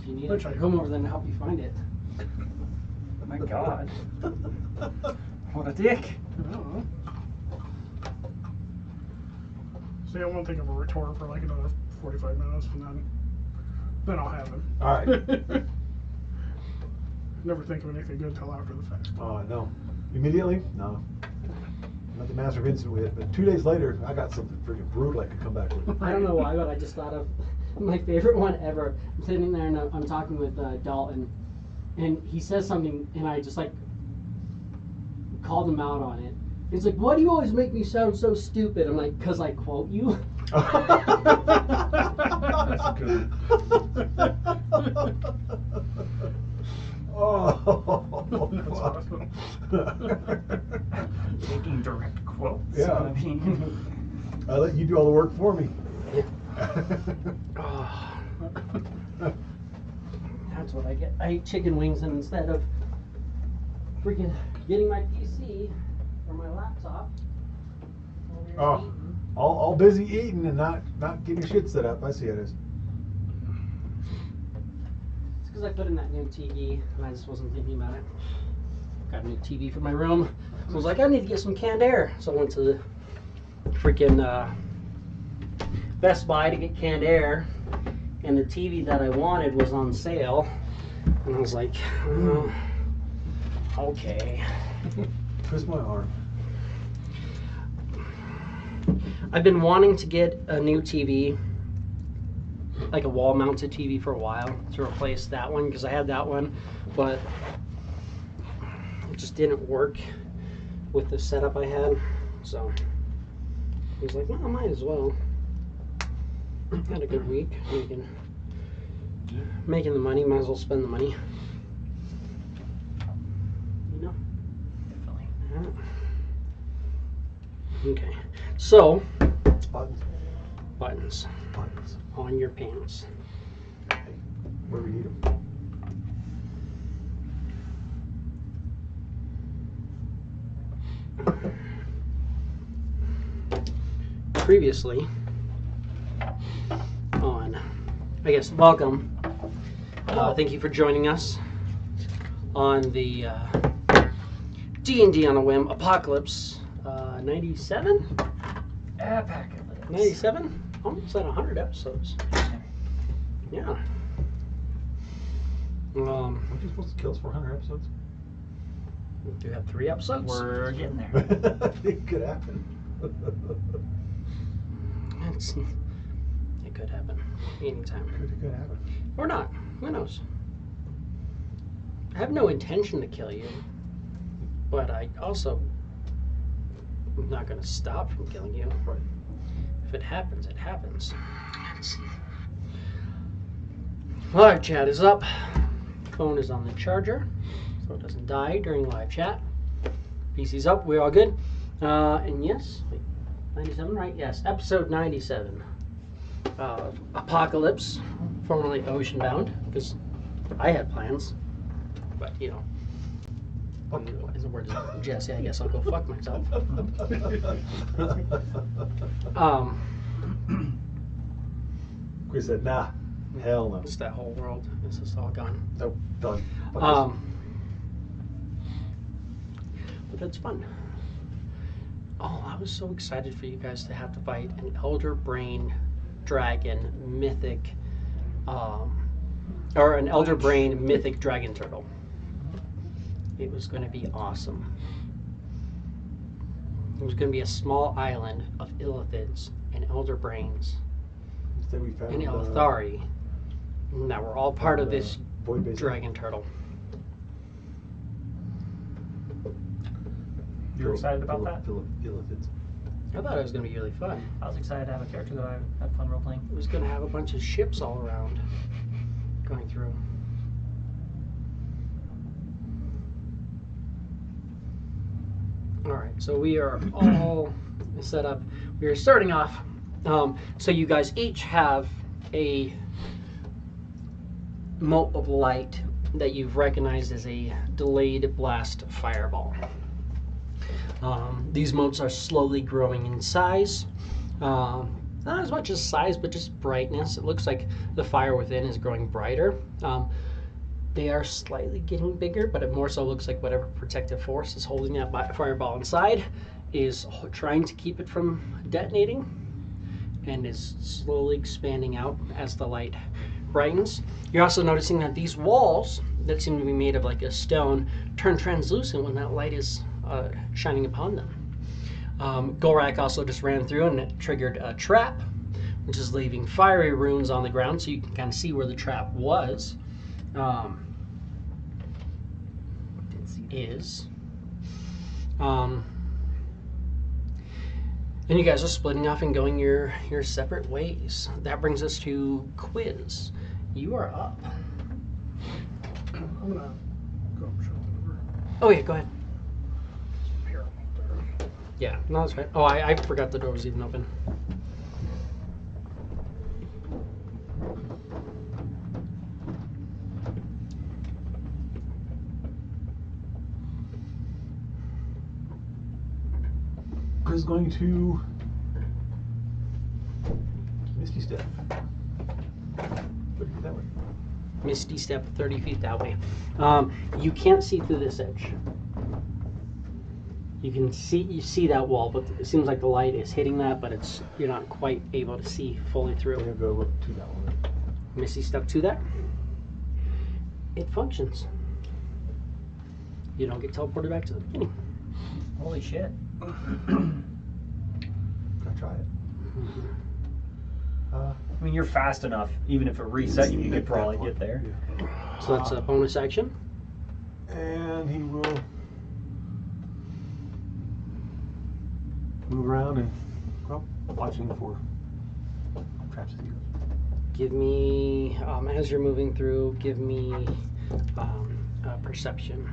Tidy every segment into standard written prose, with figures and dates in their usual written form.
you need it, I'll come over then and help you find it. Oh my God. What a dick. I don't know. See, I won't think of a retort for like another 45 minutes, and then I'll have him. All right. Never think of anything good till after the fact. No. Immediately? No. Not the massive incident we had, but 2 days later, I got something freaking brutal I could come back with. I don't know why, but I just thought of my favorite one ever. I'm sitting there and I'm talking with Dalton, and he says something, and I just like called him out on it. He's like, "Why do you always make me sound so stupid?" I'm like, "'Cause I quote you." That's good. Oh, That's awesome. Taking direct quotes. Yeah. I mean, I let you do all the work for me. Oh. That's what I get. I eat chicken wings, and instead of freaking getting my PC or my laptop, over here Oh. eating. All busy eating and not getting your shit set up. I see how it is. It's because I put in that new TV, and I just wasn't thinking about it. Got a new TV for my room, so I was like, I need to get some canned air. So I went to the freaking Best Buy to get canned air, and the TV that I wanted was on sale, and I was like, oh, okay. Twist my arm. I've been wanting to get a new TV, like a wall-mounted TV, for a while to replace that one, because I had that one, but it just didn't work with the setup I had. So I was like, well, I might as well. Had a good week making the money, might as well spend the money. You know? definitely. Yeah. Okay, so Buttons. buttons Buttons. on your pants. Hey, where we need them. Previously on, I guess, welcome. Thank you for joining us on the D&D on the WIM Apocalypse 97? Apocalypse. 97? Almost at 100 episodes. Yeah. Aren't you supposed to kill us for 100 episodes? Do you have 3 episodes? We're getting there. I think it could happen. It could happen anytime. It could happen. Or not. Who knows? I have no intention to kill you, but I also am not going to stop from killing you. Right. If it happens, it happens. Live chat is up. Phone is on the charger, so it doesn't die during live chat. PC's up. We're all good. And yes, wait, 97, right? Yes, episode 97. Apocalypse, formerly Oceanbound, because I had plans, but you know, in the words of Jesse, I guess I'll go fuck myself. We said, nah, hell no. It's that whole world. It's just all gone. Nope, done. But that's fun. Oh, I was so excited for you guys to have to fight an Elder Brain Dragon mythic, or an Elder Brain mythic dragon turtle. It was going to be awesome. It was going to be a small island of illithids and Elder Brains Instead we found and Elthari that were all part of this boy base. dragon turtle. You're excited about that? Illithids. I thought it was going to be really fun. I was excited to have a character that I had fun role playing. It was going to have a bunch of ships all around going through. All right, so we are all set up. We are starting off. So you guys each have a mote of light that you've recognized as a delayed blast fireball. These motes are slowly growing in size not as much as size, but just brightness. It looks like the fire within is growing brighter. They are slightly getting bigger, but it more so looks like whatever protective force is holding that fireball inside is trying to keep it from detonating, and is slowly expanding out as the light brightens. You're also noticing that these walls that seem to be made of like a stone turn translucent when that light is shining upon them. Gorak also just ran through and it triggered a trap, which is leaving fiery runes on the ground, so you can kind of see where the trap was. And you guys are splitting off and going your separate ways. That brings us to quiz. You are up. I'm gonna go shut it over. Oh yeah, go ahead. Here, up there. Yeah, no, that's right. Oh, I forgot the door was even open. Chris is going to Misty Step. 30 feet that way. Misty Step 30 feet that way. You can't see through this edge. You see that wall, but it seems like the light is hitting that, but you're not quite able to see fully through. We're going to go up to that one. Misty Step to that. It functions. You don't get teleported back to the beginning. Holy shit. Gotta try it. I mean, you're fast enough. Even if it reset, you could probably get there. Yeah. So that's a bonus action. And he will move around and, well, watching for traps as he goes. Give me, as you're moving through, give me perception.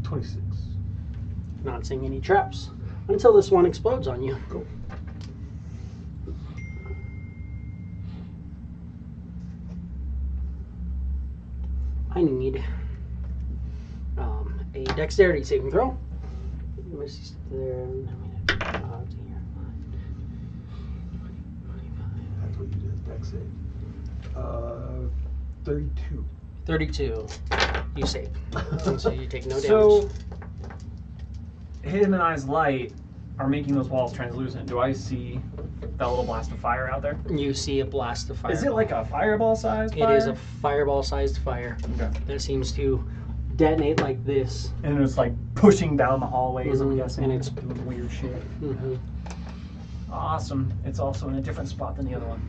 26. Not seeing any traps until this one explodes on you. Go. I need a dexterity saving throw. Misty Step there. That's what you did. Dex save. 32. 32. You save. And so you take no damage. So, him and I's light are making those walls translucent. Do I see that little blast of fire out there? You see a blast of fire. Is it like a fireball sized fire? It is a fireball-sized fire Okay. that seems to detonate like this. And it's like pushing down the hallways, I'm guessing. And it's doing weird shit. Mm-hmm. Awesome. It's also in a different spot than the other one.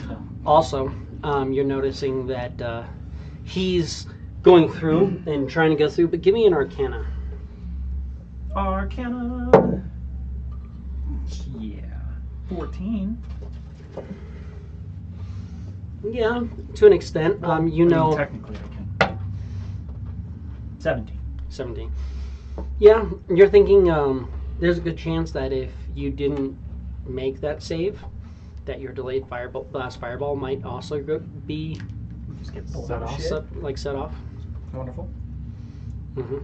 No. Also, you're noticing that he's going through and trying to go through, but give me an Arcana. Arcana. Yeah. 14. Yeah, to an extent. You I mean, know. technically, I can. 17. 17. Yeah, you're thinking there's a good chance that if you didn't make that save, that your delayed blast fireball might also be Just get pulled Set out of off? shit. set off. Wonderful. Mm-hmm.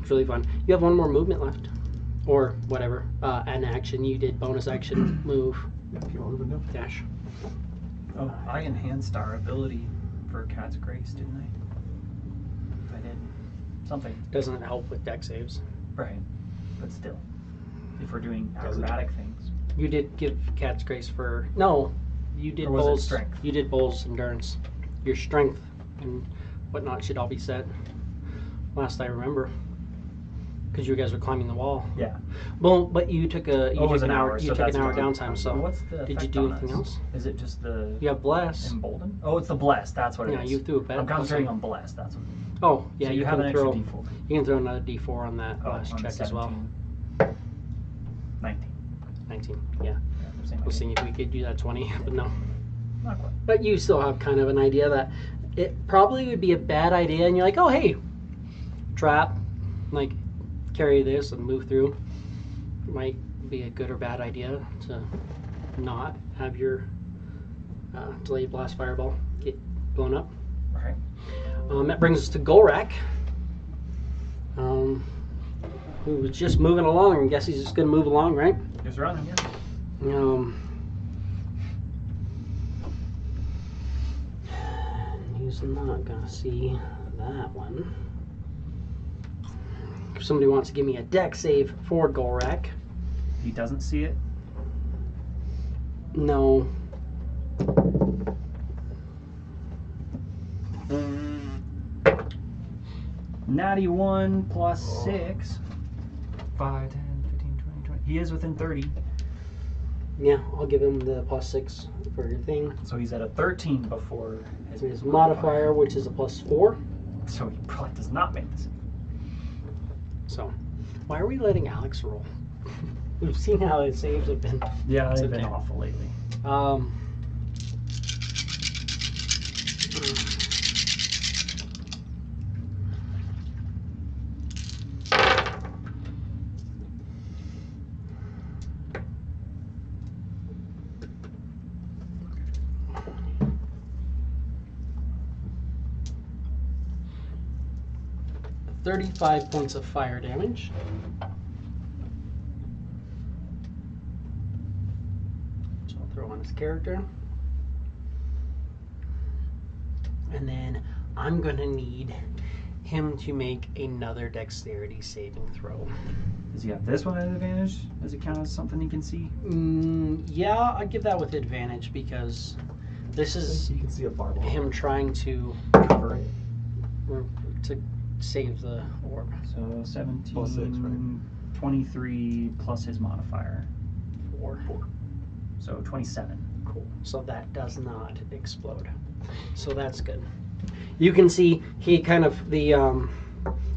It's really fun. You have one more movement left, or whatever. An action you did, bonus action, move, If you want to know. dash. Oh, I enhanced our ability for Cat's Grace, didn't I? I did. Something. Doesn't help with dex saves. Right. But still. If we're doing Does it? acrobatic things. You did give Cat's Grace for no. You did Or was it Bull's strength? You did Bull's endurance. Your strength and whatnot should all be set. Last I remember, because you guys were climbing the wall. Yeah. Well, but you took a Oh, it was an an hour. hour, You so took that's an hour gone. downtime. So What's the did you effect do on anything us? else? Is it just the You have bless. emboldened? Oh, it's the blessed. That's what it is. Yeah, you threw a bet. I'm concentrating on blessed. That's what. Oh, yeah. So you have can an extra throw. D4. You can throw another D4 on that Oh, last on check 17. as well. 19. 19. Yeah. Yeah, I'm saying I was thinking if we could do that 20, but no. Not quite. But you still have kind of an idea that it probably would be a bad idea, and you're like, oh, hey, trap, like, carry this and move through. Might be a good or bad idea to not have your delayed blast fireball get blown up. Right. That brings us to Golrak. who was just moving along. I guess he's just gonna move along, right? Just running, yeah. He's not gonna see that one. If somebody wants to give me a deck save for Golrak. He doesn't see it. No. Natty 1 plus 6. 5, 10, 15, 20, 20. He is within 30. Yeah, I'll give him the +6 for your thing. So he's at a 13 before His modifier, which is a +4. So he probably does not make this. So, why are we letting Alex roll? We've seen how his saves have been. Yeah, It's they've been okay. awful lately. $35 points of fire damage. So I'll throw on his character. And then I'm gonna need him to make another dexterity saving throw. Does he have this one at advantage? Does it count as something he can see? Yeah, I'd give that with advantage because this is You can see a fireball. him trying to Cover it. save the orb. So 17, Plus 6, right? 23 plus his modifier. 4. So 27. Cool. So that does not explode. So that's good. You can see he kind of, the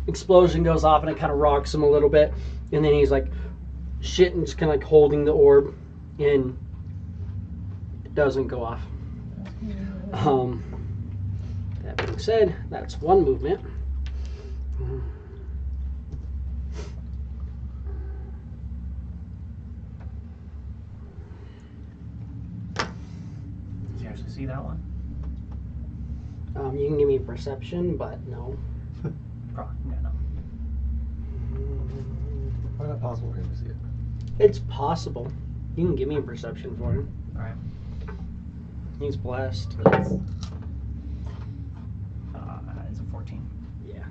explosion goes off and it kind of rocks him a little bit. And then he's like, shit, and just kind of like holding the orb and it doesn't go off. That being said, that's one movement. Does he actually see that one? You can give me perception, but no. Probably. Yeah, no. Why not possible for him to see it? It's possible. You can give me a perception for him. Alright. He's blessed. It's a 14. Yeah.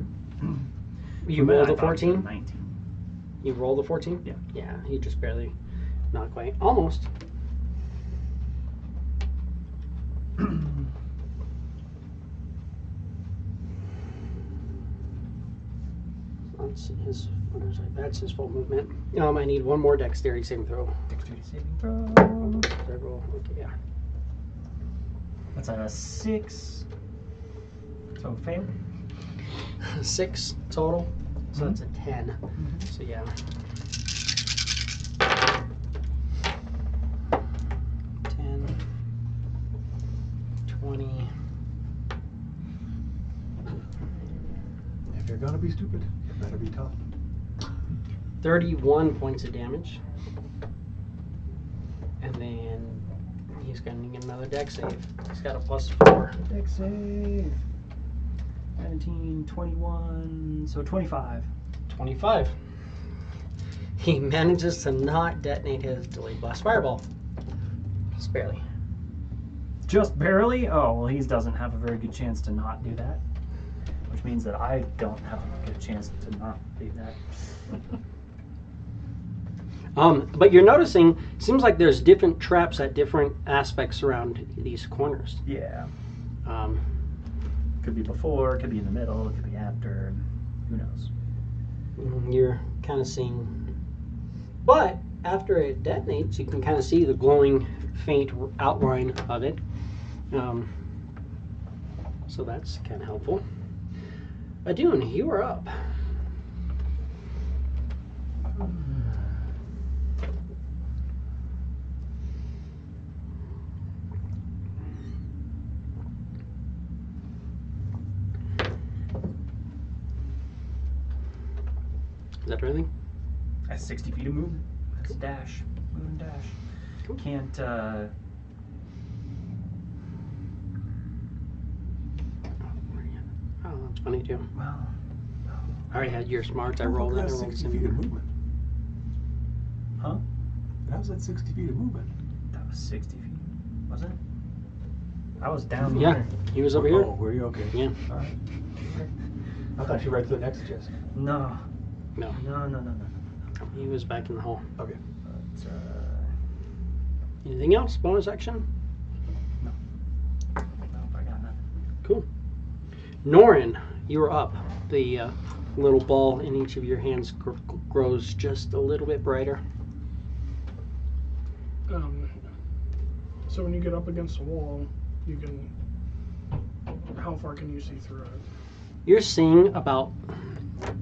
For You a minute, rolled I a thought it was 14? 19. You rolled a 14? Yeah. Yeah, he just barely, not quite. Almost. That's his full movement. I need one more dexterity saving throw. Dexterity saving throw. Did I roll? Okay, yeah. That's a 6. So fail. 6 total. So that's a 10. So yeah. 10, 20. If you're gonna be stupid, you better be tough. 31 points of damage. And then he's going to need another dex save. He's got a +4. Dex save. 17, 21, so 25. 25. He manages to not detonate his delayed blast fireball. Just barely. Just barely? Oh, well, he doesn't have a very good chance to not do that. Which means that I don't have a good chance to not do that. But you're noticing, seems like there's different traps at different aspects around these corners. Yeah. Um, Could be before, could be in the middle, it could be after. Who knows? you're kind of seeing, but after it detonates, you can kind of see the glowing, faint outline of it. So that's kind of helpful. Adun, you are up. Is that everything? That's 60 feet of movement. That's a dash. Move and dash. Cool. Can't, Oh, that's funny too. well, I already had your smarts. I How rolled the that. fuck I is rolled that the 60 same feet of number. movement? Huh? How's that 60 feet of movement? That was 60 feet, was it? I was down Yeah, here. he was over here. Oh, were you? Okay. Yeah. All right. I thought you were right to the next chest. No. No, No. he was back in the hole. Okay. But, Anything else? Bonus action? no, I got nothing. Cool. Norin, you are up. The little ball in each of your hands grows just a little bit brighter. So when you get up against the wall, you can. How far can you see through it? You're seeing about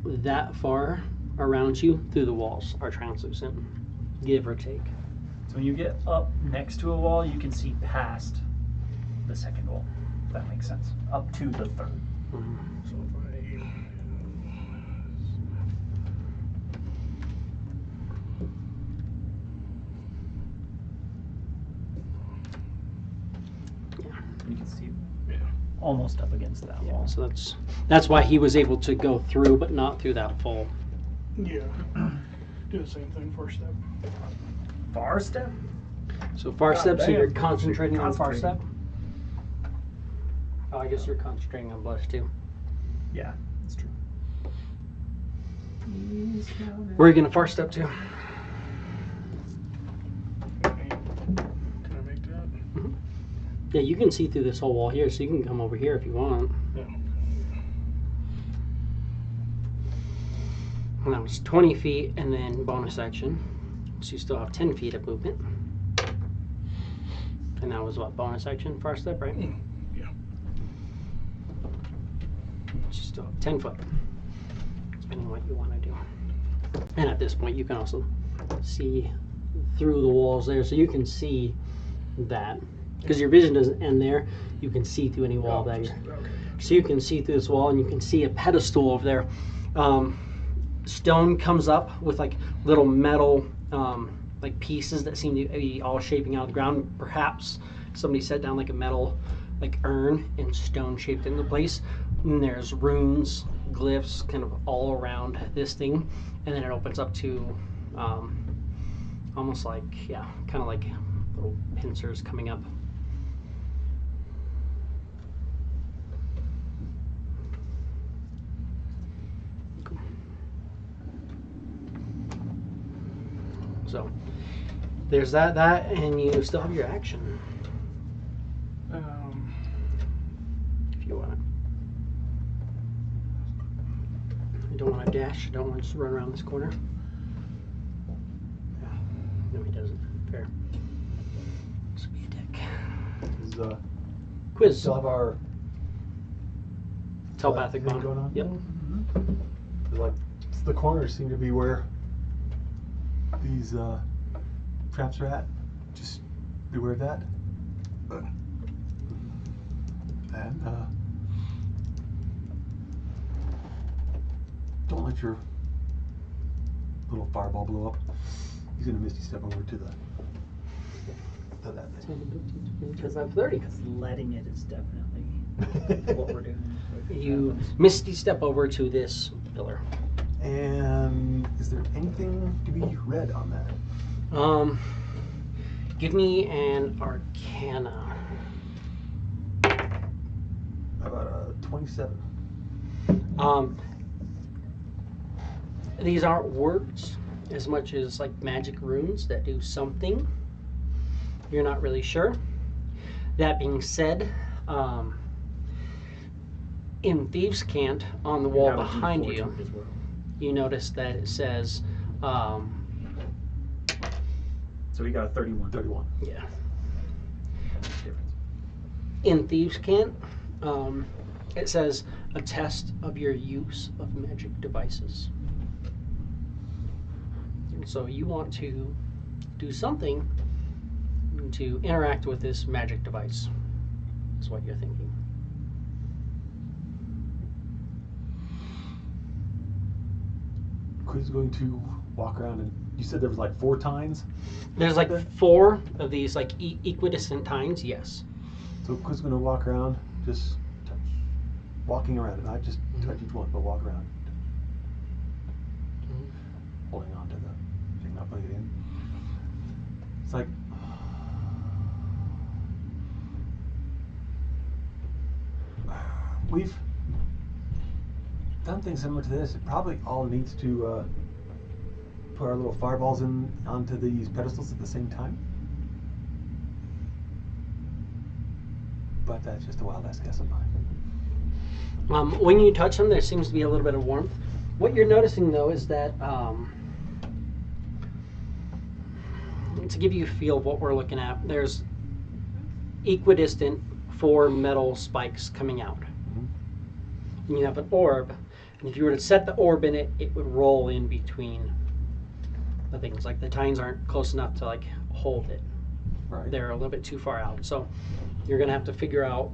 that far around you through the walls are translucent, give or take. So when you get up next to a wall, you can see past the second wall. If that makes sense. Up to the third. Mhm. So if You can see Yeah. almost up against that wall. So that's why he was able to go through, but not through that full. Yeah. Do the same thing, first step. Far step? So far God step, so damn. you're concentrating on far Concentrating. step? Oh, I guess you're concentrating on blush too. Yeah, that's true. Where are you gonna far step to? Can I make that? Yeah, you can see through this whole wall here, so you can come over here if you want. Yeah. And that was 20 feet, and then bonus action. So you still have 10 feet of movement. And that was what, bonus action, far step, right? Yeah. So you still have 10 foot, depending on what you want to do. And at this point, you can also see through the walls there, so you can see that. Because your vision doesn't end there, you can see through any wall that you're. Okay. So you can see through this wall, and you can see a pedestal over there. Stone comes up with like little metal like pieces that seem to be all shaping out of the ground. Perhaps somebody set down like a metal like urn and stone shaped into place. And there's runes, glyphs kind of all around this thing. And then it opens up to almost like, yeah, kind of like little pincers coming up. So there's that, and you still have your action if you want it. You don't want to dash, you don't want to just run around this corner. Yeah. No, he doesn't. Fair. Just be a dick. Is, Quiz. still have our Telepathic thing bond. going on? Yep. Like the corners seem to be where these traps are at. Just beware of that. And don't let your little fireball blow up. He's gonna misty step over to that thing. Because I'm 30. Because letting it is definitely what we're doing. You misty step over to this pillar. And is there anything to be read on that? Give me an Arcana. How about a 27? These aren't words as much as like magic runes that do something. You're not really sure. That being said, in Thieves' Cant on the wall behind you, you notice that it says, So we got a 31. 31. yeah. Difference. In Thieves' Cant, it says a test of your use of magic devices. And so you want to do something to interact with this magic device. That's what you're thinking. Quiz going to walk around, and you said there was like 4 tines. There's like 4 of these like equidistant tines, yes. So Quiz going to walk around, just touch, walking around, and not just touch each one, but walk around. holding on to the thing, not putting it in. It's like we've done things similar to this. It probably all needs to put our little fireballs in onto these pedestals at the same time. But that's just a wild ass guess of mine. When you touch them, there seems to be a little bit of warmth. What you're noticing, though, is that to give you a feel of what we're looking at, there's equidistant 4 metal spikes coming out. And you have an orb, and if you were to set the orb in it, it would roll in between the things. Like the tines aren't close enough to like hold it. Right. They're a little bit too far out. So you're gonna have to figure out,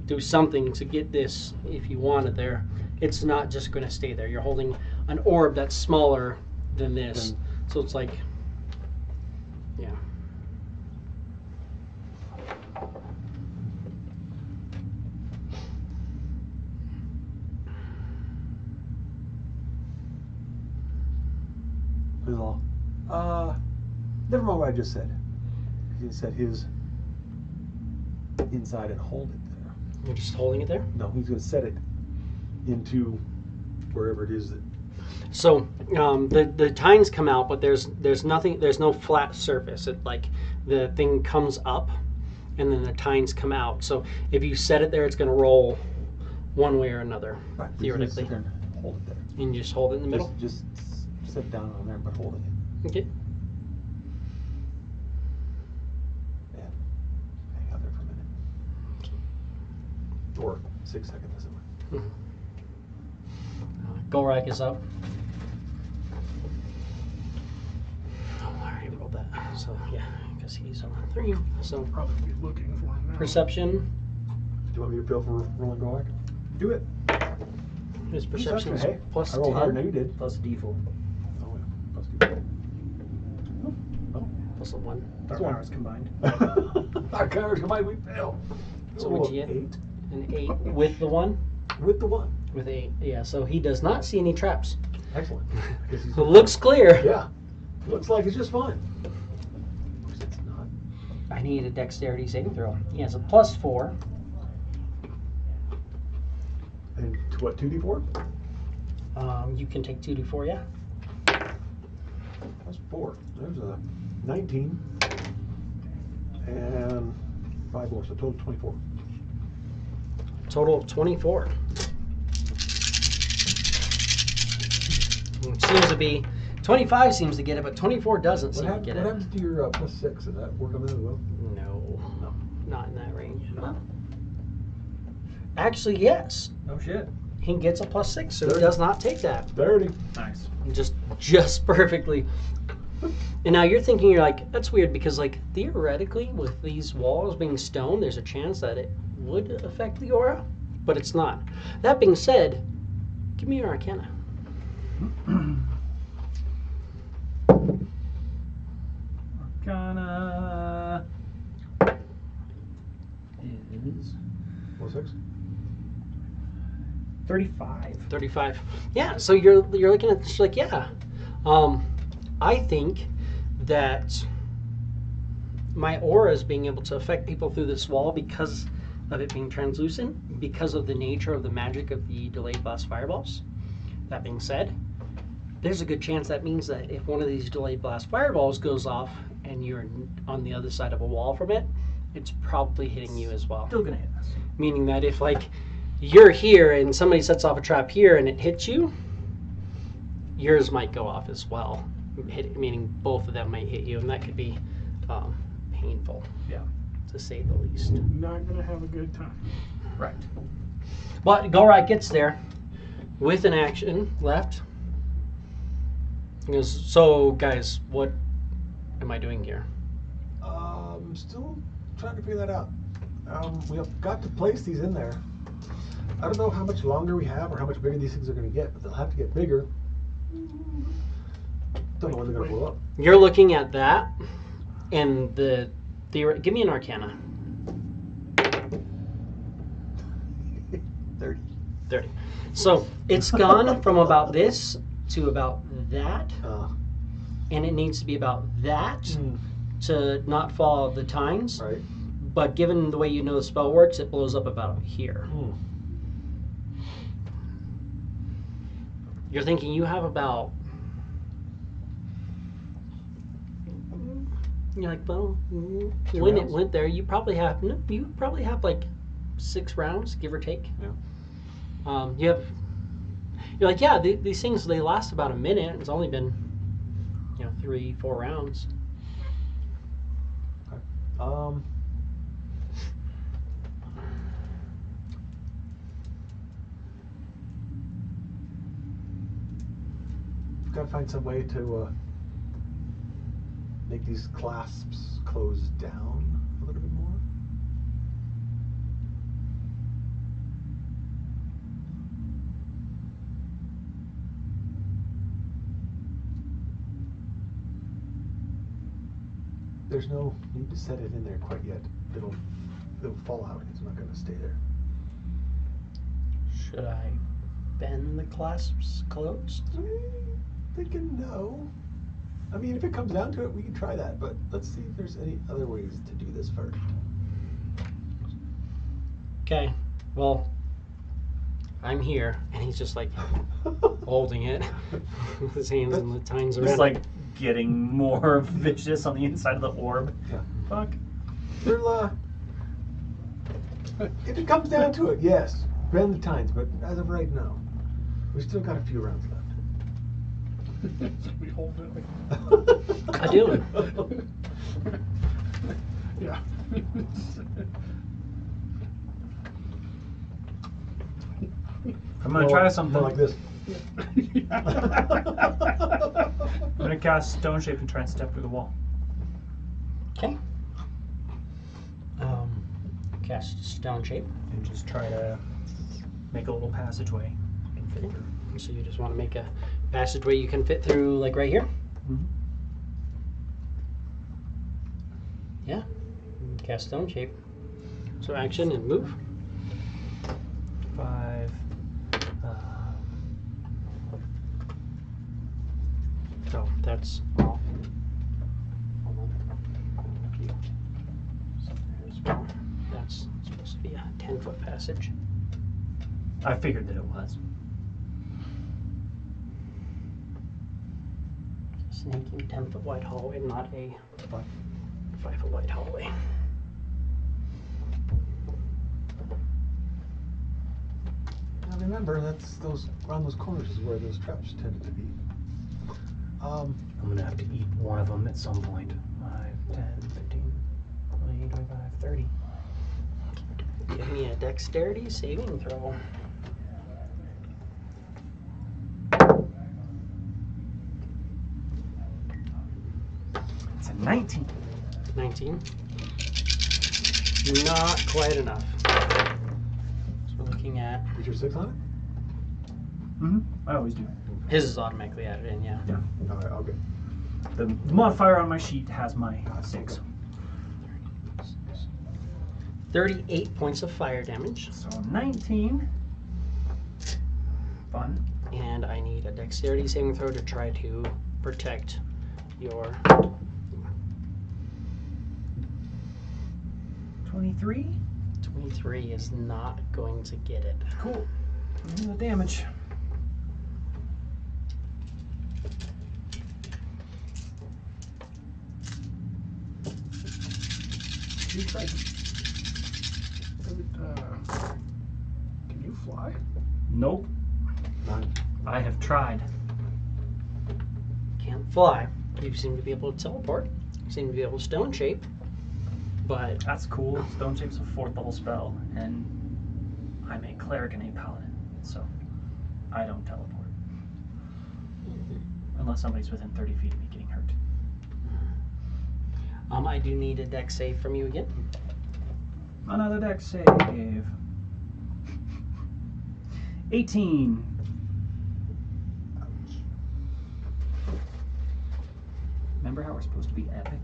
do something to get this if you want it there. It's not just gonna stay there. You're holding an orb that's smaller than this. So it's like, yeah. Never mind what I just said. He said his inside and hold it there. You're just holding it there? No, he's going to set it into wherever it is that. So the tines come out, but there's nothing. There's no flat surface. It like the thing comes up, and then the tines come out. So if you set it there, it's going to roll one way or another, Right, theoretically. he's gonna hold it there. And you just hold it in the middle. Just set it down on there, but holding it. Okay. And hang out there for a minute. Or 6 seconds, as it were. Golrak is up. Oh, I already rolled that. So yeah, because he's on 3. So Probably be looking for him now. perception. Do you want me to feel for rolling Golak? Do it. His perception is Hey, plus I rolled higher 10. than you did. Plus D4. Oh, yeah. Plus 2. Oh, Plus a 1. Our one. powers combined. our carriage combined, we fail. So what'd you get? 8 An 8 with the 1. with the 1. With 8. Yeah. So he does not see any traps. Excellent. I guess he's It looks clear. Yeah. Looks like it's just fine. Of course, it's not. I need a dexterity saving throw. He has a plus 4. And to what, 2d4? You can take 2d4, yeah. That's 4. There's a 19. And 5 more, so total 24. Total of 24. It seems to be 25 seems to get it, but 24 doesn't seem to get What it. happens to your plus 6? Does that work on that as well? No, No. not in that range. Actually, yes. Oh shit. He gets a plus 6, so he 30. does not take that. 30. Nice. Just perfectly. And now you're thinking, you're like, that's weird because like theoretically with these walls being stone, there's a chance that it would affect the aura, but it's not. That being said, give me your Arcana. Arcana is Plus 6? 35. 35. Yeah, so you're looking at this like, yeah. I think that my aura is being able to affect people through this wall because of it being translucent, because of the nature of the magic of the delayed blast fireballs. That being said, there's a good chance that means that if one of these delayed blast fireballs goes off and you're on the other side of a wall from it, it's probably hitting you as well. Still gonna hit us. Meaning that if like you're here and somebody sets off a trap here and it hits you, yours might go off as well. Meaning both of them might hit you, and that could be painful. Yeah. To say the least. Not gonna have a good time. Right. But Golrak gets there with an action left. He goes, so guys, what am I doing here? Still trying to figure that out. We have got to place these in there. I don't know how much longer we have or how much bigger these things are going to get, but they'll have to get bigger. Don't know when they're going to blow up. You're looking at that, and the give me an Arcana. 30. 30. So it's gone from about this to about that, and it needs to be about that to not fall the tines. Right. But given the way you know the spell works, it blows up about here. You're thinking you have about. You're like, well, when it went there, you probably have like 6 rounds, give or take. Yeah. You're like, yeah, these things, they last about a minute. It's only been, 3-4 rounds. Okay. We've got to find some way to make these clasps close down a little bit more. There's no need to set it in there quite yet. It'll fall out. It's not going to stay there. Should I bend the clasps closed? Thinking no. I mean, if it comes down to it, we can try that. But let's see if there's any other ways to do this first. Okay. Well, I'm here, and he's just like holding it with his hands in the tines around. It's like getting more vicious on the inside of the orb. Yeah. Fuck. We'll, if it comes down to it, yes, bend the tines. But as of right now, we still got a few rounds left. We hold it. I do. Yeah. I'm gonna try something. More like this. I'm gonna cast Stone Shape and try and step through the wall. Okay. Cast Stone Shape. And just try to make a little passageway and fit through. So you just want to make a passageway you can fit through, like right here? Mm-hmm. Yeah. Cast Stone Shape. So action and move. 5. Oh, that's off. Hold on. That's supposed to be a 10-foot passage. I figured that it was. Sneaking 10-foot wide hallway, not a 5-foot wide hallway. Now remember, that's around those corners is where those traps tended to be. I'm gonna have to eat one of them at some point. 5, 10, 15, 20, 25, 30. Give me a dexterity saving throw. It's a 19. 19. Not quite enough. So we're looking at... Is your 6 on it? Mm-hmm. I always do. His is automatically added in, yeah. Yeah. All right, okay. The modifier on my sheet has my 6. 38 points of fire damage. So 19. Fun. And I need a dexterity saving throw to try to protect your... 23. 23 is not going to get it. Cool. And the damage. You tried. Can you fly? Nope. None. I have tried. Can't fly. You seem to be able to teleport. You seem to be able to stone shape. But That's cool. Stone Shape's a 4th level spell, and I'm a cleric and a paladin, so I don't teleport. Unless somebody's within 30 feet of me getting hurt. I do need a dex save from you again. Another dex save. 18. Remember how we're supposed to be epic?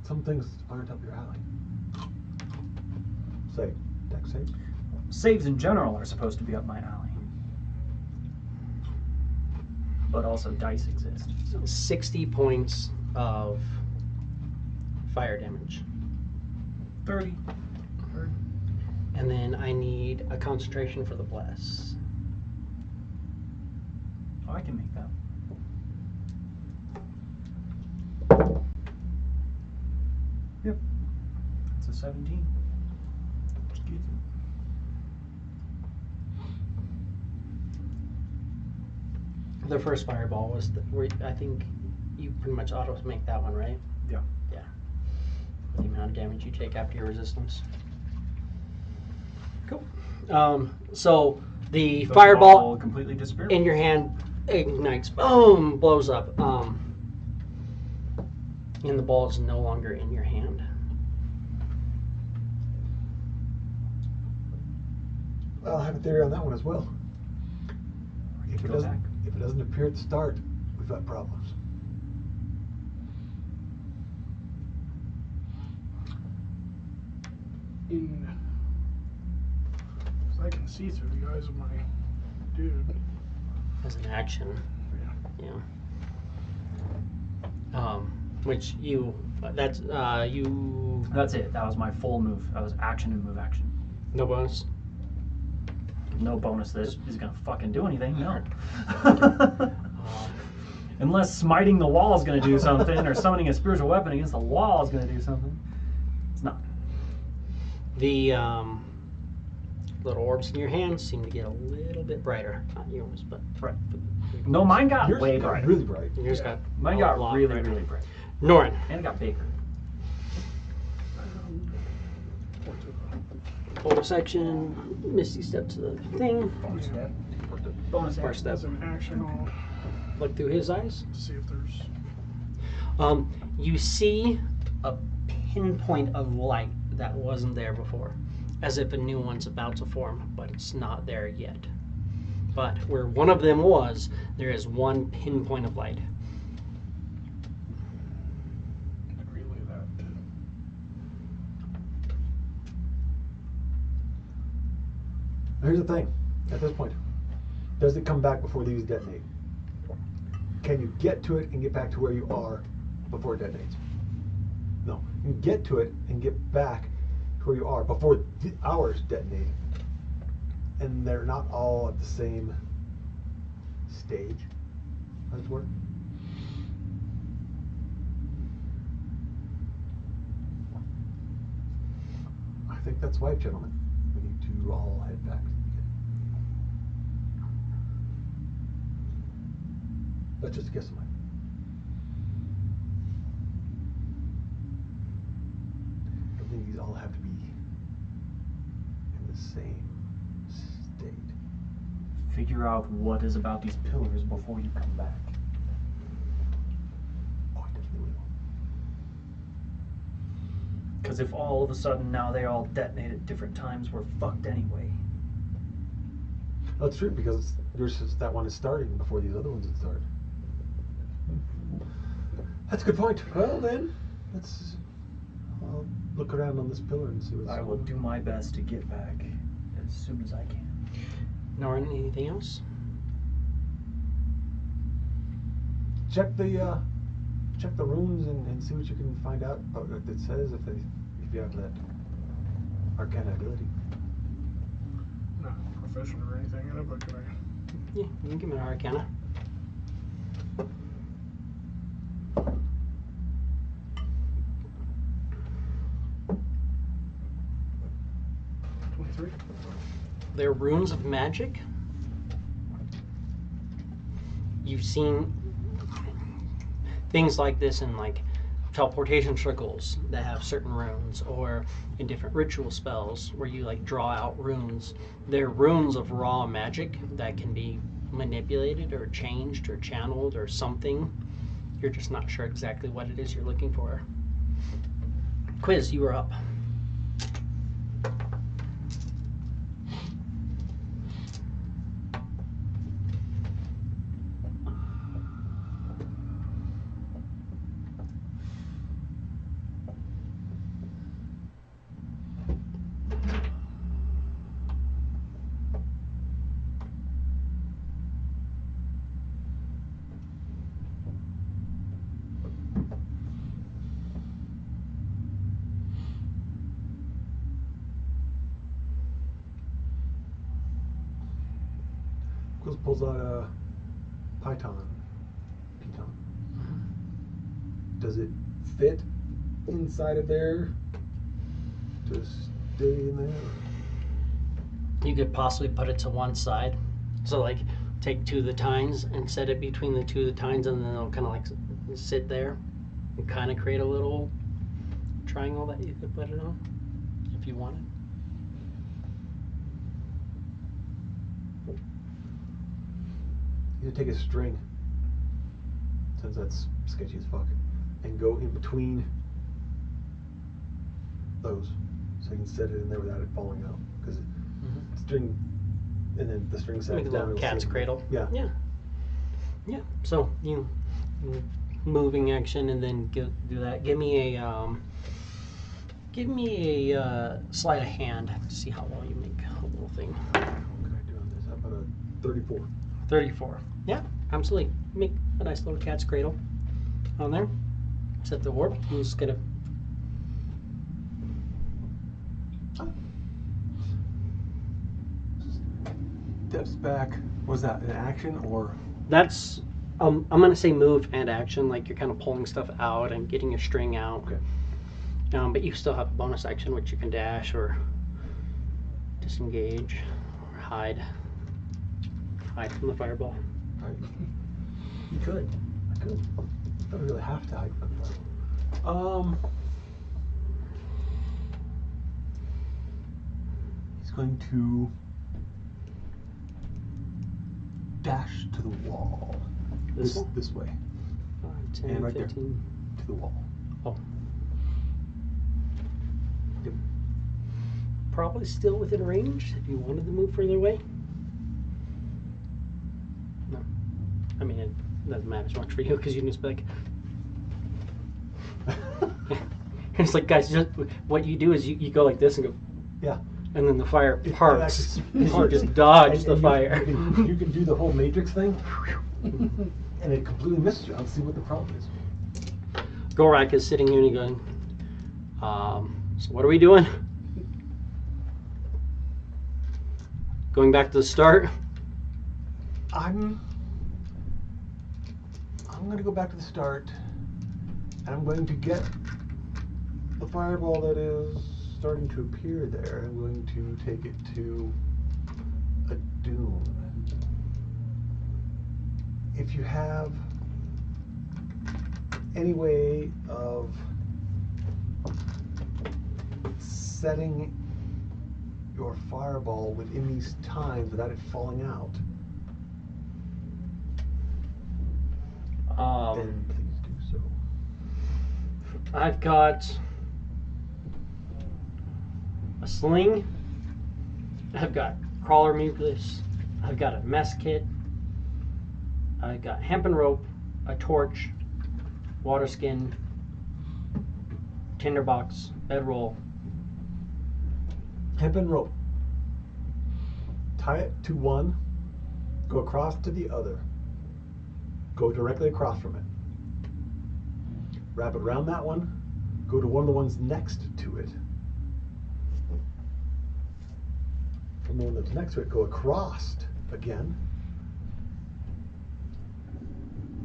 Some things aren't up your alley. Say, dex save. Saves in general are supposed to be up my alley. but also dice exist. So 60 points of fire damage. 30. And then I need a concentration for the bless. Oh, I can make that. Yep. It's a 17. The first fireball was, I think you pretty much auto make that one, right? Yeah. Yeah. The amount of damage you take after your resistance. Cool. So the fireball ball completely disappeared. in your hand ignites, boom, blows up. And the ball is no longer in your hand. Well, I have a theory on that one as well. If it Go back. doesn't appear at the start, we've got problems. I can see through the eyes of my dude. As an action. Yeah. Yeah. Which you, that's, you, That's it. That was my full move. That was action and move action. no bonus. No bonus that is gonna fucking do anything, no. Uh, Unless smiting the wall is gonna do something, or summoning a spiritual weapon against the wall is gonna do something. It's not. The little orbs in your hand seem to get a little bit brighter. Not yours, but Right. No, mine got Yours way got brighter. really bright. yours got Mine a got lot really, brighter. really bright. Norin, And it got bigger. hold a section, Misty step to the thing, Bonus step. Bonus First step. step. As an action, I'll look through his eyes. see if there's. You see a pinpoint of light that wasn't there before, as if a new one's about to form, but it's not there yet. But where one of them was, there is one pinpoint of light. Relay that. Here's the thing, at this point, does it come back before these detonate? Can you get to it and get back to where you are before it detonates? No, you can get to it and get back to where you are before ours detonate. And they're not all at the same stage, as it were. I think that's why, gentlemen, we need to all head back to the beginning. That's just a guess of mine. I don't think these all have to be in the same state. Figure out what is about these pillars before you come back. Oh, I definitely will. Because if all of a sudden now they all detonate at different times, we're fucked anyway. Oh, it's true, because yours is, that one is starting before these other ones had started. That's a good point. Well then, I'll look around on this pillar and see what's I will do my best to get back as soon as I can. Norin, anything else? Check the runes and see what you can find out about what it says if you have that arcana ability. Not proficient or anything in it, but can I? Yeah, you can give me an arcana. They're runes of magic. You've seen things like this in like teleportation circles that have certain runes, or in different ritual spells where you like draw out runes. They're runes of raw magic that can be manipulated or changed or channeled or something. You're just not sure exactly what it is you're looking for. Quiz, you are up. Quills pulls out a piton. Does it fit inside of there to stay in there? You could possibly put it to one side. So like take 2 of the tines and set it between the 2 of the tines, and then it'll kind of like sit there and kind of create a little triangle that you could put it on if you wanted. You take a string, since that's sketchy as fuck, and go in between those, so you can set it in there without it falling out. Because string, and then the string sets Make a down. little cat's cradle. Yeah. Yeah. Yeah. So you moving action and then do that. Give me a sleight of hand to see how well you make a little thing. What can I do on this? How about a 34? 34. Yeah, absolutely. Make a nice little cat's cradle on there. Set the warp. I'm just gonna. Steps back. Was that an action or? That's. I'm gonna say move and action, like you're kind of pulling stuff out and getting your string out. Okay. But you still have a bonus action, which you can dash or disengage or hide. Hide from the fireball. Right. You could. I could. I don't really have to hide from the fireball. He's going to dash to the wall. This one? This way. 5, 10, And right 15. there. To the wall. Oh. Yep. Probably still within range if you wanted to move further away. No. I mean, it doesn't matter as much for you because you can just be like. It's like, guys, just what you do is you go like this and go. Yeah. And then the fire It parts. actually- You just dodge And the fire. You can do the whole Matrix thing, and it completely misses you. I'll see what the problem is. Gorak is sitting here and he's going, so what are we doing? Going back to the start? I'm going to go back to the start, and I'm going to get the fireball that is starting to appear there. I'm going to take it to a dune. If you have any way of setting your fireball within these times without it falling out, then please do so. I've got a sling. I've got crawler mucus. I've got a mess kit. I've got hempen rope, a torch, water skin, tinderbox, bedroll. Hempen rope. Tie it to one, go across to the other. Go directly across from it. Wrap it around that one, go to one of the ones next to it. From the one that's next to it, go across again.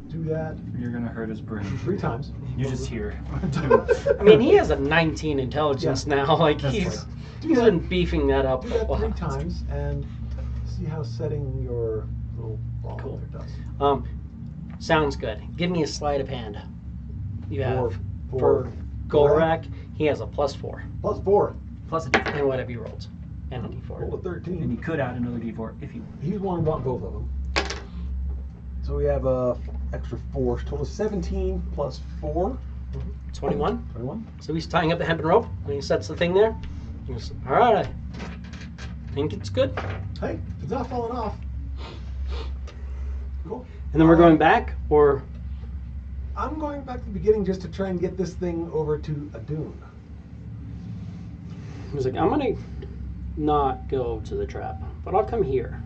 Do that You're gonna hurt his brain. 3 times. You just hear. I mean, he has a 19 intelligence now. Like That's he's fine. he's been beefing that up. Do that a 3 lot. times and see how setting your little ball Cool. there does. Sounds good. Give me a sleight of hand. You have For for Gorak, he has a +4 +4. Plus a D4. and whatever he rolls, and a D4. Roll a 13. And you could add another D4 if you want. He's one about both of them. So we have extra 4, total 17 plus 4. 21. 21. So he's tying up the hempen rope, and he sets the thing there. He goes, all right, I think it's good. Hey, it's not falling off. Cool. And then we're going back, or I'm going back to the beginning just to try and get this thing over to a dune. he's like, I'm gonna not go to the trap, but I'll come here.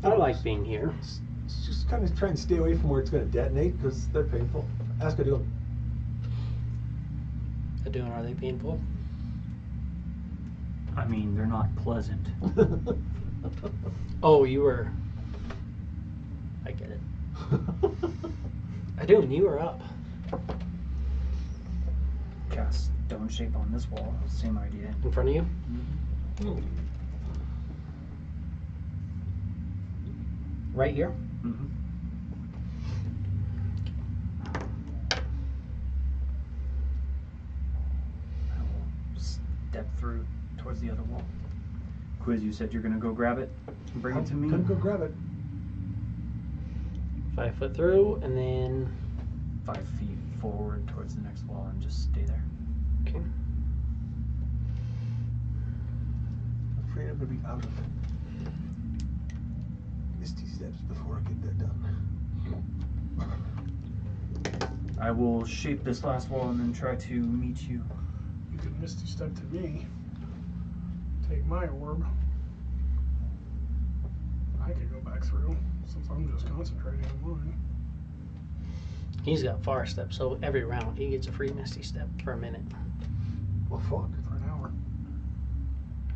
I like being here. It's just kind of try and stay away from where it's going to detonate because they're painful. Ask a dune. Are they painful? I mean, they're not pleasant. Oh, you were I get it. I do, and you are up. Cast stone shape on this wall. Same idea. In front of you? Right here? Mm-hmm. I will step through towards the other wall. Quiz, you said you're gonna go grab it and bring it to me? Come go grab it. 5 foot through, and then 5 feet forward towards the next wall and just stay there. okay. I'm afraid I'm gonna be out of misty steps before I get that done. I will shape this last wall and then try to meet you. You could misty step to me. Take my orb. I could go back through since I'm just concentrating on mine. He's got far steps, so every round he gets a free misty step for a minute. Well, fuck. For an hour.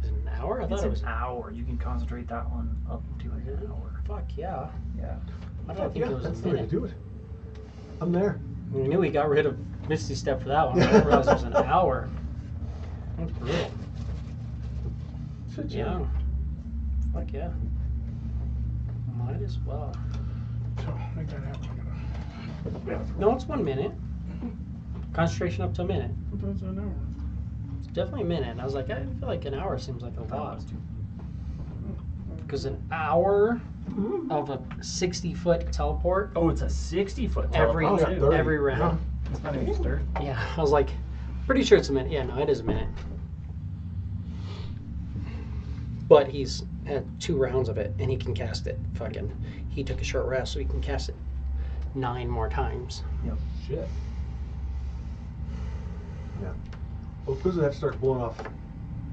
Is it an hour? I It's thought it was an hour. You can concentrate that one up to an hour. Fuck yeah. Yeah. I don't think Yeah, it was that's a the way to minute. do it. I'm there. We knew he got rid of misty step for that one. I didn't realize it was an hour. That's brutal. Shit, Yeah. Fuck yeah. Might as well. So make that happen. No, it's 1 minute. Concentration up to a minute. That's an hour. It's definitely a minute. And I was like, I feel like an hour seems like a lot. Because an hour of a 60-foot teleport Oh, it's a 60-foot every teleport, too. 30. every round. It's not even 30. Yeah, I was like, pretty sure it's a minute. Yeah, no, it is a minute. But he's had 2 rounds of it, and he can cast it. Fucking, he took a short rest, so he can cast it 9 more times. Shit. Yeah. Well, Quiz would have to start blowing off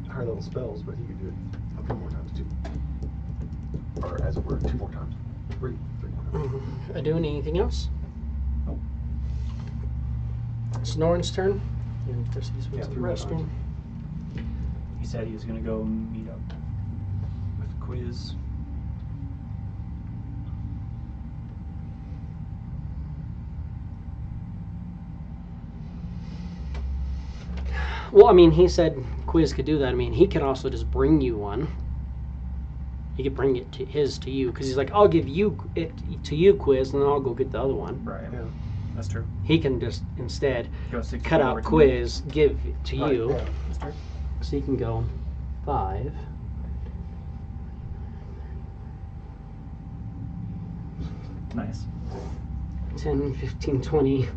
higher level spells, but he could do it a few more times too. Or as it were, 2 more times. 3 more times. Are doing anything else? Nope. Snorin's turn. And Chris, he's Yeah, with the 3 more restroom. He said he was going to go meet up with Quiz. Well, I mean, he said Quiz could do that. I mean, he could also just bring you one. He could bring it to you because he's like, I'll give you it to you, Quiz, and then I'll go get the other one. Right. Yeah. That's true. He can just instead Go 60 cut forward out to Quiz, give it to Right, you, yeah. That's true. so you can go 5. Nice. 10, 15, 20,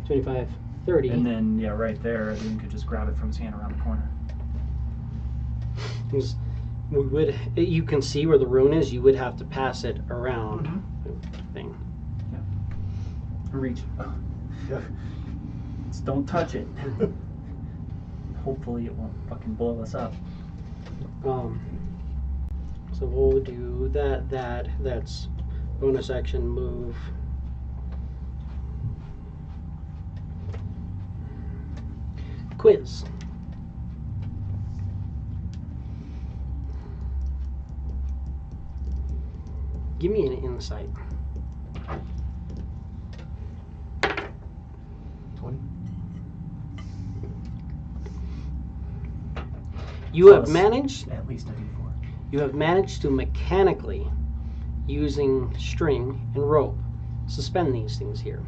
25, 30. And then, yeah, right there, then you could just grab it from his hand around the corner. Because we would, you can see where the rune is. You would have to pass it around the thing. Reach. Yeah. Just don't touch it. Hopefully it won't fucking blow us up. So we'll do that. That's bonus action move. Quiz. Give me an insight. 20. You have Plus managed. At least a D4. You have managed to mechanically, using string and rope, suspend these things here.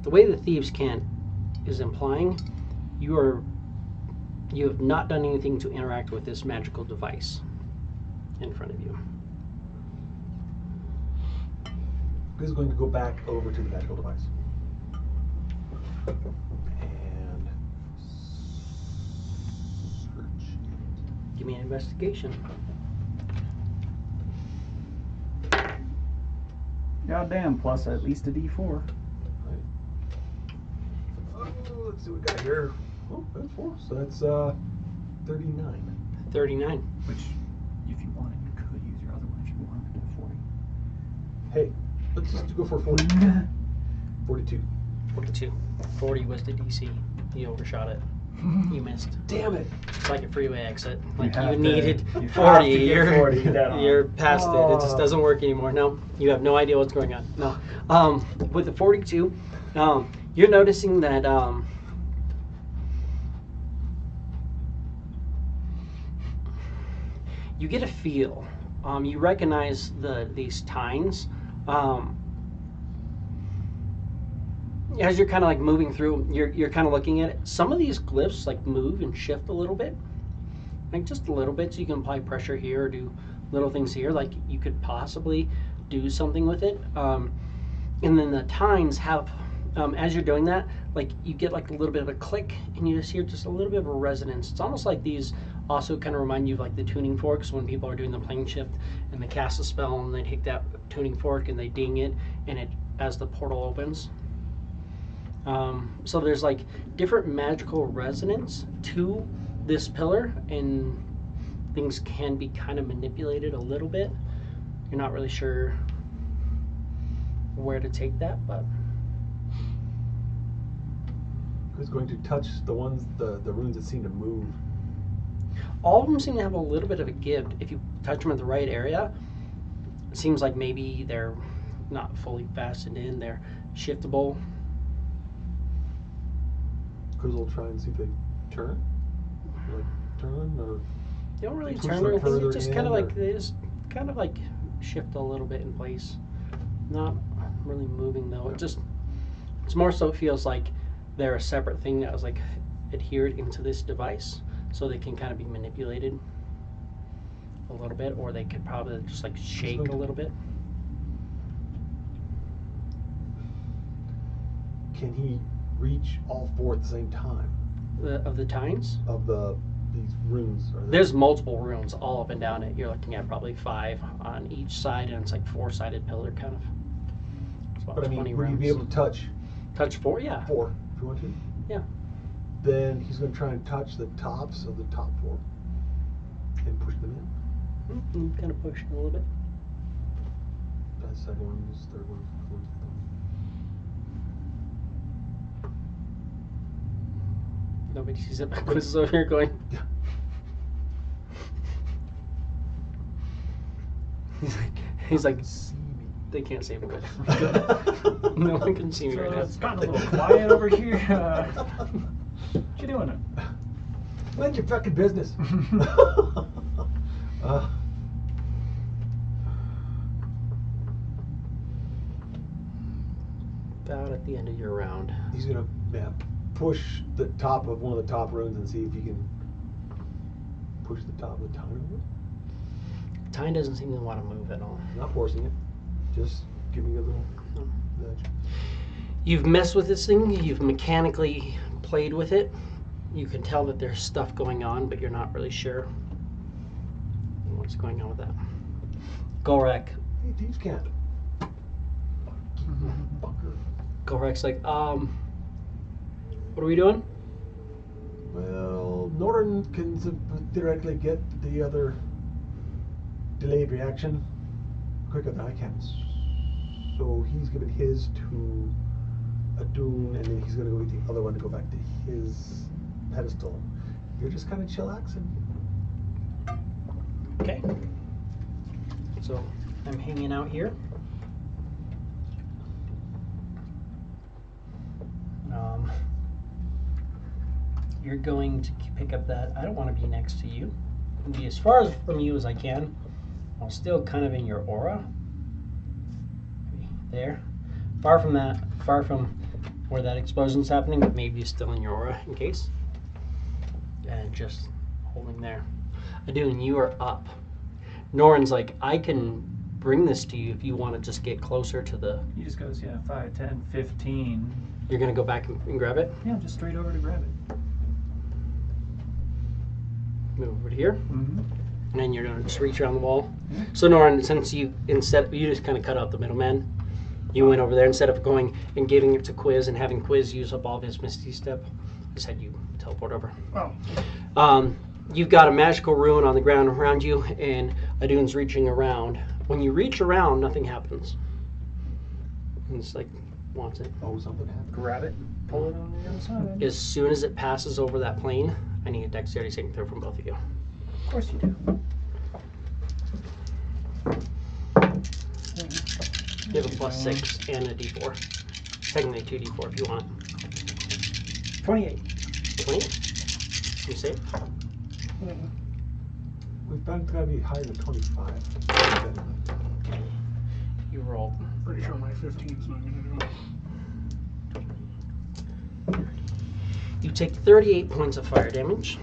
The way the thieves' cant is implying, you have not done anything to interact with this magical device in front of you. Quiz is going to go back over to the magical device. And search it. Give me an investigation. Goddamn, plus at least a D4. Oh, let's see what we got here. Oh, that's 4. So that's 39. 39. Which, if you wanted, you could use your other one if you wanted to do 40. Hey, let's just go for 40. 42. 42. 40 was the DC. You overshot it. You missed. Damn it! It's like a freeway exit. Like have you to- needed you have 40. to get You're 40 dead on. you're past it. It just Oh. doesn't work anymore. No, you have no idea what's going on. No. With the 42, you're noticing that you get a feel. You recognize these tines. As you're kind of like moving through, you're kind of looking at it. Some of these glyphs like move and shift a little bit, like just a little bit. So you can apply pressure here or do little things here. Like you could possibly do something with it. And then the tines have, as you're doing that, like you get like a little bit of a click, and you just hear just a little bit of a resonance. It's almost like these also kind of remind you of like the tuning forks when people are doing the plane shift and they cast a spell and they take that tuning fork and they ding it, and it as the portal opens. So there's like different magical resonance to this pillar, and things can be kind of manipulated a little bit. You're not really sure where to take that, but Who's going to touch the ones, the runes that seem to move? all of them seem to have a little bit of a give. If you touch them at the right area, it seems like maybe they're not fully fastened in, they're shiftable. Chris will try and see if they turn? Like, turn or... They don't really Push turn them or anything, further it's just kind of in, like, or- they just kind of like shift a little bit in place. Not really moving though, it's more so it feels like they're a separate thing that was like adhered into this device, so they can kind of be manipulated a little bit, or they could probably just like shake a little bit. Can he reach all four at the same time Of the tines, of these runes? Or there's multiple runes all up and down it. You're looking at probably 5 on each side, and it's like 4-sided pillar kind of. It's about But I 20 mean, would you runes. be able to touch Touch 4? Yeah. 4 if you want to? Yeah. Then he's going to try and touch the tops of the top 4 and push them in. Kind of push a little bit. That's second one, this third one, fourth one. Nobody sees it. Quiz is over here going. Yeah. He's like, See me. they can't see me. Good. No one can see me So right it's now. gotten a little quiet over here. What you doing? Mind your fucking business. About at the end of your round. He's gonna push the top of one of the top runes and see if he can push the top of the tower. Tine doesn't seem to want to move at all. Not forcing it, just giving it a little nudge. You've messed with this thing. You've mechanically played with it. You can tell that there's stuff going on, but you're not really sure what's going on with that. Gorek. Hey, thieves can't. Fucker. Gorek's like, what are we doing? Well, Norton can theoretically get the other delayed reaction quicker than I can. So he's giving his to Adun, and then he's going to go get the other one to go back to his pedestal. You're just kind of chillaxing. Okay. So I'm hanging out here. You're going to pick up that. I don't want to be next to you. Be as far as from you as I can. I'm still kind of in your aura. Maybe there. Far from that. Far from where that explosion's happening, but maybe still in your aura in case. And just holding there. Adun, you are up. Norin's like, I can bring this to you if you want to just get closer to the... He just goes, 5, 10, 15. You're going to go back and grab it? Yeah, just straight over to grab it. Move over to here. Mm-hmm. And then you're going to just reach around the wall. Yeah. So Norin, since you just kind of cut out the middleman, you went over there instead of going and giving it to Quiz and having Quiz use up all of his Misty Step. Just had you teleport over. Oh. You've got a magical rune on the ground around you, and Adun's reaching around. When you reach around, nothing happens. And it's like, wants it. Oh, something happened. Grab it. pull it on the other side. As soon as it passes over that plane, I need a dexterity saving throw from both of you. Of course you do. You have a +6 and a d4. Technically 2d4 if you want it. 28. 20? You save? We've got to be higher than 25. You rolled. Pretty sure my 15's not gonna do it. You take 38 points of fire damage.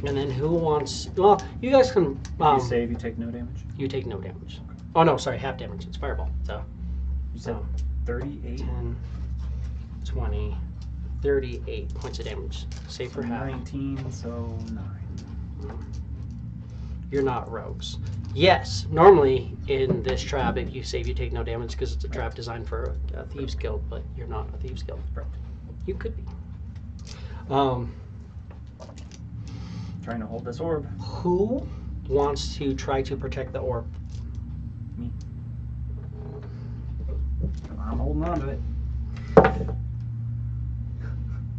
And then who wants... Well, you guys can... You save, you take no damage? You take no damage. Oh no, sorry, half damage. It's fireball. So, You said 38? 10, 20, 38 points of damage. Save for half. 19, so 9. You're not rogues. Yes, normally in this trap, if you save, you take no damage because it's a trap designed for a Thieves Guild, but you're not a Thieves Guild. Correct. You could be. Trying to hold this orb. Who wants to try to protect the orb? Me. I'm holding on to it.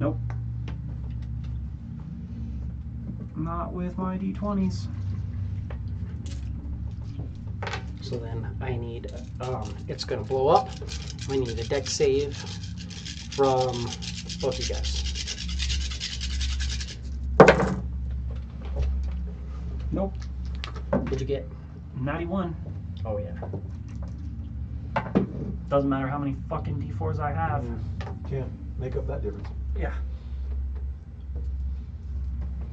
Nope. Not with my d20s. So then I need, it's going to blow up. I need a dex save from both you guys. Nope. What'd you get? 91. Oh, yeah. Doesn't matter how many fucking d4s I have. Can't make up that difference. Yeah.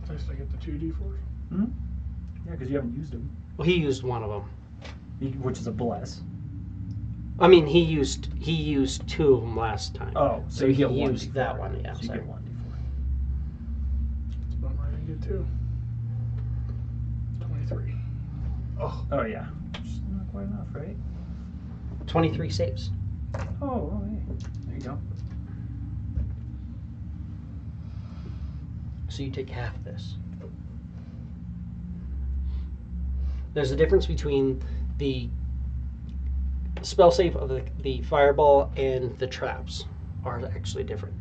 So I still get the 2d4s? Hmm? Yeah, because you haven't used them. Well, he used one of them. Which is a bless. I mean, he used 2 of them last time. Oh, so you he get one used d4. that one. Yeah, So you sorry. get 1d4. It's about right, I get 2. 23. Oh, Oh, yeah. Just not quite enough, right? 23 saves. Oh, hey. There you go. So you take half this. There's a difference between the spell save of the fireball and the traps are actually different.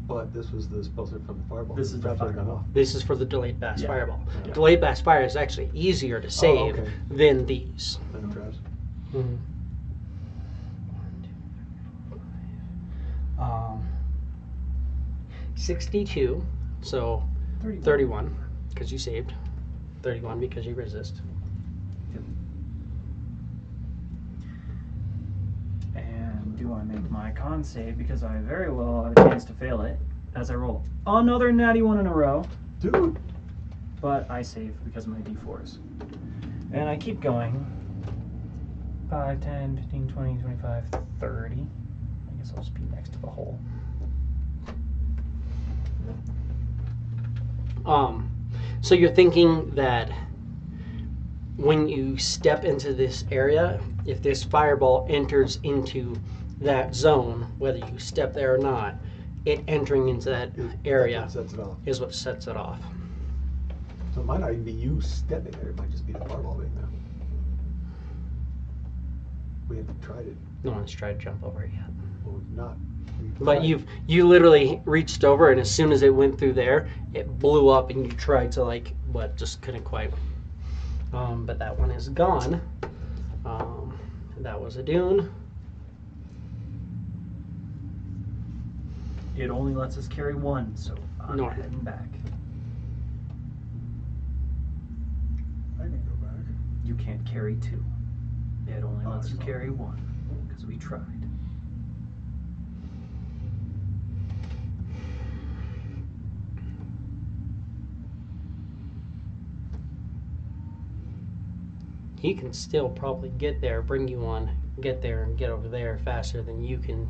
but this was the spell save from the fireball. This is the Traps already gone fireball. off. This is for the delayed blast Yeah. fireball. Yeah. Delayed blast fire is actually easier to save okay. than these. Then the traps. Mm-hmm. 62, so 31, because you saved. 31 because you resist. And do I make my con save? Because I very well have a chance to fail it as I roll another natty one in a row. Dude! But I save because of my d4s. And I keep going. 5, 10, 15, 20, 25, 30. I guess I'll just be next to the hole. So you're thinking that when you step into this area, if this fireball enters into that zone, whether you step there or not, it entering into that area That's what sets it off. is what sets it off. So it might not even be you stepping there, it might just be the fireball being there. We haven't tried it. No one's tried to jump over it yet. Well, we've not. We've But tried. you literally reached over, and as soon as it went through there, it blew up, and you tried to just couldn't quite. But that one is gone. That was a dune. It only lets us carry one, so I'm No. heading back. I can go back. You can't carry two. It only lets you carry one, because we tried. He can still probably get there, bring you one, get there, and get over there faster than you can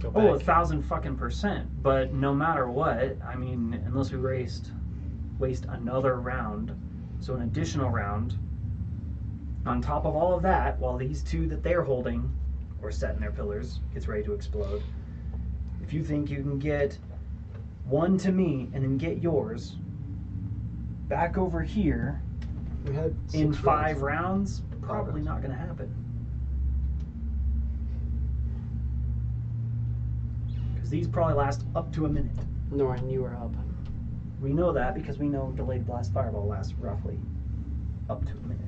go back. Oh, 1,000%. But no matter what, I mean, unless we waste another round, so an additional round, on top of all of that, while these two that they're holding or setting their pillars gets ready to explode, if you think you can get one to me and then get yours back over here We had in 6 5 rounds. rounds, probably not going to happen. Because these probably last up to a minute. Norrin, you were up. We know that because we know delayed blast fireball lasts roughly up to a minute.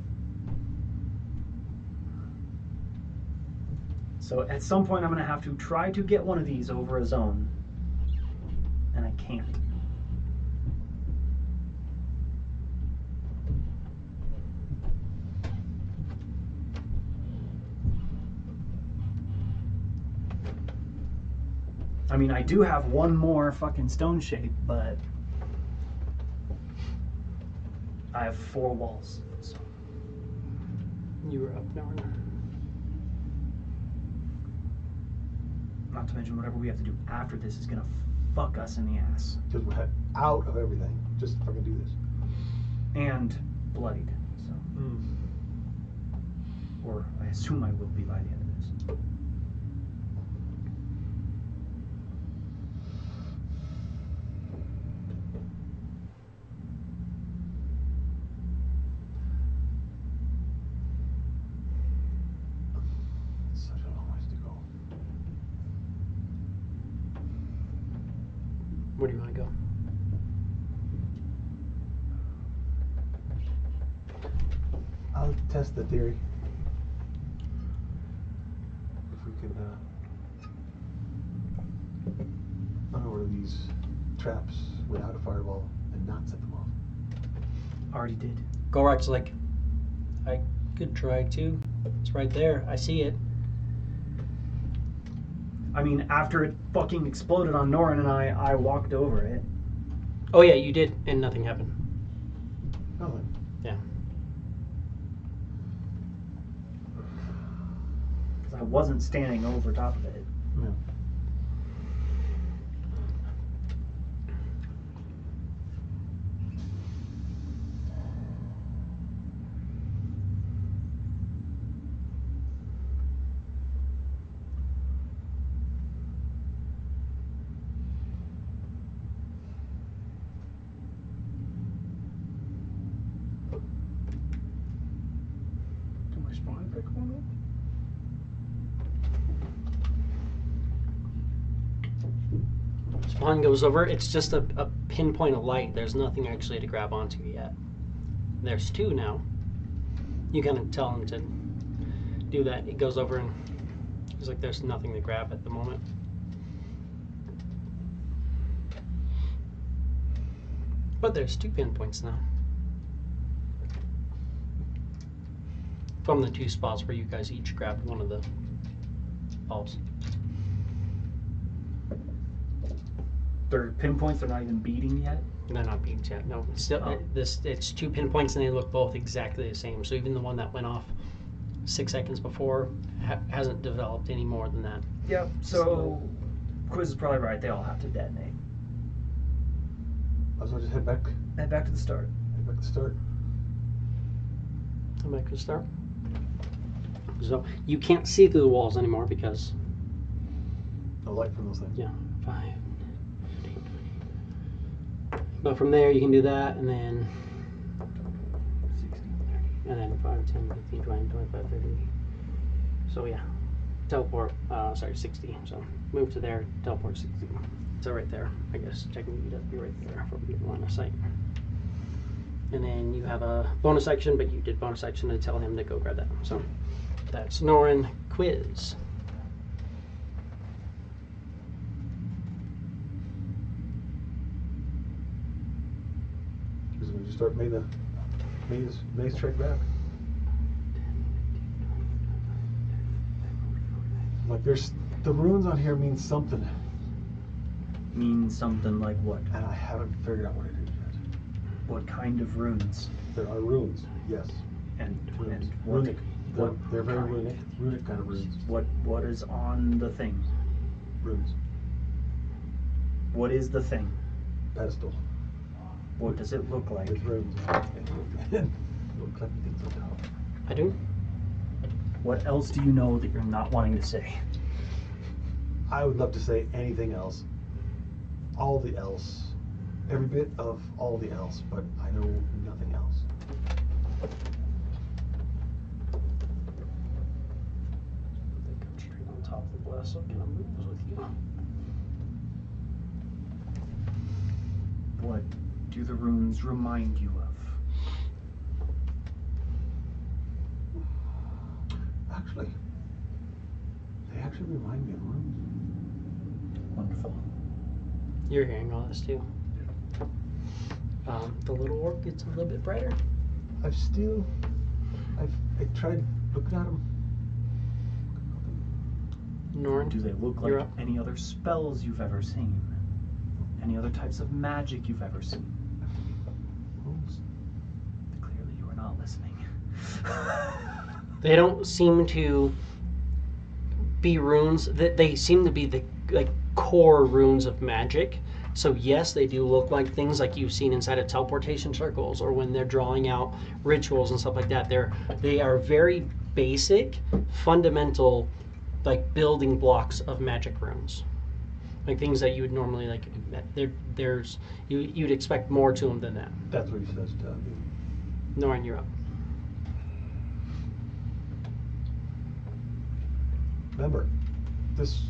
So at some point I'm going to have to try to get one of these over a zone. And I can't. I mean, I do have one more fucking stone shape, but I have 4 walls. So. You were up, Norrin. Not to mention whatever we have to do after this is gonna fuck us in the ass. Just out of everything. Just fucking do this. And bloodied. So. Or I assume I will be by the end of this. Such a long ways to go. Where do you want to go? I'll test the theory. If we can unload these traps without a fireball and not set them off. Already did. Gorak's like, I could try to. It's right there. I see it. I mean, after it fucking exploded on Norrin and I walked over it. Oh yeah, you did, and nothing happened. Nothing. Yeah. Because I wasn't standing over top of it. Yeah. Can my spawn pick one up? Spawn goes over. It's just a pinpoint of light. There's nothing actually to grab onto yet. There's 2 now. You kind of tell him to do that. It goes over and he's like, there's nothing to grab at the moment. But there's 2 pinpoints now. From the 2 spots where you guys each grabbed one of the balls. They're pinpoints, they're not even beating yet. They're not being yet. No, it's still Oh. it's 2 pinpoints and they look both exactly the same. So even the one that went off 6 seconds before hasn't developed any more than that. Yep, so Quiz is probably right, they all have to detonate. So just head back Back to the start. to the start. I'm back to start. So you can't see through the walls anymore because No light from those things. yeah, 5. But from there you can do that and then 5, 10, 15, 20, 25, 30. So yeah, teleport, 60. So move to there, teleport 60. So right there, I guess technically you'd have to be right there for the line of sight. And then you have a bonus action, but you did bonus action to tell him to go grab that. So that's Norrin Quiz. Because when you start maze trek back. Like there's the runes on here mean something, Means something like what? and I haven't figured out what it is yet. What kind of runes? There are runes, yes. And Runes. what, Runic. what They're very kind? runic kind of runes. What is on the thing? Runes. What is the thing? Pedestal. What does it look like? With runes. Little clippy things on top. I do. What else do you know that you're not wanting to say? I would love to say anything else. All the else. Every bit of all the else, but I know nothing else. They come straight on top of the glass, so I'm gonna move with you. What do the runes remind you of? Actually, they actually remind me of runes. Wonderful. You're hearing all this too. The little orc gets a little bit brighter. I tried looking at them. Norn, Do they look you're like up. any other spells you've ever seen? Any other types of magic you've ever seen? Runes. Clearly you are not listening. They don't seem to be runes. They seem to be the core runes of magic. So yes, they do look like things like you've seen inside of teleportation circles, or when they're drawing out rituals and stuff like that. They are very basic, fundamental, like building blocks of magic runes, like things that you would normally like. You'd expect more to them than that. That's what he says to me. Norn, you're up. Remember, this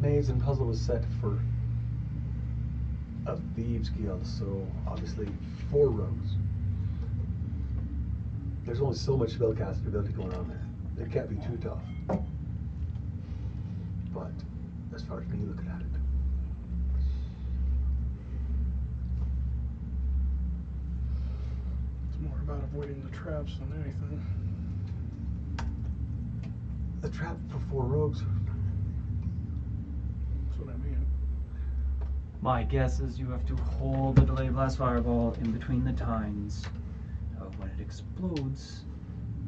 maze and puzzle was set for a thieves guild, so obviously 4 rogues. There's only so much spellcasting ability going on there. It can't be too tough. But as far as me looking at it, It's more about avoiding the traps than anything. the trap for 4 rogues. That's what I mean. My guess is you have to hold the delay blast fireball in between the tines. When it explodes,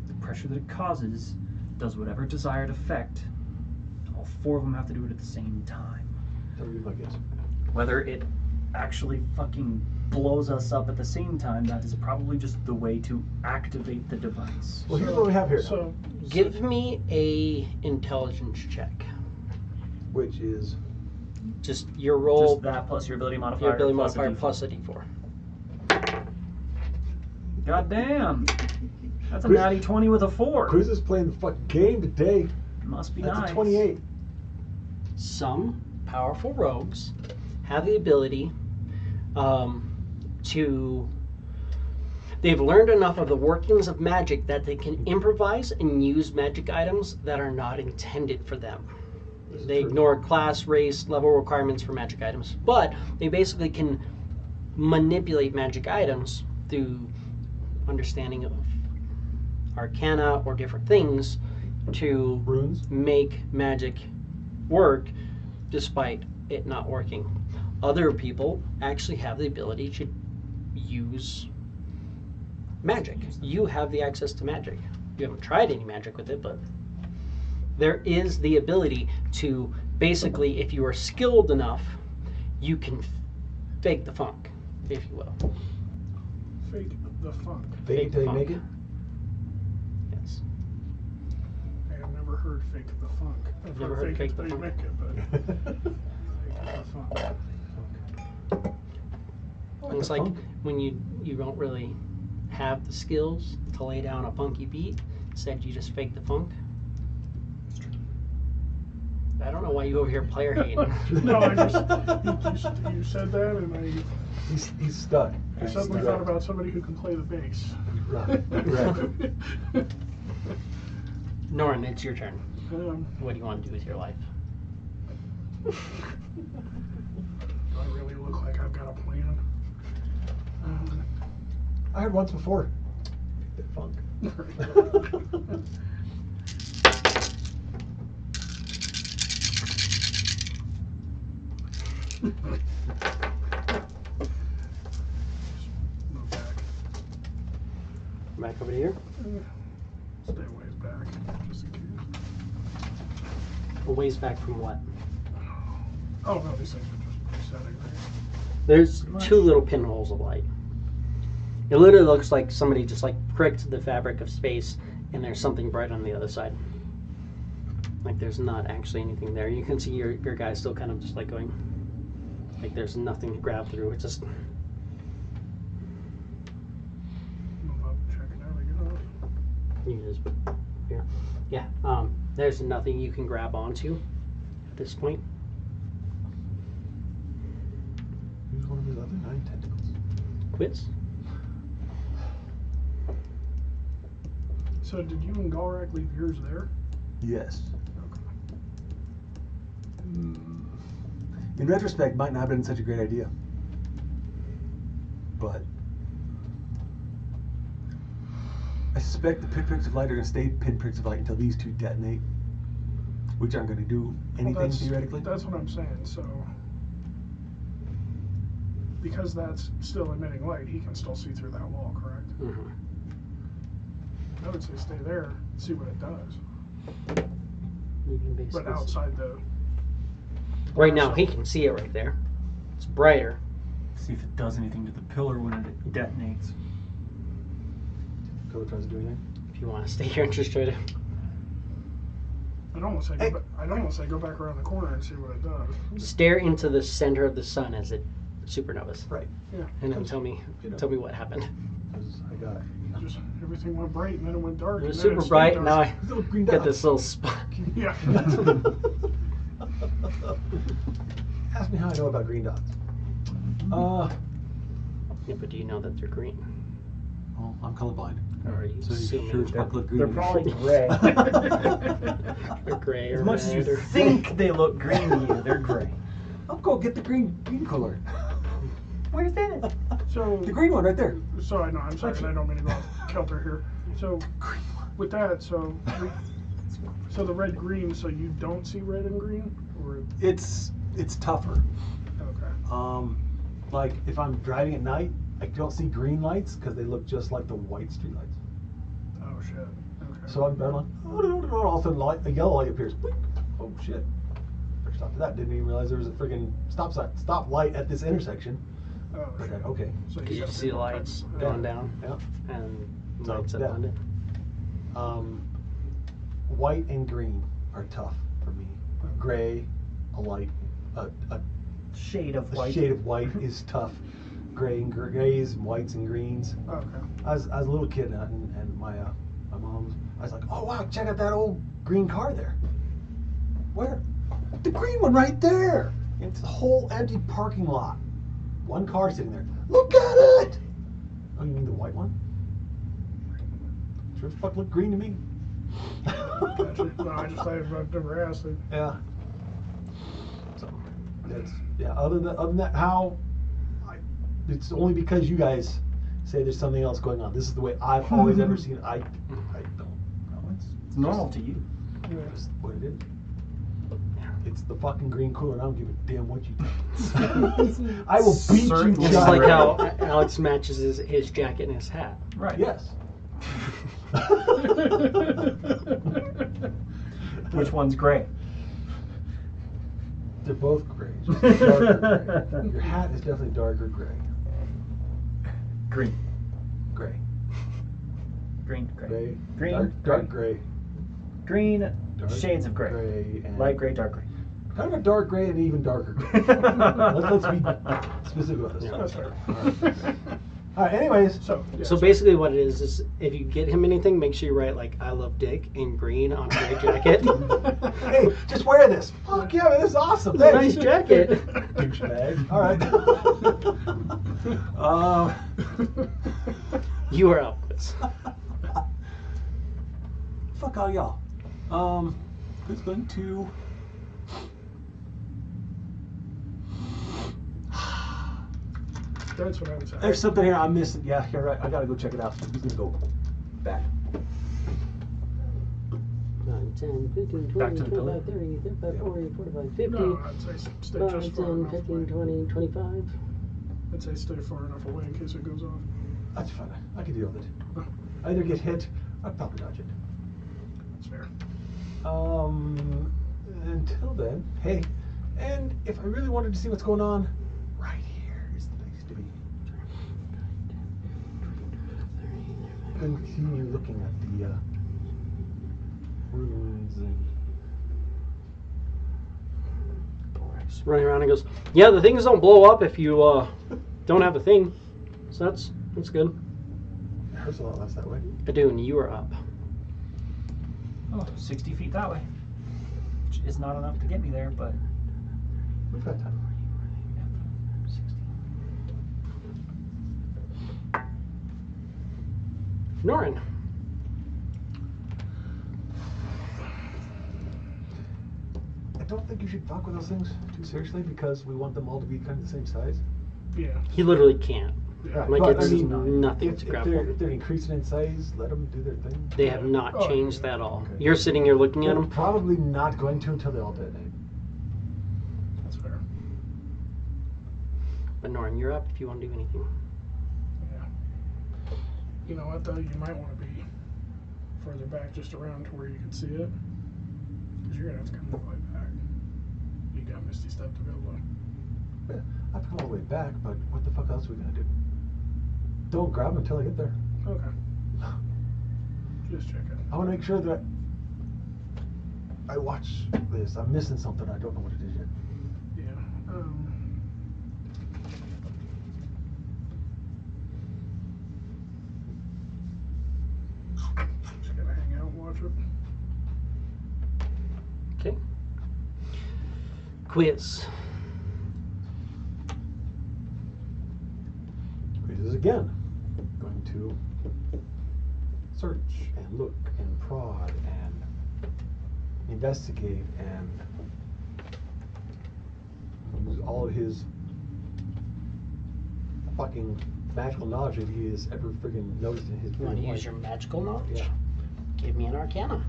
the pressure that it causes does whatever desired effect. All 4 of them have to do it at the same time. That would be my guess. Whether it actually fucking blows us up at the same time, that is probably just the way to activate the device. Well, here's what we have here, So, Give me a intelligence check. which is Just your roll, Just that plus your ability modifier. your ability plus a modifier D4. plus a d4. God damn! That's a Chris- natty 20 with a 4. Chris is playing the fucking game today. Must be That's nice. a 28. Some powerful rogues have the ability to. They've learned enough of the workings of magic that they can improvise and use magic items that are not intended for them. This is They true. ignore class, race, level requirements for magic items, but they basically can manipulate magic items through understanding of arcana or different things to Runes. make magic work despite it not working. Other people actually have the ability to use magic. You have the access to magic. You haven't tried any magic with it, but there is the ability to basically, if you are skilled enough, you can fake the funk, if you will. fake the funk. Fake it till you funk. make it. Yes. I have never heard fake the funk. I've Never heard heard fake it fake the till you funk? make it, but fake the funk. It's like when you don't really have the skills to lay down a funky beat, instead you just fake the funk. I don't know why you over here player hating. No, I just you said that, and He's stuck. I suddenly thought about somebody who can play the bass. Right. Right. Norn, it's your turn. Um, What do you want to do with your life? do I really look like I've got a plan? I heard once before. The funk. Move back. Back over to here. Stay a ways back, just in case. A ways back from what? Oh no, these things are just resetting, right? There's 2 little pinholes of light. It literally looks like somebody just like pricked the fabric of space and there's something bright on the other side. Like there's not actually anything there. You can see your guy still kind of just like going, like there's nothing to grab through. It's just, Move up, check it out, I get off. you just, here. Yeah, there's nothing you can grab onto at this point. Use one of his other 9 tentacles. Quiz? So did you and Galrak leave yours there? Yes. Okay. In retrospect, might not have been such a great idea. But I suspect the pinpricks of light are going to stay pinpricks of light until these 2 detonate, which aren't going to do anything theoretically. That's what I'm saying. So because that's still emitting light, he can still see through that wall, correct? Mm-hmm. I would say stay there, see what it does. You can basically But outside the... Right now, he can see it right there. It's brighter. See if it does anything to the pillar when it detonates. Go tries to do anything. If you want to stay here and just try to... I'd almost say go back around the corner and see what it does. Stare into the center of the sun as it supernovas. Right. Yeah. And then tell me what happened. 'Cause I got Just everything went bright and then it went dark. It was and then super it bright, stayed now dark. I little green got dots. this little spot. Yeah. Ask me how I know about green dots. Yeah, but do you know that they're green? Well, I'm colorblind. Or are you So you assuming sure as fuck look green. They're probably gray. they're gray or As much as red you or... think they look green to you, they're gray. I'll go get the green color. Where's that? So The green one right there. So I know, I'm sorry, and I don't mean to go off kilter here. So with that, so the red green, so you don't see red and green, or It's tougher. okay. Like if I'm driving at night, I don't see green lights because they look just like the white street lights. Oh shit. Okay. So I'm like, all of a sudden a yellow light appears. Boink. Oh shit. First stop to that, didn't even realize there was a friggin' stop light at this intersection. Oh But shit. okay. So Because you gotta see be the lights okay. going down Yeah. and So, lights up yeah. on it. White and green are tough for me. Gray, a Shade of white. shade of white is tough. Grays, whites, and greens. Okay. I was a little kid, and my mom's. I was like, oh wow, check out that old green car there. Where? The green one right there. It's a whole empty parking lot. One car sitting there. Look at it. Oh, you mean the white one? Sure as fuck looked green to me. Gotcha. No, I just I've never asked it. Yeah. So that's Other than that, it's only because you guys say there's something else going on. This is the way I've always ever seen it. I don't know. It's normal to you. It's what it is. It's the fucking green cooler, and I don't give a damn what you do. I will beat Certainly. you, Just John. like how Alex matches his jacket and his hat. Right. Yes. Which one's gray? They're both gray. Just darker gray. Your hat is definitely darker gray. Green. Gray. Green. Gray. Gray. Green. Dark gray. Green. Dark Shades of gray. Gray and Light gray, dark gray. kind of a dark gray and even darker gray. let's be specific about this. Yeah. That's fair. All right. Anyways, So yeah, So basically what it is if you get him anything, make sure you write like I love Dick in green on a gray jacket. hey, just wear this. Fuck yeah, man, this is awesome. Nice jacket. Douchebag. All right. You are up. Fuck all y'all. Who's going to? that's what I would say. There's something here I'm missing. Yeah, you're right. I gotta go check it out. Who's gonna go back? 9, 10, 15, 20, Back to the 25, pillar. 30, 35, 40, 45, 50. No, I'd say stay 5, just far 10, enough 15, away. 20, 25. I'd say stay far enough away in case it goes off. That's fine. I can deal with it. I either get hit, I'd probably dodge it. That's fair. Until then, hey, and if I really wanted to see what's going on, right here is the place to be. Continue looking at the ruins and. Running around and goes, yeah, the things don't blow up if you don't have a thing. So that's good. It hurts a lot less that way. I do, and you are up. Oh, 60 feet that way. Which is not enough to get me there, but We've got time. Norin. I don't think you should fuck with those things too seriously because we want them all to be kind of the same size. Yeah. He literally can't. Yeah. Like, But, it's I mean, nothing If to they're, grapple. if they're increasing in size, let them do their thing. They have not Oh, changed yeah. that at all. Okay. You're sitting here looking at They're them. probably not going to until they all detonate. That's fair. But Norin, you're up if you want to do anything. Yeah. You know what though? You might want to be further back, just around to where you can see it, because you're gonna have to come all the way back. You got Misty Step to be able to. Yeah, I've come all the way back, but what the fuck else are we gonna do? Don't grab them until I get there. Okay. Just checking. I want to make sure that I watch this. I'm missing something. I don't know what it is yet. Yeah. Just gotta hang out and watch it. Okay. Quiz. Quizzes again. Going to search and look and prod and investigate and use all of his fucking magical knowledge that he has ever friggin' noticed in his You want to life. use your magical knowledge? Yeah. Give me an Arcana.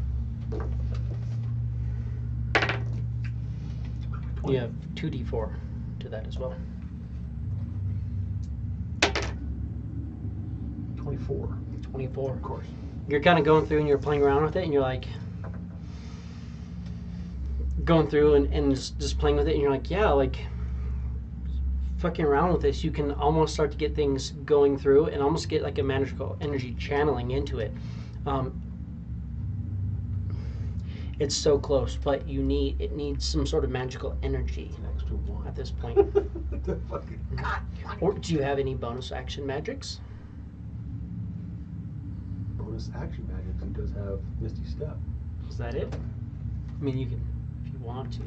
You have 2d4 to that as well. 24. 24. Of course. You're kind of going through and you're playing around with it and you're like going through and just playing with it and you're like, yeah, like fucking around with this, you can almost start to get things going through and almost get like a magical energy channeling into it. It's so close, but it needs some sort of magical energy It's an extra one. at this point. The fucking God. Or do you have any bonus action magics? Bonus action magic. He does have Misty Step. Is that it? I mean, you can, if you want to.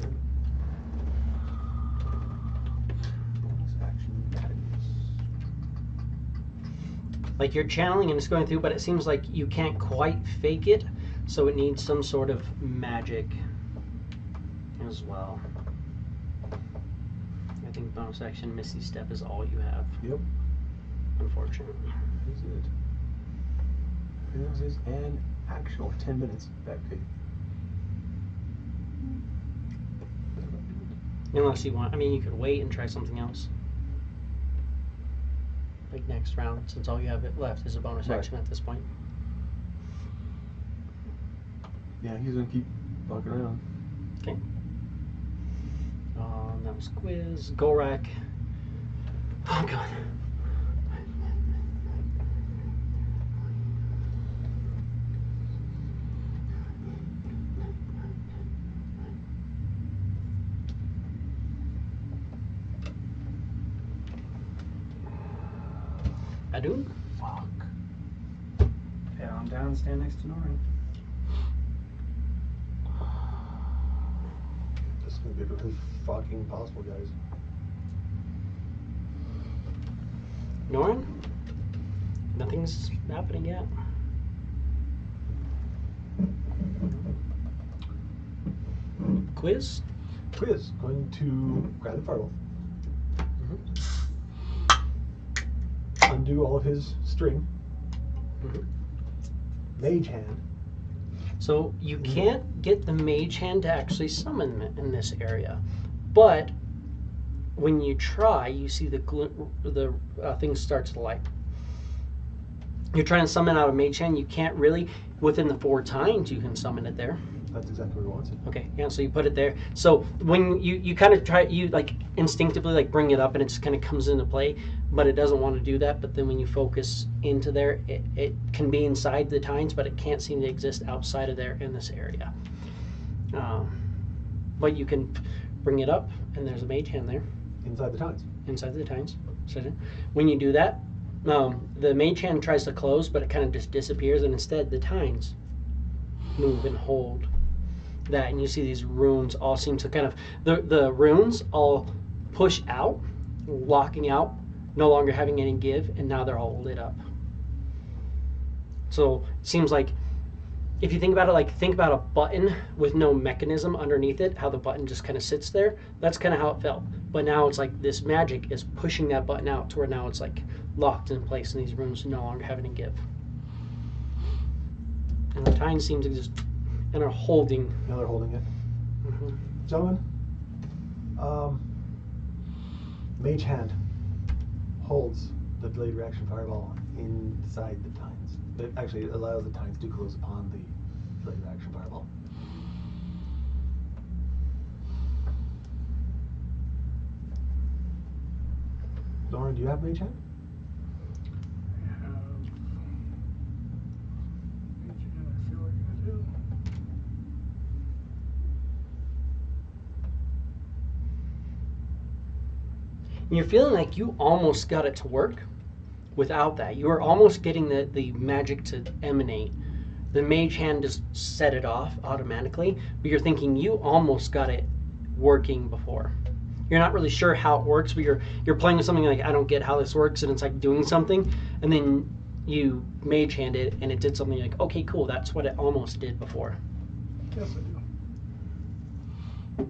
Bonus action magics. Like you're channeling and it's going through, but it seems like you can't quite fake it, so it needs some sort of magic as well. I think bonus action Misty Step is all you have, Yep. unfortunately. Is it? This is an actual 10 minutes back page. Unless you want, I mean, you could wait and try something else. Like next round, since all you have left is a bonus Right. action at this point. Yeah, he's gonna keep walking around. Okay. That was quiz. Gorak. Oh god. Adun? Fuck. Head on down and stand next to Norin. This is gonna be really fucking possible, guys. Norin? Nothing's happening yet. Quiz? Quiz. Going to grab the fireball. Undo all of his string. Mage hand. So you can't get the mage hand to actually summon in this area, but when you try, you see the things start to light. You're trying to summon out of mage hand. You can't really. Within the 4 times you can summon it there. That's exactly where he wants it. Okay, yeah. So you put it there. So when you kind of try, you like instinctively like bring it up, and it just kind of comes into play. But it doesn't want to do that. But then when you focus into there, it can be inside the tines, but it can't seem to exist outside of there in this area. But you can bring it up, and there's a mage hand there Inside the tines. inside the tines. So when you do that, the mage hand tries to close, but it kind of just disappears, and instead the tines move and hold that, and you see these runes all seem to kind of the runes all push out, locking out, no longer having any give, and now they're all lit up. So it seems like if you think about it, like think about a button with no mechanism underneath it, how the button just kind of sits there. That's kind of how it felt. But now it's like this magic is pushing that button out to where now it's like locked in place and these rooms no longer have any give. And the tines seem to just, and are holding. Now they're holding it. Mm-hmm. Gentlemen, Mage Hand holds the delayed reaction fireball inside the tines. It actually allows the tines to close upon the delayed reaction fireball. Lauren, do you have Mage Hand? I feel like I do. And you're feeling like you almost got it to work without that. You were almost getting the magic to emanate. The mage hand just set it off automatically, but you're thinking you almost got it working before. You're not really sure how it works, but you're playing with something like, I don't get how this works, and it's like doing something, and then you mage hand it and it did something like, okay, cool, that's what it almost did before. Yes, I do.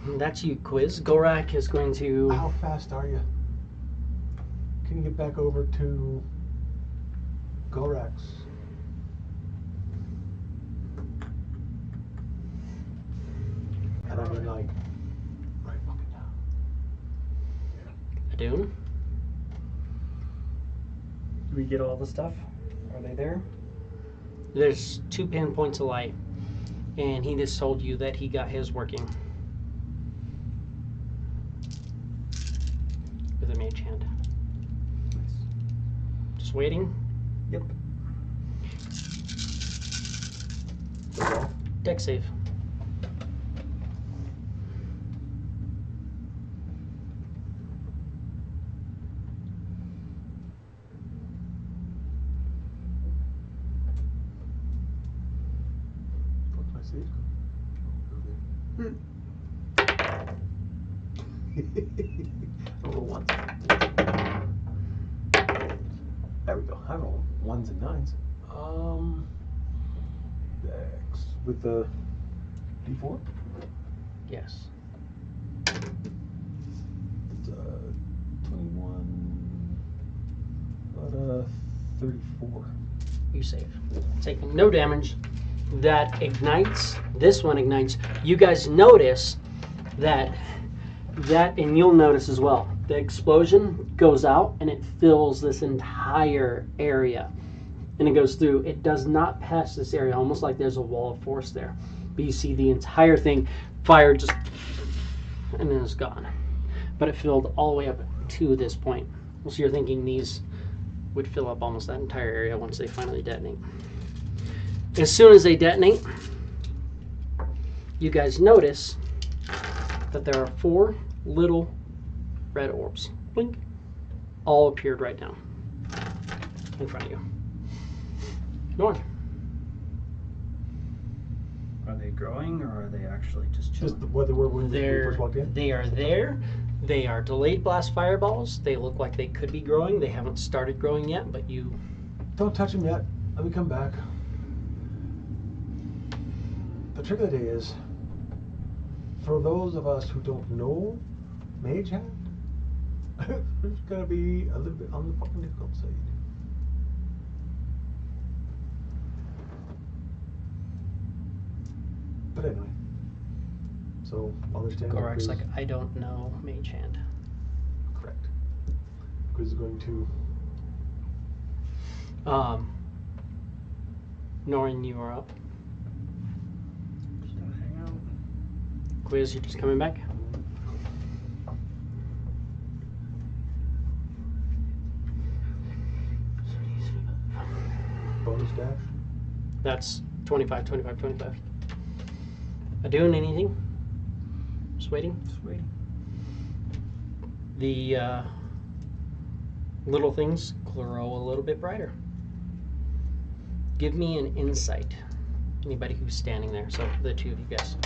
And that's you, Quiz. Gorak is going to... How fast are you? Can you get back over to Gorax? And I mean, like, right fucking down. Adun? Do we get all the stuff? Are they there? There's 2 pinpoints of light, and he just told you that he got his working with a mage hand. Nice. Just waiting. Yep. Deck save. What's my seed? I roll ones. There we go. I roll 1s and 9s. Dex with the D4. Yes. It's 21. About 34. You save. Taking no damage. That ignites. This one ignites. You guys notice that, and you'll notice as well, the explosion goes out and it fills this entire area. And it goes through. It does not pass this area, almost like there's a wall of force there. But you see the entire thing fire just, and then it's gone. But it filled all the way up to this point. So you're thinking these would fill up almost that entire area once they finally detonate. As soon as they detonate, you guys notice that there are 4 little red orbs. Blink. All appeared right now in front of you. Norn. Are they growing or are they actually just chilling? Just what they were when we first walked in? They are there. They are delayed blast fireballs. They look like they could be growing. They haven't started growing yet, but you... Don't touch them yet. Let me come back. The trick of the day is, for those of us who don't know Mage Hand, it's gonna be a little bit on the fucking difficult side. But anyway, so while they're standing, Gorak's like, I don't know Mage Hand. correct. Quiz is going to Norn, you are up. Just gonna hang out. Quiz, you're just coming back. bonus dash. That's 25, 25, 25. Doing anything? Just waiting. Just waiting. The little things glow a little bit brighter. Give me an insight. Anybody who's standing there. So the 2 of you guys.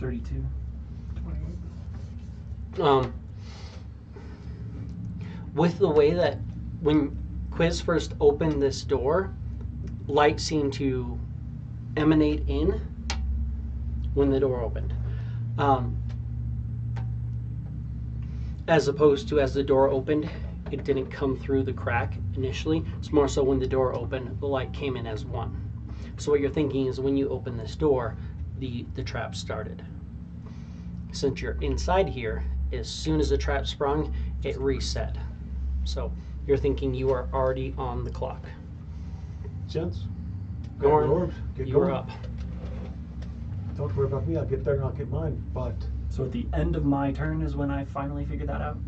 32. 28. With the way that when Quiz first opened this door, light seemed to emanate in when the door opened. As opposed to as the door opened, it didn't come through the crack initially. It's more so when the door opened, the light came in as one. So what you're thinking is when you open this door, the trap started. Since you're inside here, as soon as the trap sprung, it reset. So you're thinking you are already on the clock. Gents, grab your Norm, orbs, get you are going. up. Don't worry about me. I'll get there and I'll get mine. But So at the end of my turn is when I finally figured that out?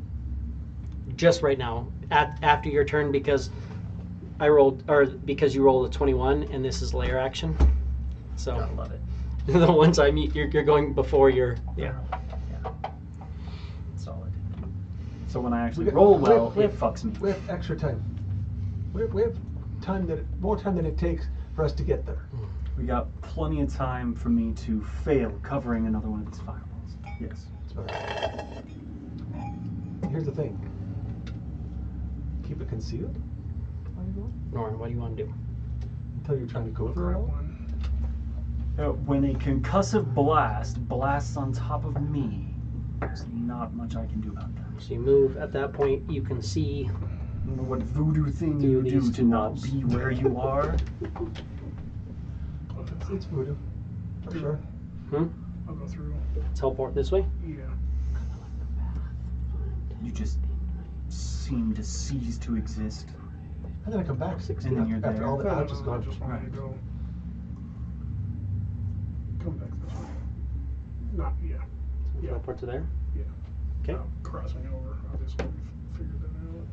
Just right now, after your turn, because because you rolled a 21 and this is layer action. So Gotta love it. the one time you're going before your Yeah. Solid. So when I actually We got- roll we well, have- we it have- fucks me. we have extra time. We have time more time than it takes for us to get there. We got plenty of time for me to fail covering another one of these fireballs. Yes. It's better. Here's the thing. Keep it concealed while you're going Norm, what do you want to do? until you're trying to go I'll for a grab wall. one. When a concussive blast blasts on top of me, there's not much I can do about that. So you move. At that point, you can see. I don't know what voodoo thing Through you do these to two not walls. be where you are. It's voodoo, for sure. I'll go through. Teleport this way. Yeah. You just seem to cease to exist. And then I come back 60 And then you're after there. all the No, ouch is I gone. just wanted Right. to go. Come back this way. Not, yeah. Yeah. Teleport to there. Yeah. Okay. Not crossing over. Obviously, we've figured that out.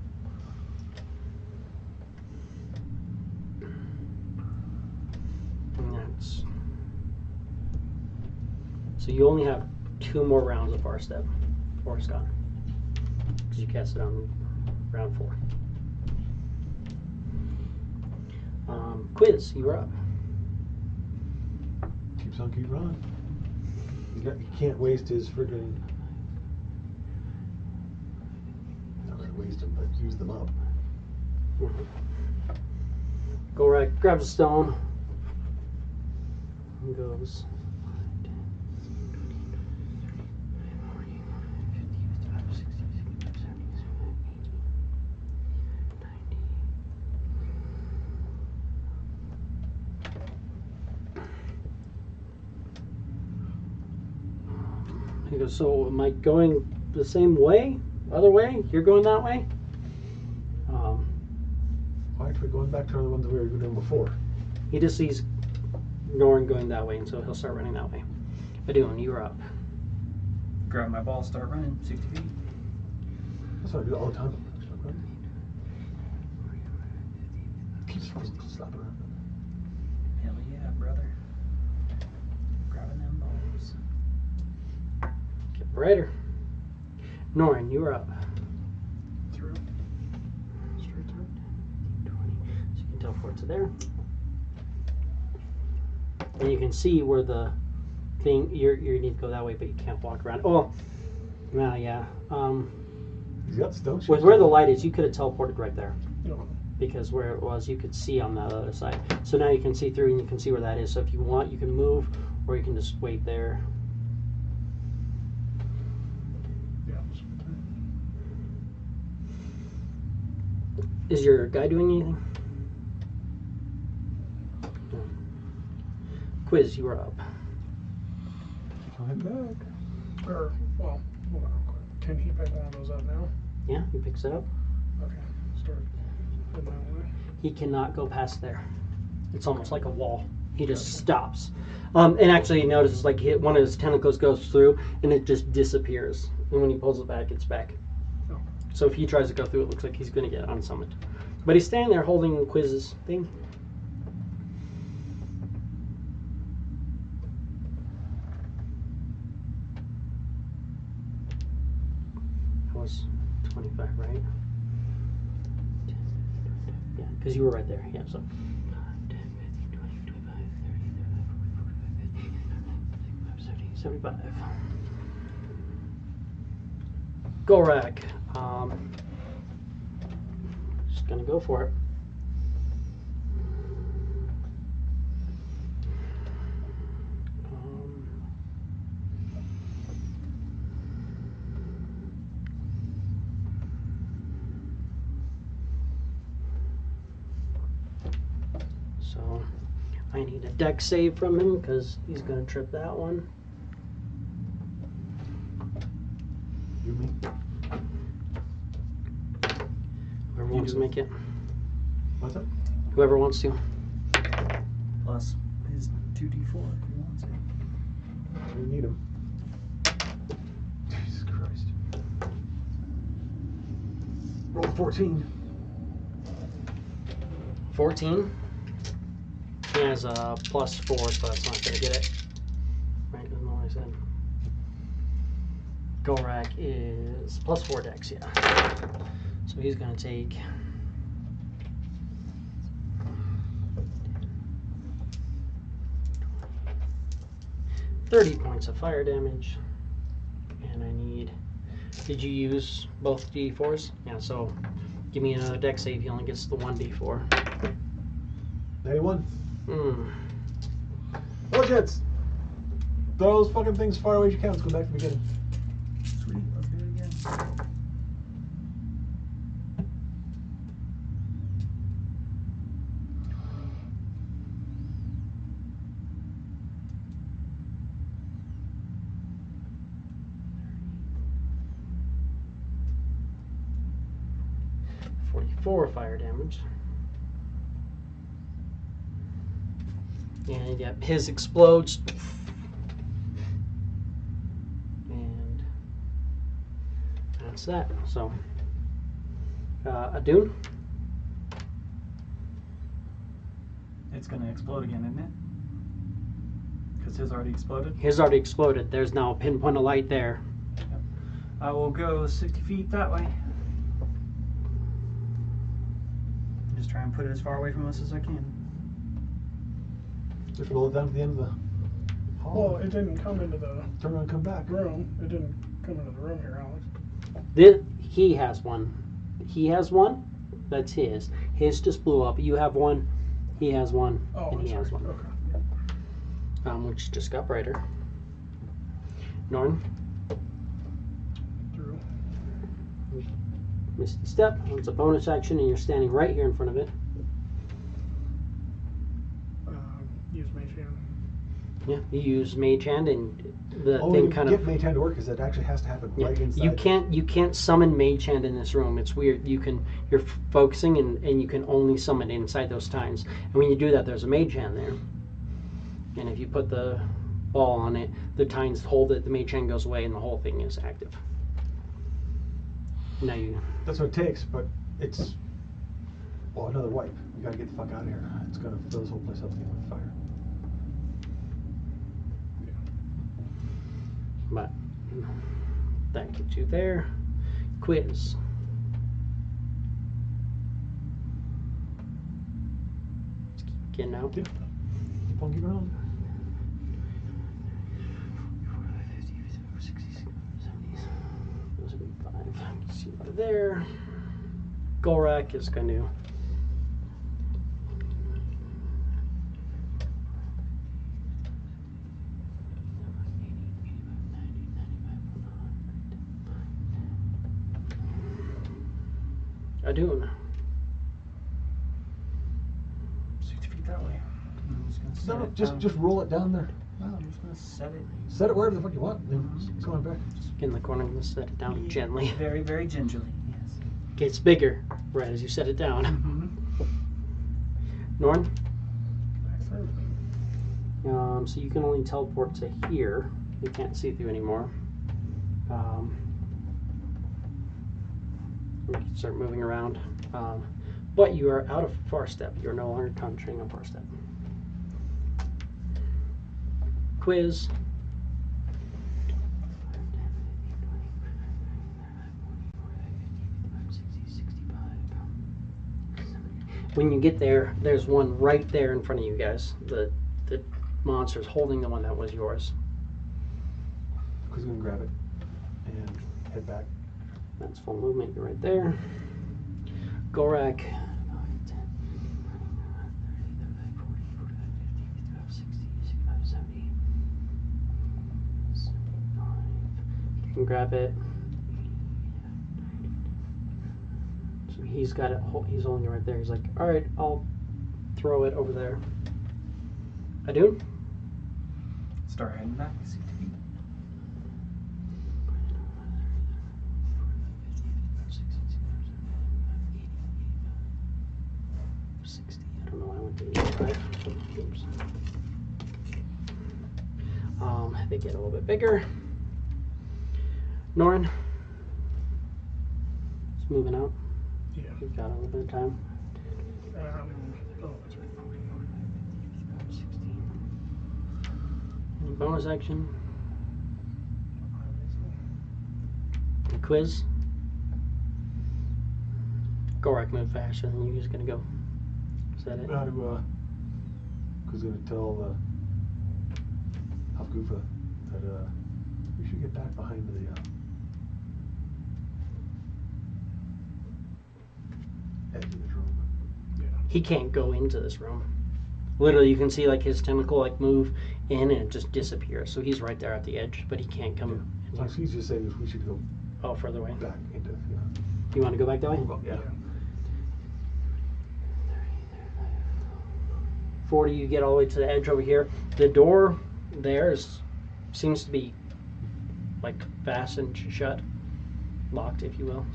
And that's. So you only have 2 more rounds of Far Step, or it's gone. Because you cast it on round 4. Quiz, you are up. Keeps on keep on. You can't waste his friggin'. Not really waste them, but use them up. Go right, grabs a stone, and goes. He goes, so am I going the same way? Other way? You're going that way? Why aren't we going back to the ones we were doing before? He just sees Norn going that way, and so he'll start running that way. Adun, you're up. Grab my ball, start running 60 feet. That's what I do all the time. Keeps slapping around. Hell yeah, brother. Grabbing them balls. Get brighter. Norn, you're up. Through. Straight through. 20. So you can teleport to there. And you can see where the thing, you need to go that way, but you can't walk around. Oh, well, yeah. He's got stone With shoes. where the light is, you could have teleported right there. No. Because where it was, you could see on the other side. So now you can see through and you can see where that is. So if you want, you can move, or you can just wait there. Yeah. Just right there. Is your guy doing anything? No. Quiz, you are up. Go ahead back. Or, well, hold on. Can he pick one of those up now? Yeah, he picks it up. Okay. Start in that way. He cannot go past there. It's almost like a wall. He just stops. And actually, he notices like one of his tentacles goes through, and it just disappears. And when he pulls it back, it's back. Oh. So if he tries to go through, it looks like he's going to get unsummoned. But he's standing there holding Quiz's thing. That was 25, right? Yeah, because you were right there. Yeah, so. 10, 15, 20, 25, 30, 35, 40, 45, 50, 55, 60, 70, 75. Gorak. Just gonna go for it. So I need a deck save from him because he's gonna trip that one. You me? Whoever wants to make it. What's that? Whoever wants to. Plus his 2d4 if he wants it. We need him. Jesus Christ. Roll 14. 14. He has a +4, so that's not gonna get it. Right, isn't that what I said? Gorak is +4 dex, yeah. So he's gonna take 30 points of fire damage. And I need, did you use both D4s? Yeah, so give me another dex save. He only gets the 1d4. 91. Hmm. Jets. Throw those fucking things as far away as you can. Let's go back to the beginning. Sweet, let's do it again. .44 fire damage. And yep, his explodes. And that's that. So, Adun. It's going to explode again, isn't it? Because his already exploded. His already exploded. There's now a pinpoint of light there. I will go 60 feet that way. Just try and put it as far away from us as I can. Just roll it down to the end of the hall. Well, it didn't come into the Turn around and come back. room. It didn't come into the room here, Alex. He has one. He has one. That's his. His just blew up. You have one. He has one. Oh, and I'm he has sorry. one. Okay. Which just got brighter. Norn. Through. Misty Step. It's a bonus action, and you're standing right here in front of it. Use Mage Hand. Yeah, you use Mage Hand, and the Only thing to kind get of. Mage Hand to work is it actually has to happen right inside. You can't summon Mage Hand in this room. It's weird. You're focusing, and you can only summon inside those tines. And when you do that, there's a Mage Hand there. And if you put the ball on it, the tines hold it. The Mage Hand goes away, and the whole thing is active. Now you. That's what it takes, but it's another wipe. You gotta get the fuck out of here. It's gonna fill this whole place up again with fire. But that gets you there. Quiz. Let's keep getting out. Yeah. Keep on keeping on. 75. See over there. Gorak is going to. Adun. 60 feet that way. I'm just gonna set No, it just down. just roll it down there. No, I'm just gonna set it. Set it wherever the fuck you want. Then it's going back. Get in the corner and set it down gently. Very, very gingerly. Yes. Gets bigger right as you set it down. Norn. Back through. So you can only teleport to here. You can't see through anymore. We can start moving around. But you are out of far step. You're no longer concentrating on far step. Quiz. When you get there, there's one right there in front of you guys. The monster's holding the one that was yours. is going to grab it and head back. That's full movement. You're right there. Gorak. 75. You can grab it. So he's got it. He's holding it right there. He's like, all right, I'll throw it over there. Adun? Start heading back. We see TV. I don't know why I went to 85. Oops. They get a little bit bigger. Norin. It's moving out. Yeah. We've got a little bit of time. Oh, that's right. Any bonus action? Quiz. Gorak moved faster than you. He's gonna go. Is that it? Who's going to tell Alfgufa that we should get back behind the edge of this room. Yeah. He can't go into this room. Literally, you can see like his tentacle like move in and it just disappears. So he's right there at the edge, but he can't come. in So here. he's just saying we should go Oh, further away. back into, You want to go back that way? yeah. 40, you get all the way to the edge over here. The door there seems to be like fastened shut, locked, if you will.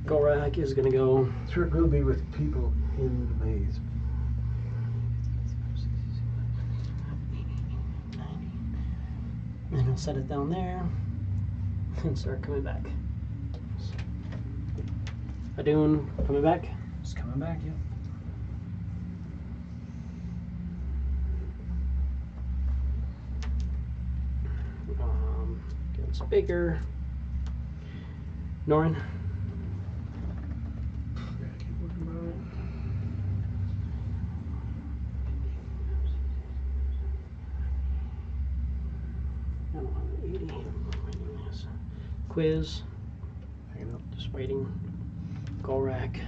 Gorak is gonna go. Sure, it will be with people in the maze. And he'll set it down there and start coming back. Adun coming back. Just coming back, yeah. Gets bigger. Norin. Yeah, keep looking about. Quiz. Hanging up. Just waiting. Gorak.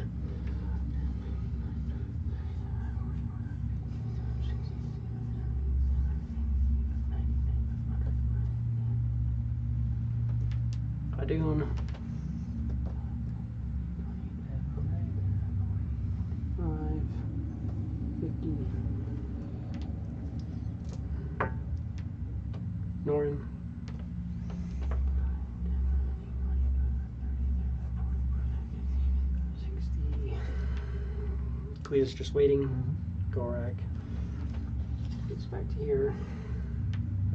Adun. 5, 50. Norin. 60. Clea's just waiting. Gorak gets back to here.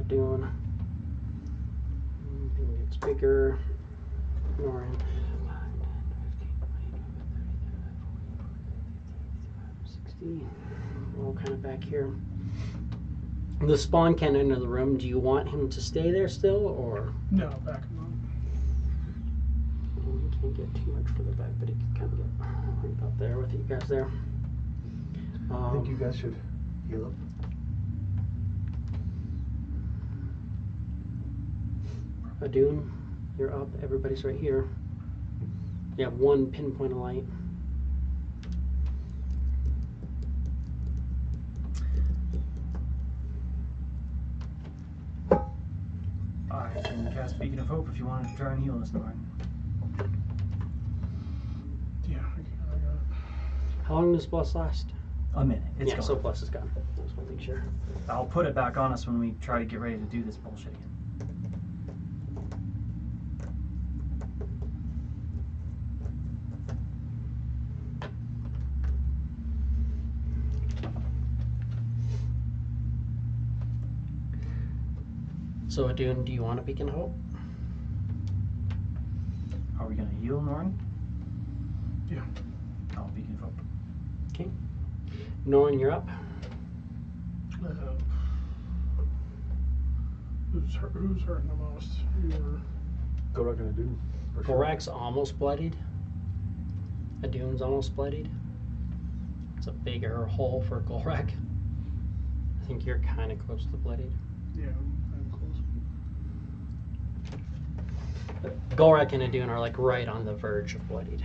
Adun. Gets bigger. Norin. 60. We're all kind of back here. The spawn can't enter the room. Do you want him to stay there still, or? No, back him He can't get too much further back, but he can kind of get right about there with you guys there. I think you guys should heal up. Adun, you're up. Everybody's right here. You have one pinpoint of light. I can cast Beacon of Hope if you wanted to try and heal us, Norin. Yeah, I got it. How long does Bless last? A minute. It's yeah, gone. so Bless is gone. I just want to make sure. I'll put it back on us when we try to get ready to do this bullshit again. So Adun, do you want a Beacon of Hope? Are we going to heal, Norin? Yeah. Oh, Beacon of Hope. Okay. Norin, you're up. Who's hurting the most? You Gorak and Adun. for sure. Gorak's almost bloodied. Adun's almost bloodied. It's a bigger hole for Gorak. I think you're kind of close to bloodied. yeah, I'm close. Golrak and Adun are like right on the verge of bloodied.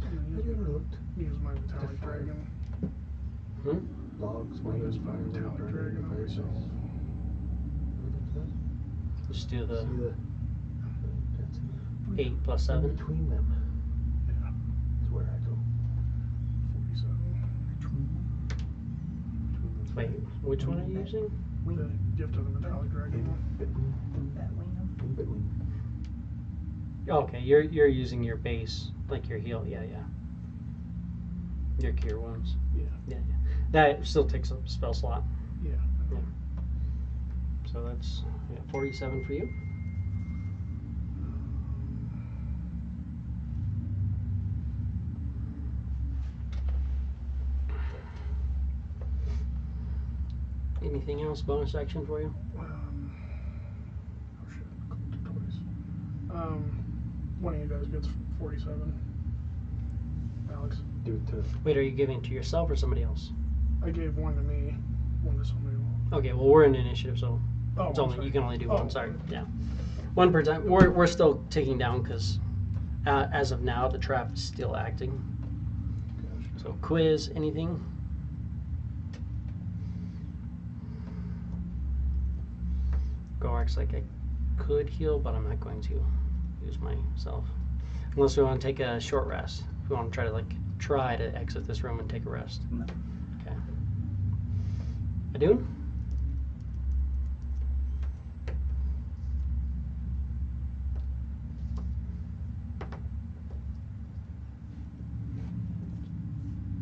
Have you ever looked? Use my metallic fire. dragon. Logs, I'll windows, use my fire, metallic burning, dragon on fireplace. myself. Ever looked at that? Just do the See the 8 plus in 7. between them Yeah. is where I go. 47. Between those Wait, flames. which one are you using? The gift of the metallic dragon In one. between. Okay, you're using your base, like your heal. Yeah, yeah. Your cure wounds. Yeah. Yeah, yeah. That still takes a spell slot. Yeah. Yeah. So that's 47 for you. Anything else bonus action for you? Oh shit, clicked it twice. One of you guys gets 47. Alex. Do it to. Wait, are you giving it to yourself or somebody else? I gave one to me, one to somebody else. Okay, well we're in initiative, so Oh, it's I'm only sorry. you can only do Oh. one. Sorry, yeah, one per time. We're still ticking down because as of now the trap is still acting. So quiz, anything? Gorak's like I could heal, but I'm not going to use myself unless we want to take a short rest. If we want to try to exit this room and take a rest. No. Okay. Adun?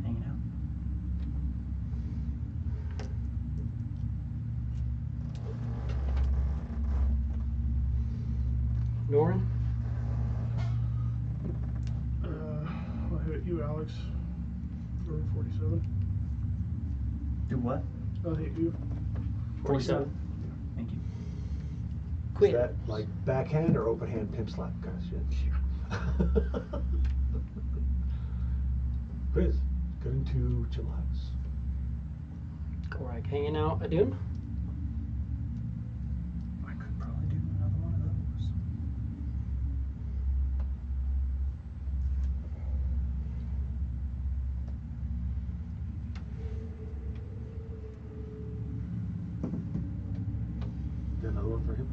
Hanging out. Norin? I'll hit you, Alex. For 47. Do what? I'll hit you. 47. Thank you. Is Quit. that like backhand or open hand pimp slap kind of shit? Quiz. Going to chillax. Gorak hanging out. Adun? I could probably do another one of those. Do another one for him.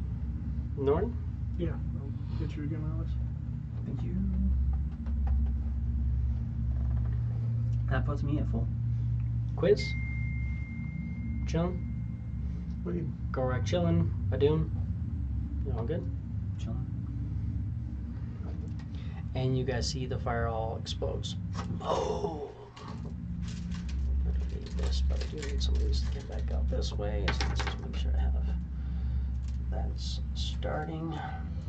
Norin? Yeah, I'll hit you again, Alex. Thank you. That puts me at full. Quiz? Chillin'? What do you? Gorak chillin'. Adun? You all good? Chilling. And you guys see the fire all explodes. Oh! I don't need this, but I do need some of these to get back out this way. So let's just make sure I have that's starting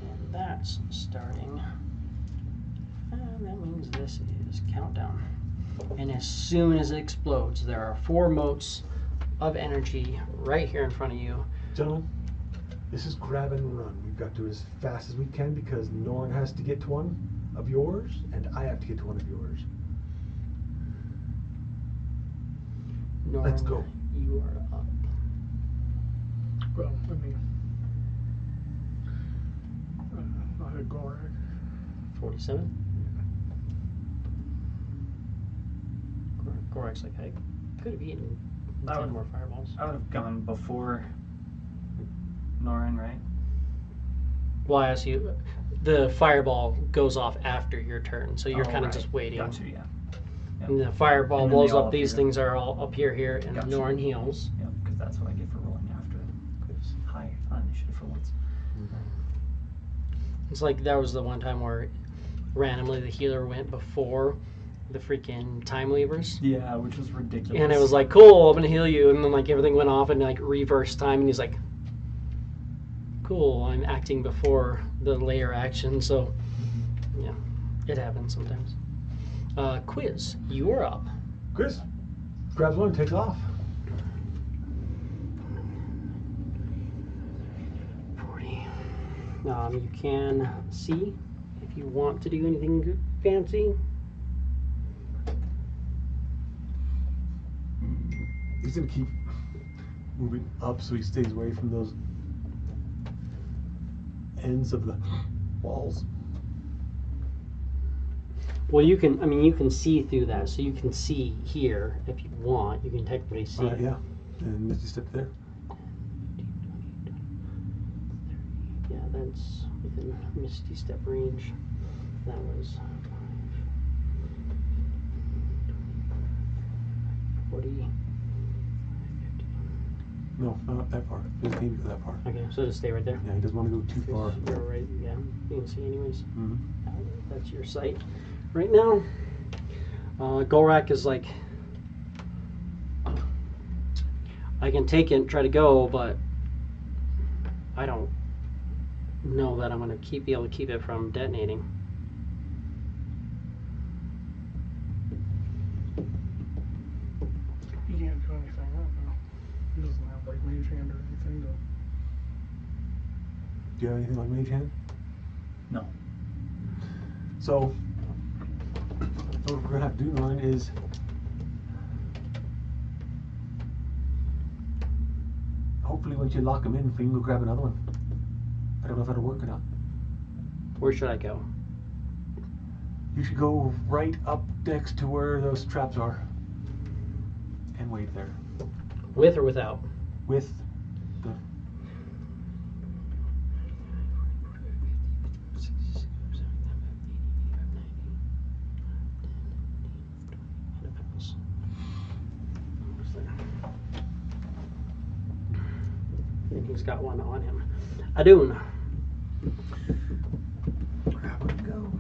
and that's starting. And that means this is countdown. And as soon as it explodes, there are 4 motes of energy right here in front of you. Gentlemen, this is grab and run. We've got to do it as fast as we can because Norn has to get to one of yours, and I have to get to one of yours. Let's go. You are up. Well, I mean, I'll hit Gorak. 47. Gorak's like, I could have eaten 10 more fireballs. I would have gone before Norin, right? Well, I asked you, the fireball goes off after your turn, so you're Oh, kind of right. just waiting. Gotcha, yeah. Yep. And the fireball And then blows they all up, these appear. things are all up here, and Gotcha. Norin heals. Yep, because that's what I get for rolling after it. Because high on initiative for once. It's like that was the one time where randomly the healer went before the freaking time levers. Yeah, which was ridiculous. And it was like, cool, I'm gonna heal you. And then like everything went off and like reverse time. And he's like, cool, I'm acting before the layer action. So yeah, it happens sometimes. Quiz, you're up. Chris grabs one and takes off. You can see if you want to do anything fancy. He's gonna keep moving up so he stays away from those ends of the walls. Well, you can. I mean, you can see through that, so you can see here if you want. You can technically see. Right, yeah. And Misty step there. Yeah, that's within Misty step range. That was 40. No, not that far. He doesn't need to go that far. Okay, so just stay right there. Yeah, he doesn't want to go too far. You're right. Yeah, you can see anyways. Mm-hmm. That's your sight right now. Golrak is like, I can take it and try to go, but I don't know that I'm going to be able to keep it from detonating. He can't do anything right now. He doesn't have like mage hand or anything to. Do you have anything like mage hand? No. So, what we're gonna have to do, Norman, is hopefully once you lock him in, we can go grab another one. I don't know if that'll work or not. Where should I go? You should go right up next to where those traps are and wait there With or without? with the. And he's got one on him. Adun. Grab and go.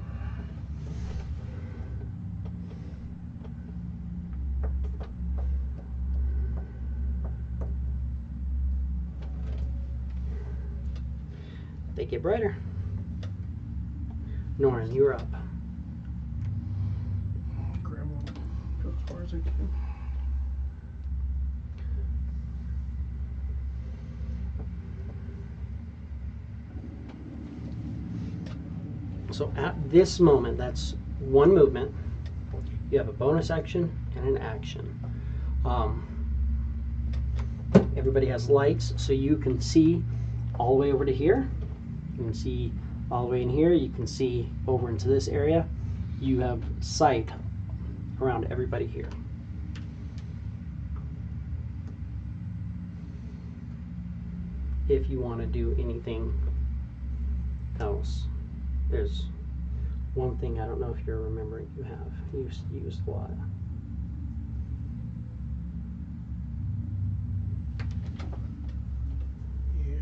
They get brighter. Norin, you're up. Grab one. Go as far as I can. So at this moment, that's one movement. You have a bonus action and an action. Everybody has lights, so you can see all the way over to here. You can see all the way in here. You can see over into this area. You have sight around everybody here. If you want to do anything else. There's one thing I don't know if you're remembering you have used a lot. Yeah.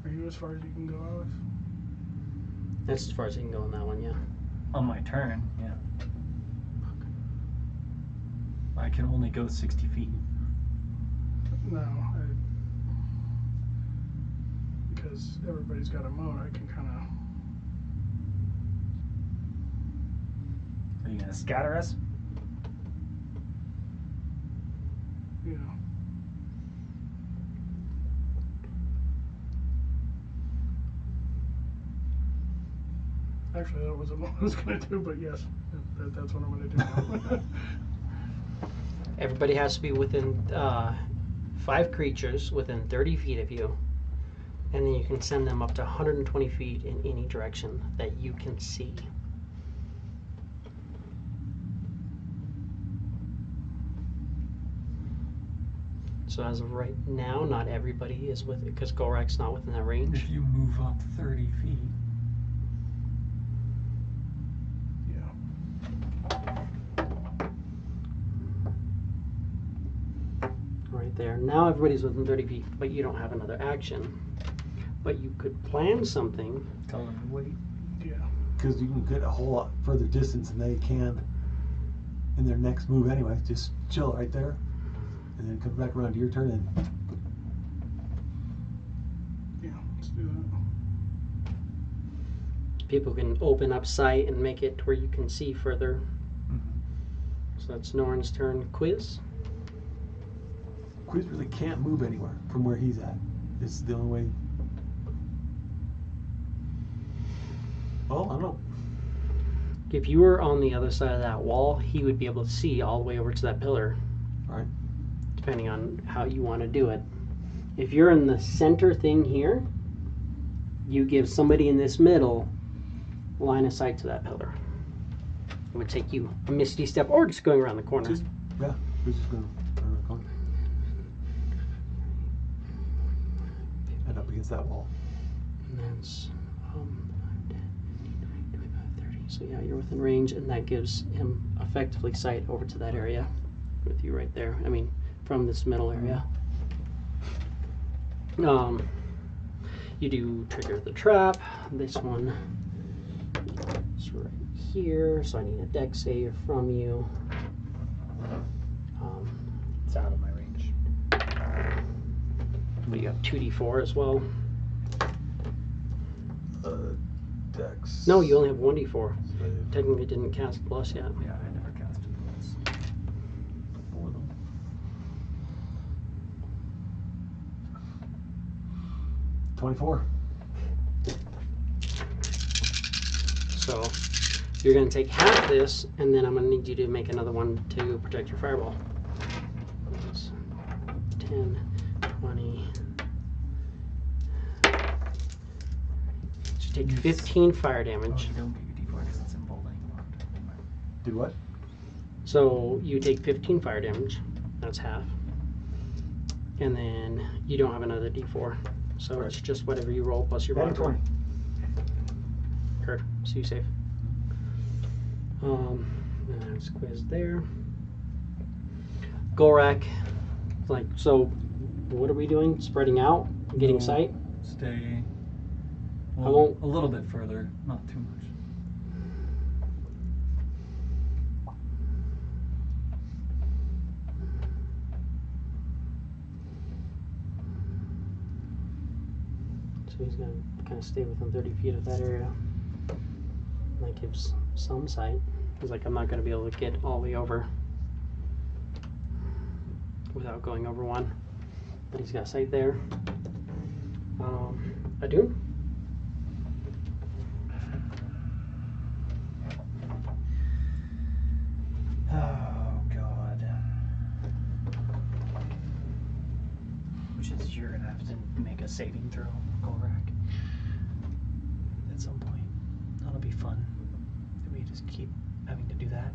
Are you as far as you can go, Alex? That's as far as you can go on that one, yeah. On my turn, yeah. I can only go 60 feet. No, because everybody's got a mode, I can kind of. Are you gonna scatter us? You know. Actually, that wasn't what I was going to do, but yes, that's what I'm going to do now. Everybody has to be within 5 creatures within 30 feet of you, and then you can send them up to 120 feet in any direction that you can see. So as of right now, not everybody is with it because Golrak's not within that range. If you move up 30 feet. Right there. Now everybody's within 30 feet, but you don't have another action. But you could plan something. Tell them to wait. Yeah. Because you can get a whole lot further distance than they can in their next move anyway. Just chill right there and then come back around to your turn and Yeah, let's do that. People can open up sight and make it to where you can see further. Mm-hmm. So that's Norin's turn. Quiz. Quiz really can't move anywhere from where he's at. This is the only way. Well, I don't know. If you were on the other side of that wall, he would be able to see all the way over to that pillar. Right. Depending on how you want to do it. If you're in the center thing here, you give somebody in this middle line of sight to that pillar. It would take you a misty step, or just going around the corner. Yeah, we're just going around the corner. And up against that wall. And that's 25, 30. So yeah, you're within range, and that gives him effectively sight over to that area with you right there. I mean, from this middle area. You do trigger the trap. This one is right here, so I need a dex save from you. It's out of my range. But you have 2d4 as well. Dex. No, you only have 1d4. Save. Technically didn't cast plus yet. Yeah, I never casted plus. For them. $24. So you're going to take half this, and then I'm going to need you to make another one to protect your fireball. That's 10, 20. So take 15 fire damage. You don't get your d4 because it's in bolding. Did what? So you take 15 fire damage. That's half. And then you don't have another d4. So Right. it's just whatever you roll plus your Batting bottom. 20. Heard. So you save. And there's quiz there. Golrak. Like, so what are we doing? Spreading out? Getting No. sight? Stay. I won't- A little bit further, not too much. So he's going to kind of stay within 30 feet of that area. That gives some sight. He's like, I'm not going to be able to get all the way over without going over one. But he's got sight there. Adun? Oh god. Which is you're gonna have to make a saving throw, Golrak. At some point. That'll be fun. Do we just keep having to do that?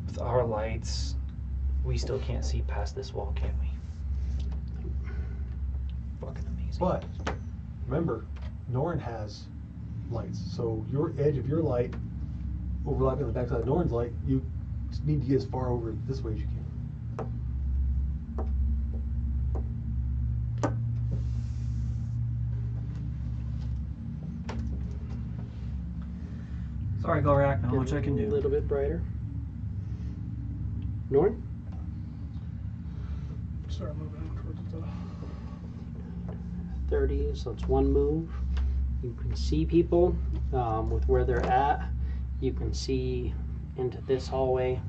With our lights, we still can't see past this wall, can we? Fucking amazing. But remember, Norn has lights. So your edge of your light overlapping the backside of Norn's light, you just need to get as far over this way as you can. Sorry, Golrak, not much I can A do. little bit brighter. Norn? Start moving towards the 30, so it's one move. You can see people with where they're at. You can see into this hallway.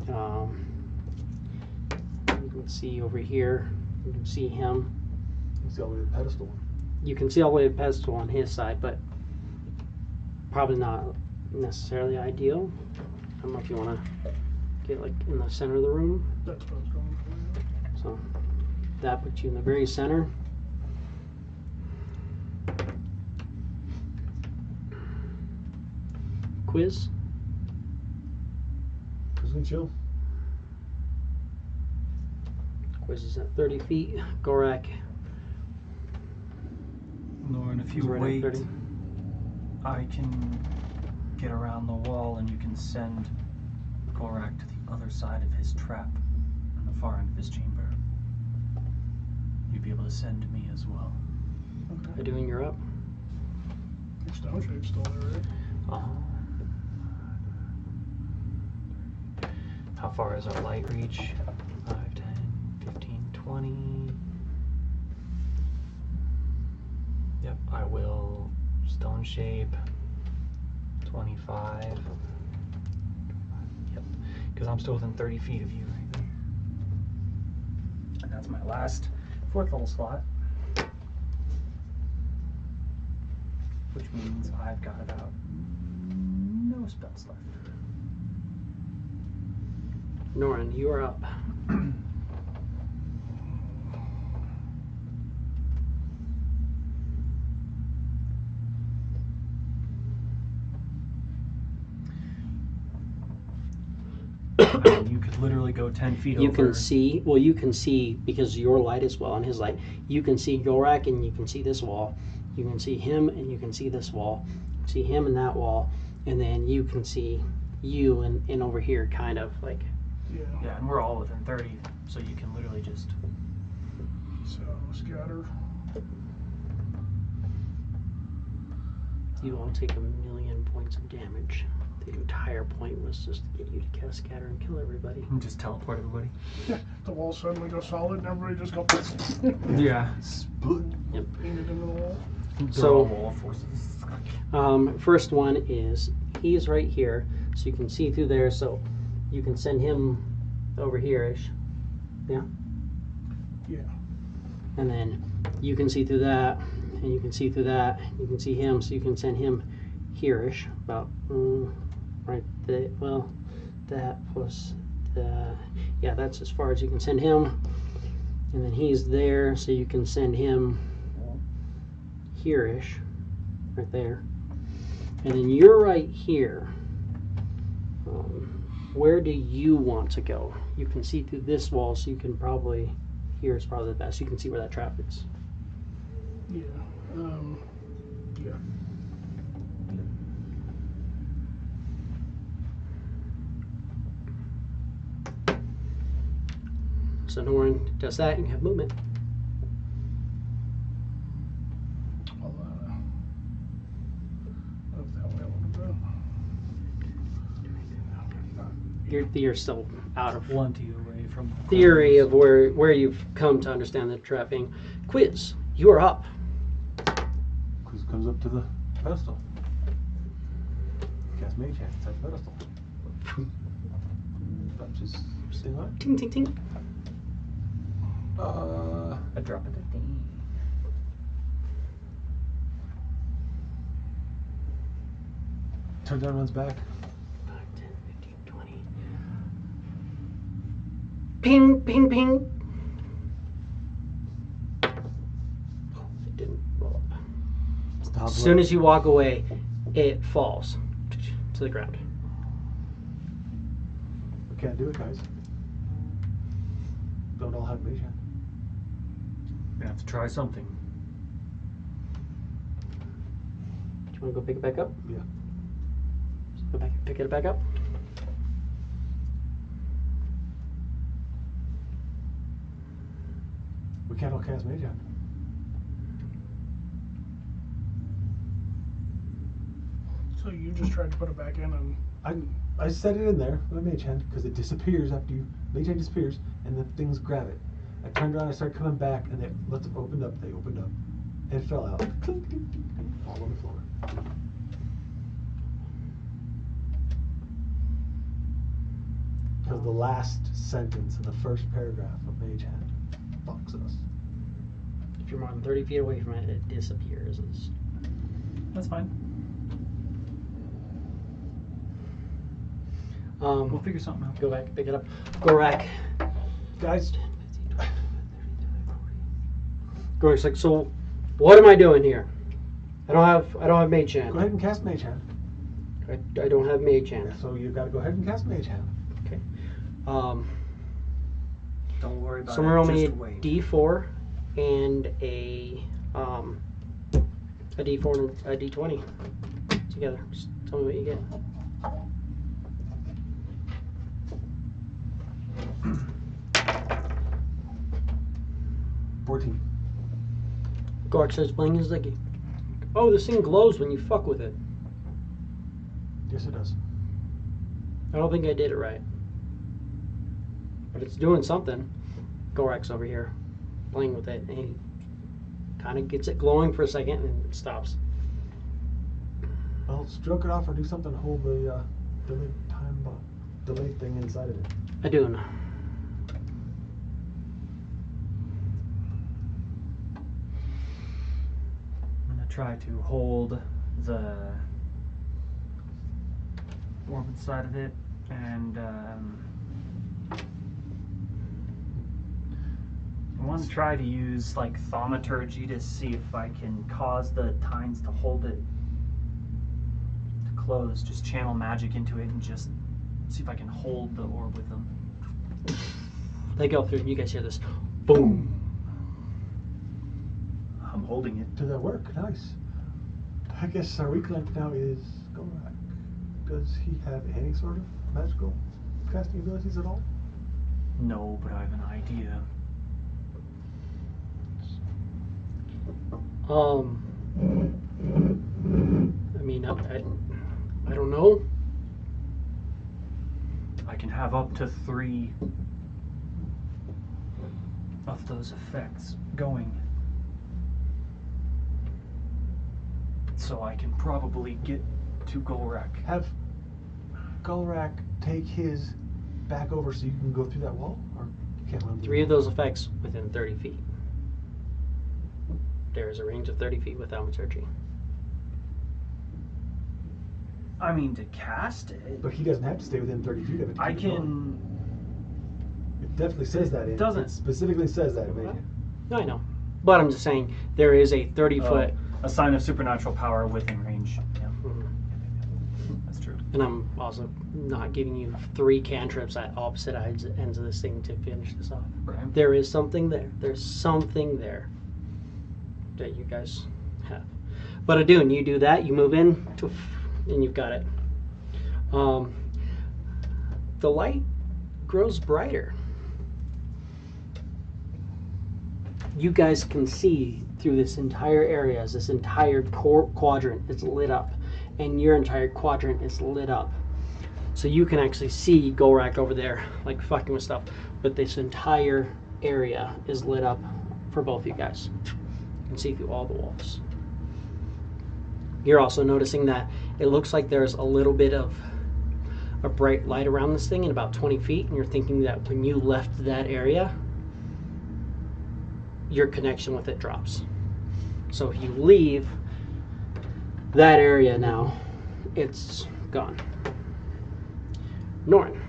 You can see over here. You can see him. You see all the way to the pedestal. You can see all the way to the pedestal on his side, but probably not necessarily ideal. I don't know if you want to get like in the center of the room. That's what I was going for. So that puts you in the very center. Quiz. Prison chill. Quiz is at 30 feet. Golrak Norn, if is you right wait, at 30. I can get around the wall and you can send Golrak to the other side of his trap in the far end of his chamber. You'd be able to send me as well. By doing you're up. Your stone shape's still there, right? How far is our light reach? 5, 10, 20. Yep, I will stone shape 25. Yep, because I'm still within 30 feet of you right there. And that's my last 4th level slot. Which means I've got about no spells left. Norin, you are up. You could literally go 10 feet over. You can see, well, you can see because your light is well on his light. You can see Gorak and you can see this wall. You can see him and you can see this wall. See him and that wall, and then you can see you and over here, kind of like. Yeah, and we're all within 30, so you can literally just. So scatter. You all take 1,000,000 points of damage. The entire point was just to get you to cast Scatter and kill everybody. And just teleport everybody. Yeah, the wall suddenly goes solid and everybody just goes Yeah. Split. Yep. painted into the wall. So- wall forces. First one is he's right here, so you can see through there. So you can send him over here-ish. Yeah. Yeah. And then you can see through that, and you can see through that. You can see him, so you can send him here-ish, about right there. Well, that plus the, yeah, that's as far as you can send him. And then he's there, so you can send him here-ish, right there. And then you're right here. Where do you want to go? You can see through this wall, so you can probably, here is probably the best. You can see where that trap is. Yeah. Yeah. So Norin does that, and you have movement. I'll, move that way a little bit. You're still out of Plenty away from the theory corners. of where you've come to understand the trapping. Quiz, you are up. Quiz comes up to the pedestal. Cast Mage Hand inside the pedestal. Just staying on Ting, ting, ting. it. A drop of the thing. Turns down, runs back. 5, 10, 15, 20. Ping, ping, ping. Oh, it didn't roll up. Stops As soon as you walk away, it falls to the ground. We can't do it, guys. Don't all have Mage Hand. Gonna have to try something. Do you want to go pick it back up? Yeah. Go back and pick it back up. We can't all cast Mage Hand. So you just tried to put it back in and I set it in there with a Mage Hand because it disappears after you. Mage Hand disappears and the things grab it. I turned around, I started coming back, and once it opened up, they opened up. And it fell out. Clink, clink, clink, clink, all on the floor. Because the last sentence in the first paragraph of Mage Hand fucks us. If you're more than 30 feet away from it, it disappears. That's fine. Um, We'll figure something out. Go back, pick it up. Gorak. Guys, 10, 15, 20, 30, 40. Gorak's like, so what am I doing here? I don't have Mage Hand. go ahead and cast Mage Hand. I don't have Mage Hand. So you've got to go ahead and cast Mage Hand. Okay. Don't worry about Someone it. roll me a Just wait. D4 and a D4 and a D20 together. Just tell me what you get. Gorak starts playing his Ziggy. Oh, this thing glows when you fuck with it. Yes, it does. I don't think I did it right. But it's doing something. Gorak's over here playing with it, and he kind of gets it glowing for a second and it stops. Well, stroke it off or do something to hold the delay thing inside of it. I do. I'm gonna try to hold the orb inside of it, and I want to try to use like thaumaturgy to see if I can cause the tines to hold it to close. Just channel magic into it and just see if I can hold the orb with them. They go through, and you guys hear this boom. I'm holding it. Does that work? Nice. I guess our weak link now is Gorak. Does he have any sort of magical casting abilities at all? No, but I have an idea. I mean, I don't know. I can have up to 3 of those effects going. So I can probably get to Gorak. Have Gorak take his back over so you can go through that wall? Or you can't run through 3 of those effects within 30 feet. There is a range of 30 feet with thaumaturgy. I mean, to cast it, But he doesn't have to stay within 30 feet of it. to I keep it going. can. It definitely says that. It doesn't. It specifically says that. In it. No, I know. But I'm just saying, there is a 30-foot... A sign of supernatural power within range. Yeah. Mhm. That's true. And I'm also not giving you 3 cantrips at opposite ends of this thing to finish this off. Right. There is something there. There's something there that you guys have. But Adun, you do that, you move in, and you've got it. The light grows brighter. You guys can see through this entire area, as this entire quadrant is lit up, and your entire quadrant is lit up. So you can actually see Gorak over there, like fucking with stuff, but this entire area is lit up for both of you guys. You can see through all the walls. You're also noticing that it looks like there's a little bit of a bright light around this thing in about 20 feet, and you're thinking that when you left that area, your connection with it drops. So if you leave that area now, it's gone. Norn.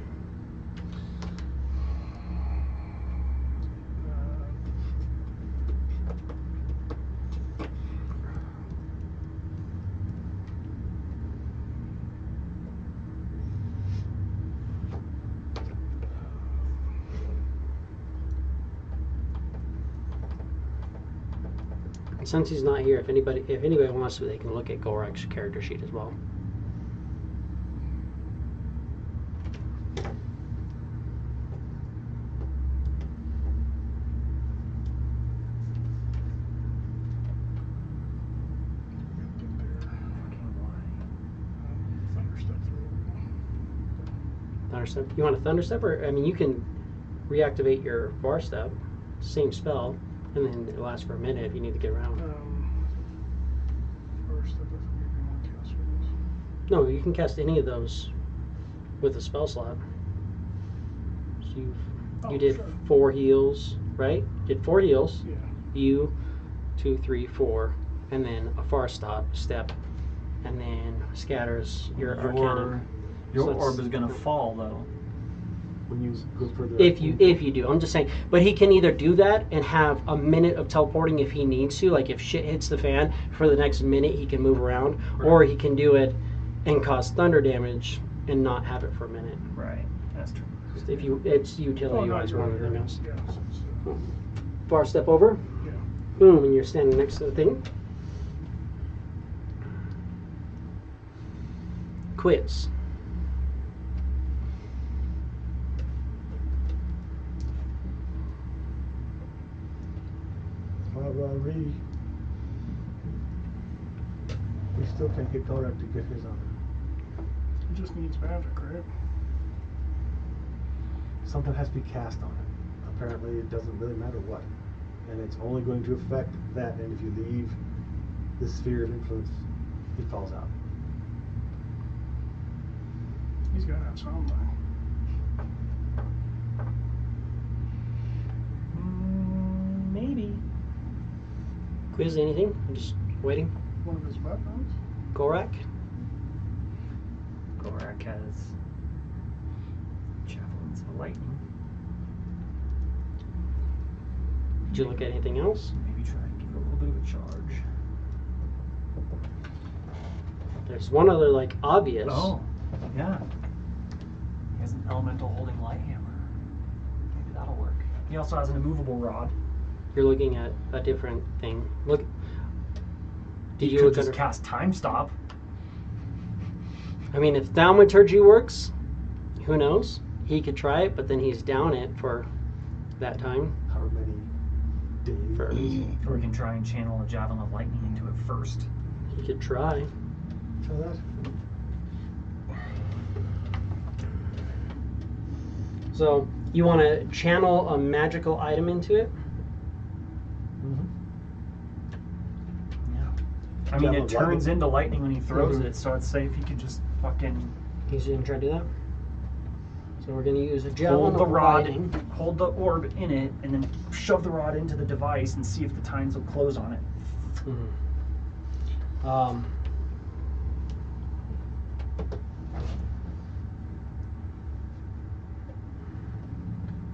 Since he's not here, if anybody wants to, they can look at Gorak's character sheet as well. Thunderstep. You want a Thunderstep, or I mean, you can reactivate your Var Step, same spell, and then it lasts for a minute if you need to get around. First, that doesn't give you more cast rules. No, you can cast any of those with a spell slot. So you did sure. 4 heals, right? Did 4 heals. Yeah. You 2, 3, 4, and then a far step, and then scatters your Arcana. Your So it's- orb is gonna fall though. When you go further. If you do, I'm just saying. But he can either do that and have a minute of teleporting if he needs to, like if shit hits the fan for the next minute, he can move around, or he can do it and cause thunder damage and not have it for a minute. Right. That's true. Just if you, it's utility wise more than anything else. Yeah, so it's, Far step over, yeah. boom, and you're standing next to the thing. Quiz. We still can't get Gorak to get his on. It just needs magic, right? Something has to be cast on it. apparently it doesn't really matter what. And it's only going to affect that, and if you leave the sphere of influence, it falls out. He's got to have some, Maybe. Quiz, anything? I'm just waiting. one of his weapons. Gorak? Gorak has javelins of lightning. Did you look at anything else? Maybe try and give it a little bit of a charge. There's one other, like, obvious. Oh, yeah. He has an elemental holding light hammer. Maybe that'll work. He also has an immovable rod. You're looking at a different thing. Look. Did you could look just under? cast Time Stop. I mean, if thaumaturgy works, who knows? He could try it, but then he's down it for that time. However many days. For Or we can try and channel a javelin of lightning into it first. he could try. Try that. So you want to channel a magical item into it? Yeah. I mean, Javelin it of turns lightning. into lightning when he throws Mhm. it, so I'd say if he could just fucking He's gonna try to do that. So we're gonna use a javelin hold the of rod, lightning. hold the orb in it, and then shove the rod into the device and see if the times will close on it. Mhm.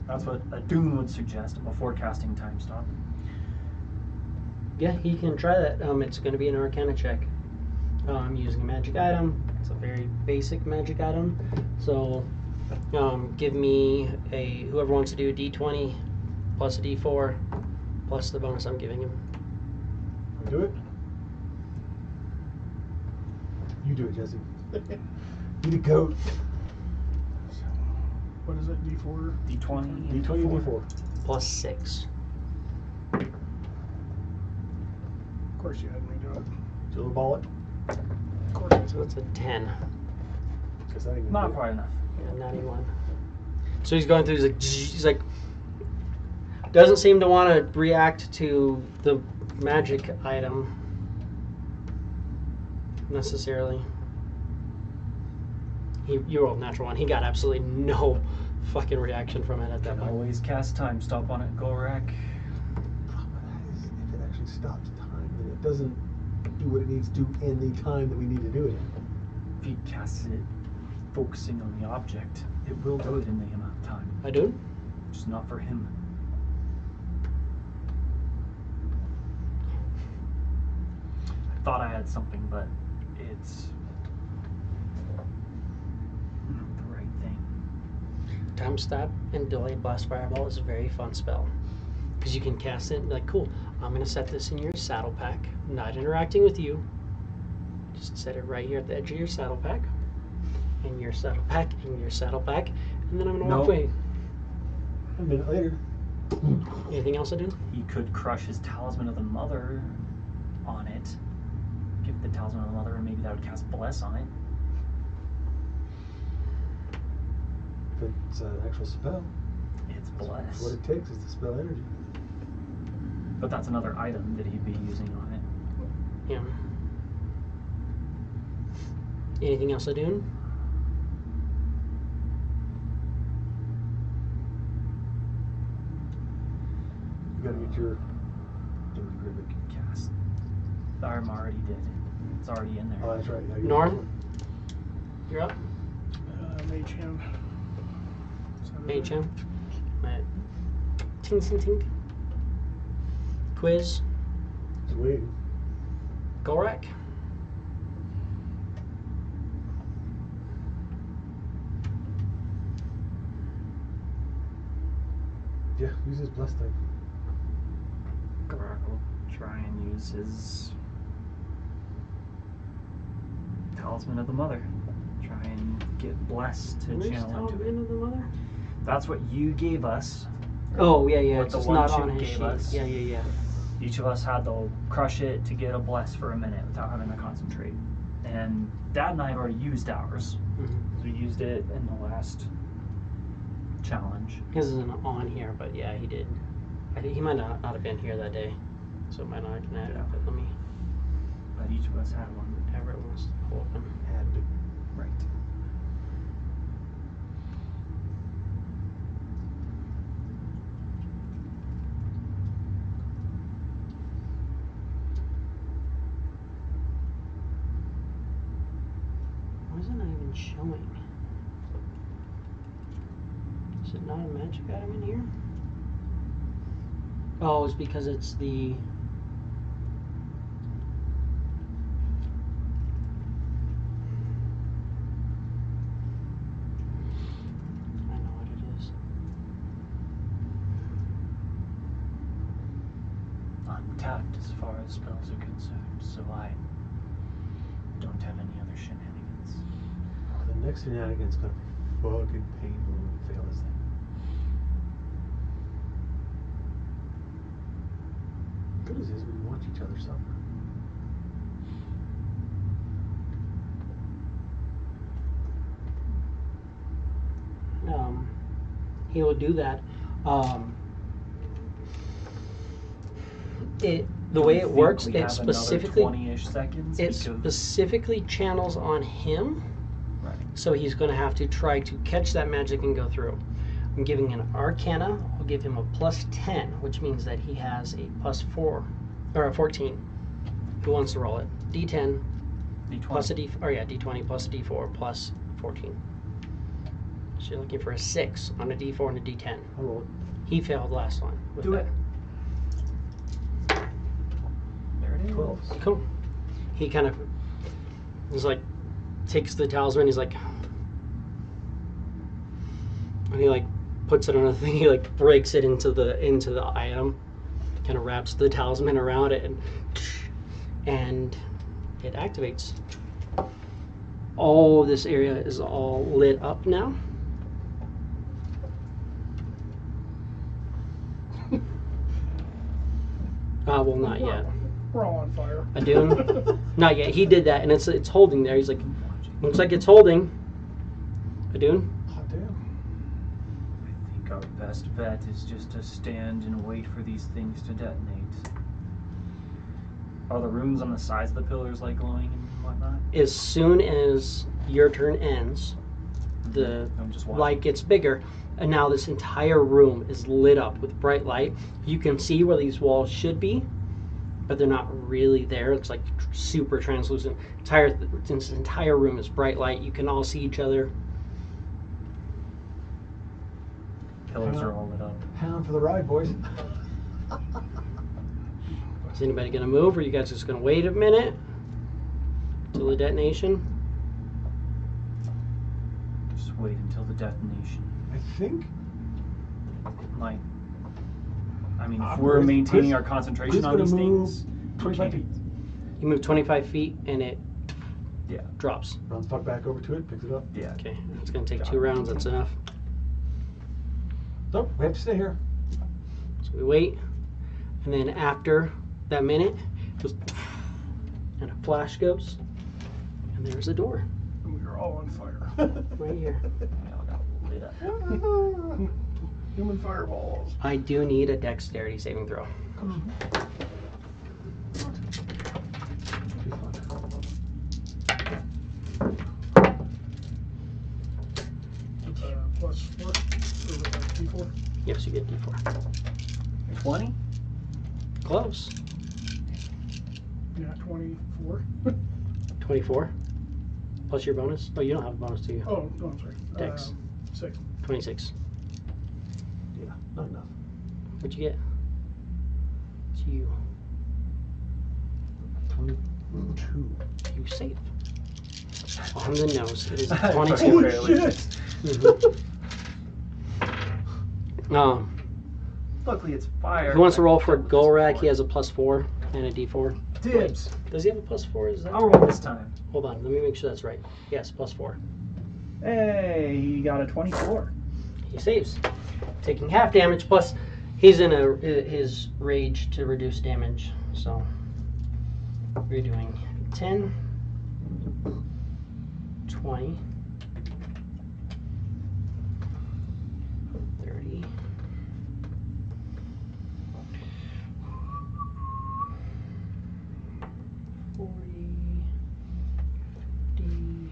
That's what a Dune would suggest before casting Time Stop. Yeah, he can try that. It's going to be an Arcana check. I'm using a magic item. It's a very basic magic item. So, give me whoever wants to do a D20 plus a D4 plus the bonus I'm giving him. I'll do it. You do it, Jesse. You the goat. What is it? D4? D20. and D20 and D4. Plus 6. Of course you had me do it. Silver ball it. Of course it's So it's a 10. Guess that ain't gonna Not do it. quite enough. Yeah, 91. So he's going through, he's like, doesn't seem to want to react to the magic item necessarily. You rolled a natural one. He got absolutely no fucking reaction from it at that Can point. always cast Time Stop on it, Gorak. Problem with that is if it actually stops time, then it doesn't do what it needs to do in the time that we need to do it in. If he casts it focusing on the object, it will do it in the amount of time. I do? Just not for him. I thought I had something, but it's not the right thing. Time Stop and Delayed Blast Fireball is a very fun spell. Because you can cast it and be like, cool, I'm going to set this in your saddle pack. Not interacting with you. Just set it right here at the edge of your saddle pack. In your saddle pack, in your saddle pack. And then I'm going to walk Nope. away. A minute later. Anything else I do? He could crush his Talisman of the Mother on it. Give the Talisman of the Mother, and maybe that would cast Bless on it. If it's an actual spell, It's what Bless. it takes is to spell energy. But that's another item that he'd be using on it. Yeah. Anything else I do? You gotta get your Ribbit. Cast. I'm already did. It's already in there. Oh, that's right. Yeah, you're Norm? You're up. Mage Hand. Is that it? Mage Hand. Alright. Ting, ting, ting. Quiz. Just waiting. Gorak. Yeah, use his bless thing. Gorak will try and use his Talisman of the Mother. Try and get blessed to Where's channel into Talisman it. of the Mother? That's what you gave us. Oh, yeah, yeah. What It's the just one not chip on his gave sheet. us. Yeah, yeah, yeah. Each of us had to crush it to get a bless for a minute without having to concentrate. And Dad and I have already used ours. Mhm. We used it in the last challenge. His isn't on here, but yeah, he did. I think he might not have been here that day, so it might not have connected. Yeah. But let me. But each of us had one. Whatever it wants to open. And Right. Why is it not even showing? Is it not a magic item in here? Oh, it's because it's the. I know what it is. Untapped as far as spells are concerned, so I don't have any other shenanigans. oh, the next shenanigan's gonna be fucking painful when we fail this thing. Good as is, we watch each other suffer. He will do that. The way it works, We it have specifically another 20-ish seconds. it because- specifically channels on him, Right. so he's going to have to try to catch that magic and go through. I'm giving an Arcana. I'll give him a +10, which means that he has a +4 or a 14. Who wants to roll it? D10 D20. plus a D20 plus a D4 plus 14. So you're looking for a 6 on a D4 and a D10. I'll roll it. He failed last one. With Do that. it. There it is. 12. Cool. He kind of is like, takes the talisman. He's like, and he like puts it on a thing. He like breaks it into the item. Kind of wraps the talisman around it, and it activates. All of this area is all lit up now. Well, not yet. We're all on fire. Adun? Not yet. He did that, and it's holding there. He's like, looks like it's holding. Adun? Hot damn. I think our best bet is just to stand and wait for these things to detonate. Are the runes on the sides of the pillars like glowing and whatnot? As soon as your turn ends, the I'm just watching. light gets bigger, and now this entire room is lit up with bright light. You can see where these walls should be, but they're not really there. It's like super translucent. This entire room is bright light. You can all see each other. Pillars are all lit up. Hound for the ride, boys. Is anybody gonna move, or you guys just gonna wait a minute till the detonation? Just wait until the detonation. I think Like, I mean, if Ah, we're Chris- maintaining Chris- our concentration Chris on these gonna move things, we 25 can't. feet. You move 25 feet, and it Yeah. drops. Runs puck back over to it, picks it up. Yeah. Okay, it's gonna take 2 rounds. That's enough. So we have to stay here. So we wait, and then after that minute, it goes, and a flash goes, and there's a door We are all on fire. right here. We all got lit up. Human fireballs. I do need a dexterity saving throw. +4 or D4. Yes, you get D4. 20? Close. Yeah, 24. 24. Plus your bonus. Oh, you don't have a bonus, do you? Oh, no, I'm sorry. Dex. 6. 26. Yeah, not enough. What'd you get? It's you. 22. You save. On the nose. It is a Fucking 22. Holy barely. shit! Luckily, it's fire. Who wants to roll for Double Golrak? this He has a +4 and a D4. Dibs. Does he have a +4? Is that I'll roll this time. Hold on, let me make sure that's right. Yes, +4. Hey, he got a 24. He saves, taking half damage. Plus, he's in his rage to reduce damage. So we're doing 10, 20, 40, 50,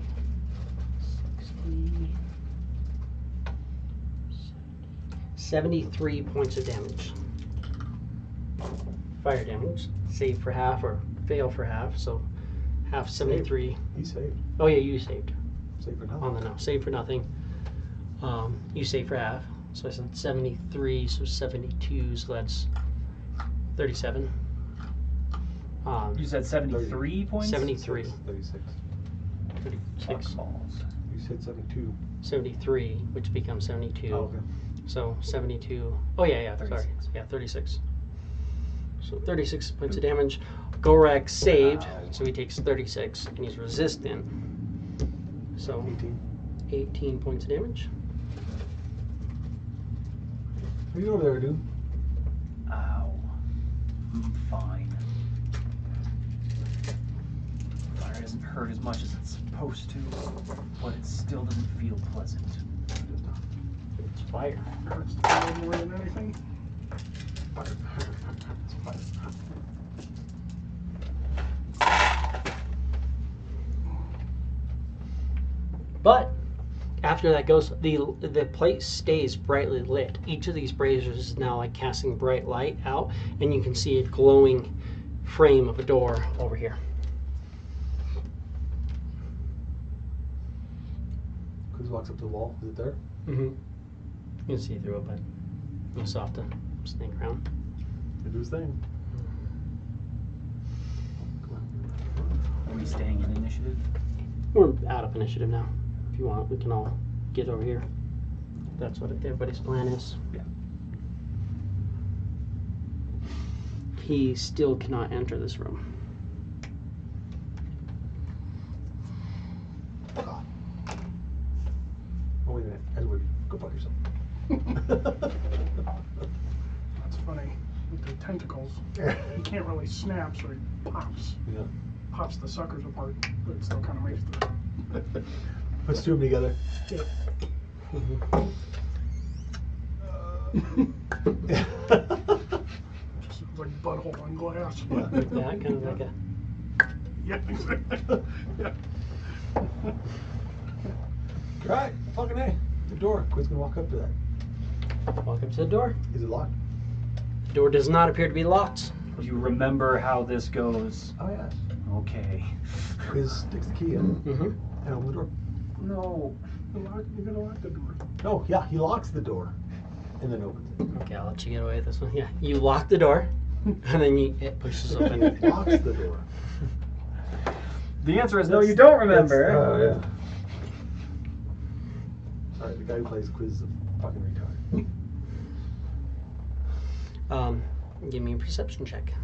60, 73 points of damage. Fire damage. Save for half or fail for half, so half 73. He saved. Oh yeah, you saved. Saved for nothing. On the no. Save for nothing. You save for half. So I said 73, so 72, so that's 37. You said 73 points? 73. 36. 36. Balls. You said 72. 73, which becomes 72. Oh, okay. So 72. Oh yeah, 36. sorry. Yeah, 36. So 36 points of damage. Gorak saved, so he takes 36, and he's resistant. So 18 points of damage. What are you over there, dude? Ow. I'm fine. Fire doesn't hurt as much as it's supposed to, but it still doesn't feel pleasant. It's fire. Hurts the fire more than anything. Fire. It's fire. But after that goes, the place stays brightly lit. Each of these braziers is now like casting bright light out, and you can see a glowing frame of a door over here. Quiz walks up to the wall. Is it there? Mm-hmm. You can see through it, but you still have to sneak around. Do his thing. Are we staying in initiative? We're out of initiative now. If you want, we can all get over here. That's what everybody's plan is. Yeah. He still cannot enter this room. Oh, wait a minute. Edward, go fuck yourself. That's funny. With the tentacles, he can't really snap, so he pops. Yeah. Pops the suckers apart, but it still kind of makes the... Let's do them together. Just like butthole on glass. Yeah. Yeah, kind of like a... Yeah, exactly. Yeah. Right, fucking A. The door. Quiz gonna walk up to that. Walk up to the door. Is it locked? The door does not appear to be locked. You remember how this goes? Oh yeah. Okay. Quiz sticks the key in Mm-hmm. and opens the door. No. You gotta lock the door. No, yeah, he locks the door and then opens it. Okay, I'll let you get away with this one. Yeah, you lock the door, and then it pushes open. He locks the door. The answer is no, you don't remember. Oh yeah. Sorry, the guy who plays Quiz is a fucking retard. Give me a perception check.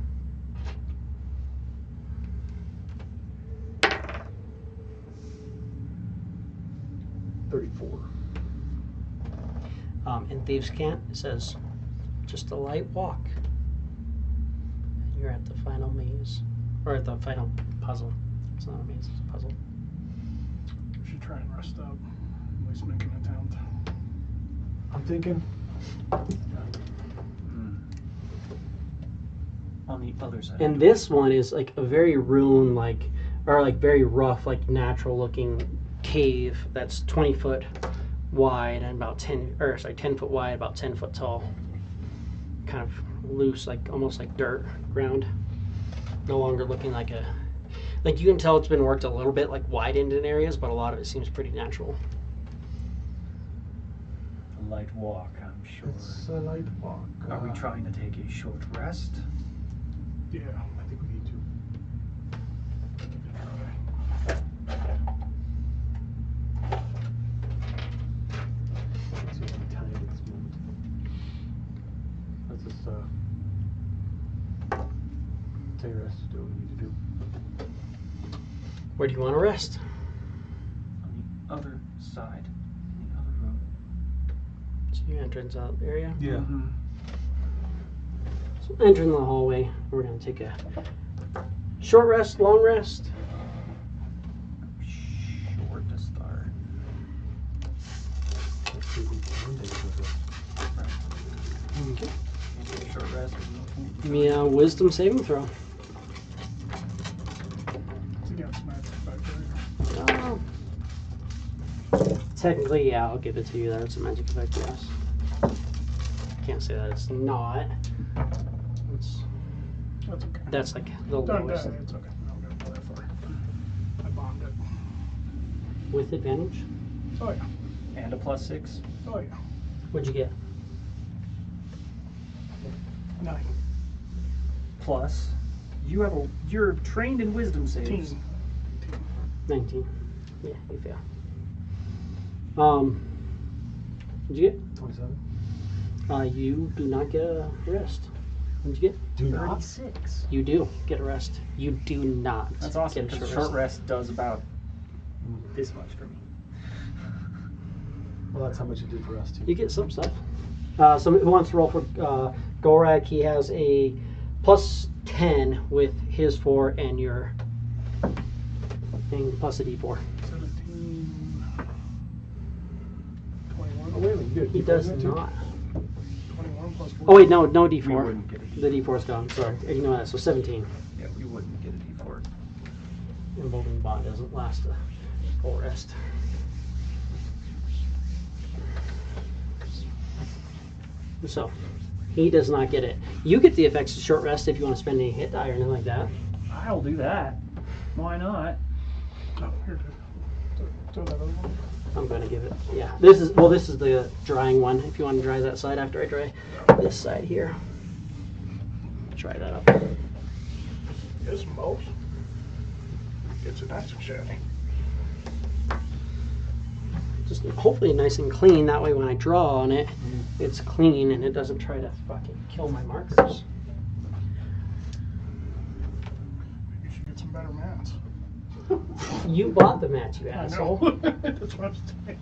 In Thieves' Cant, it says, just a light walk. And you're at the final maze. Or at the final puzzle. It's not a maze, it's a puzzle. You should try and rest up. At least make an attempt. I'm thinking. On the other side. And this one is like a very ruined, like, or like very rough, like natural looking cave that's 20 foot wide and about 10 foot wide, about 10 foot tall. Kind of loose, like almost like dirt ground. No longer looking like a, like you can tell it's been worked a little bit, like widened in areas, but a lot of it seems pretty natural. A light walk, I'm sure. It's a light walk. Are we trying to take a short rest? Yeah. I think we need to. Let's see if we time at this moment. Let's just take a rest to do what we need to do. Where do you want to rest? On the other side, in the other room. So your entrance out area. Yeah. So entering the hallway, we're going to take a short rest, long rest. Short to start. Let's see if we can take a short rest. Okay. Take a short rest. Give me a wisdom saving throw. Technically, yeah, I'll give it to you. That's a magic effect, yes. Can't say that it's not. It's, That's okay. that's like the Done, lowest. done. It's okay. I don't got to go that far. I bombed it. With advantage? Oh yeah. And a +6. Oh yeah. What'd you get? 9. Plus, you're trained in wisdom saves. 18. 19. Yeah, you fail. What'd you get? 27. You do not get a rest. What'd you get? Do not. 36. You do get a rest. You do not. That's awesome, get a because short rest does about this much for me. Well, that's how much you did for us too. You get some stuff. Who wants to roll for Gorak? He has a +10 with his 4 and your thing plus a D4. 17. 21. Oh, wait a minute, you did. He does not. 21 plus 4. Oh wait, no We D4. wouldn't get a D4. The D4's gone. Sorry, ignore that. So 17. Yeah, we wouldn't get a D4. Emboldened bond doesn't last a full rest. So he does not get it. You get the effects of short rest if you want to spend any hit die or anything like that. I'll do that. Why not? Oh, here it is. Throw that other one. I'm gonna give it. Yeah, this is the drying one. If you want to dry that side after I dry this side here, dry that up. Here's some bolts. Gets it nice and shiny. Just hopefully nice and clean. That way, when I draw on it, it's clean and it doesn't try to fucking kill my markers. You should get some better mats. You bought the match, you I asshole. know. That's what I'm saying.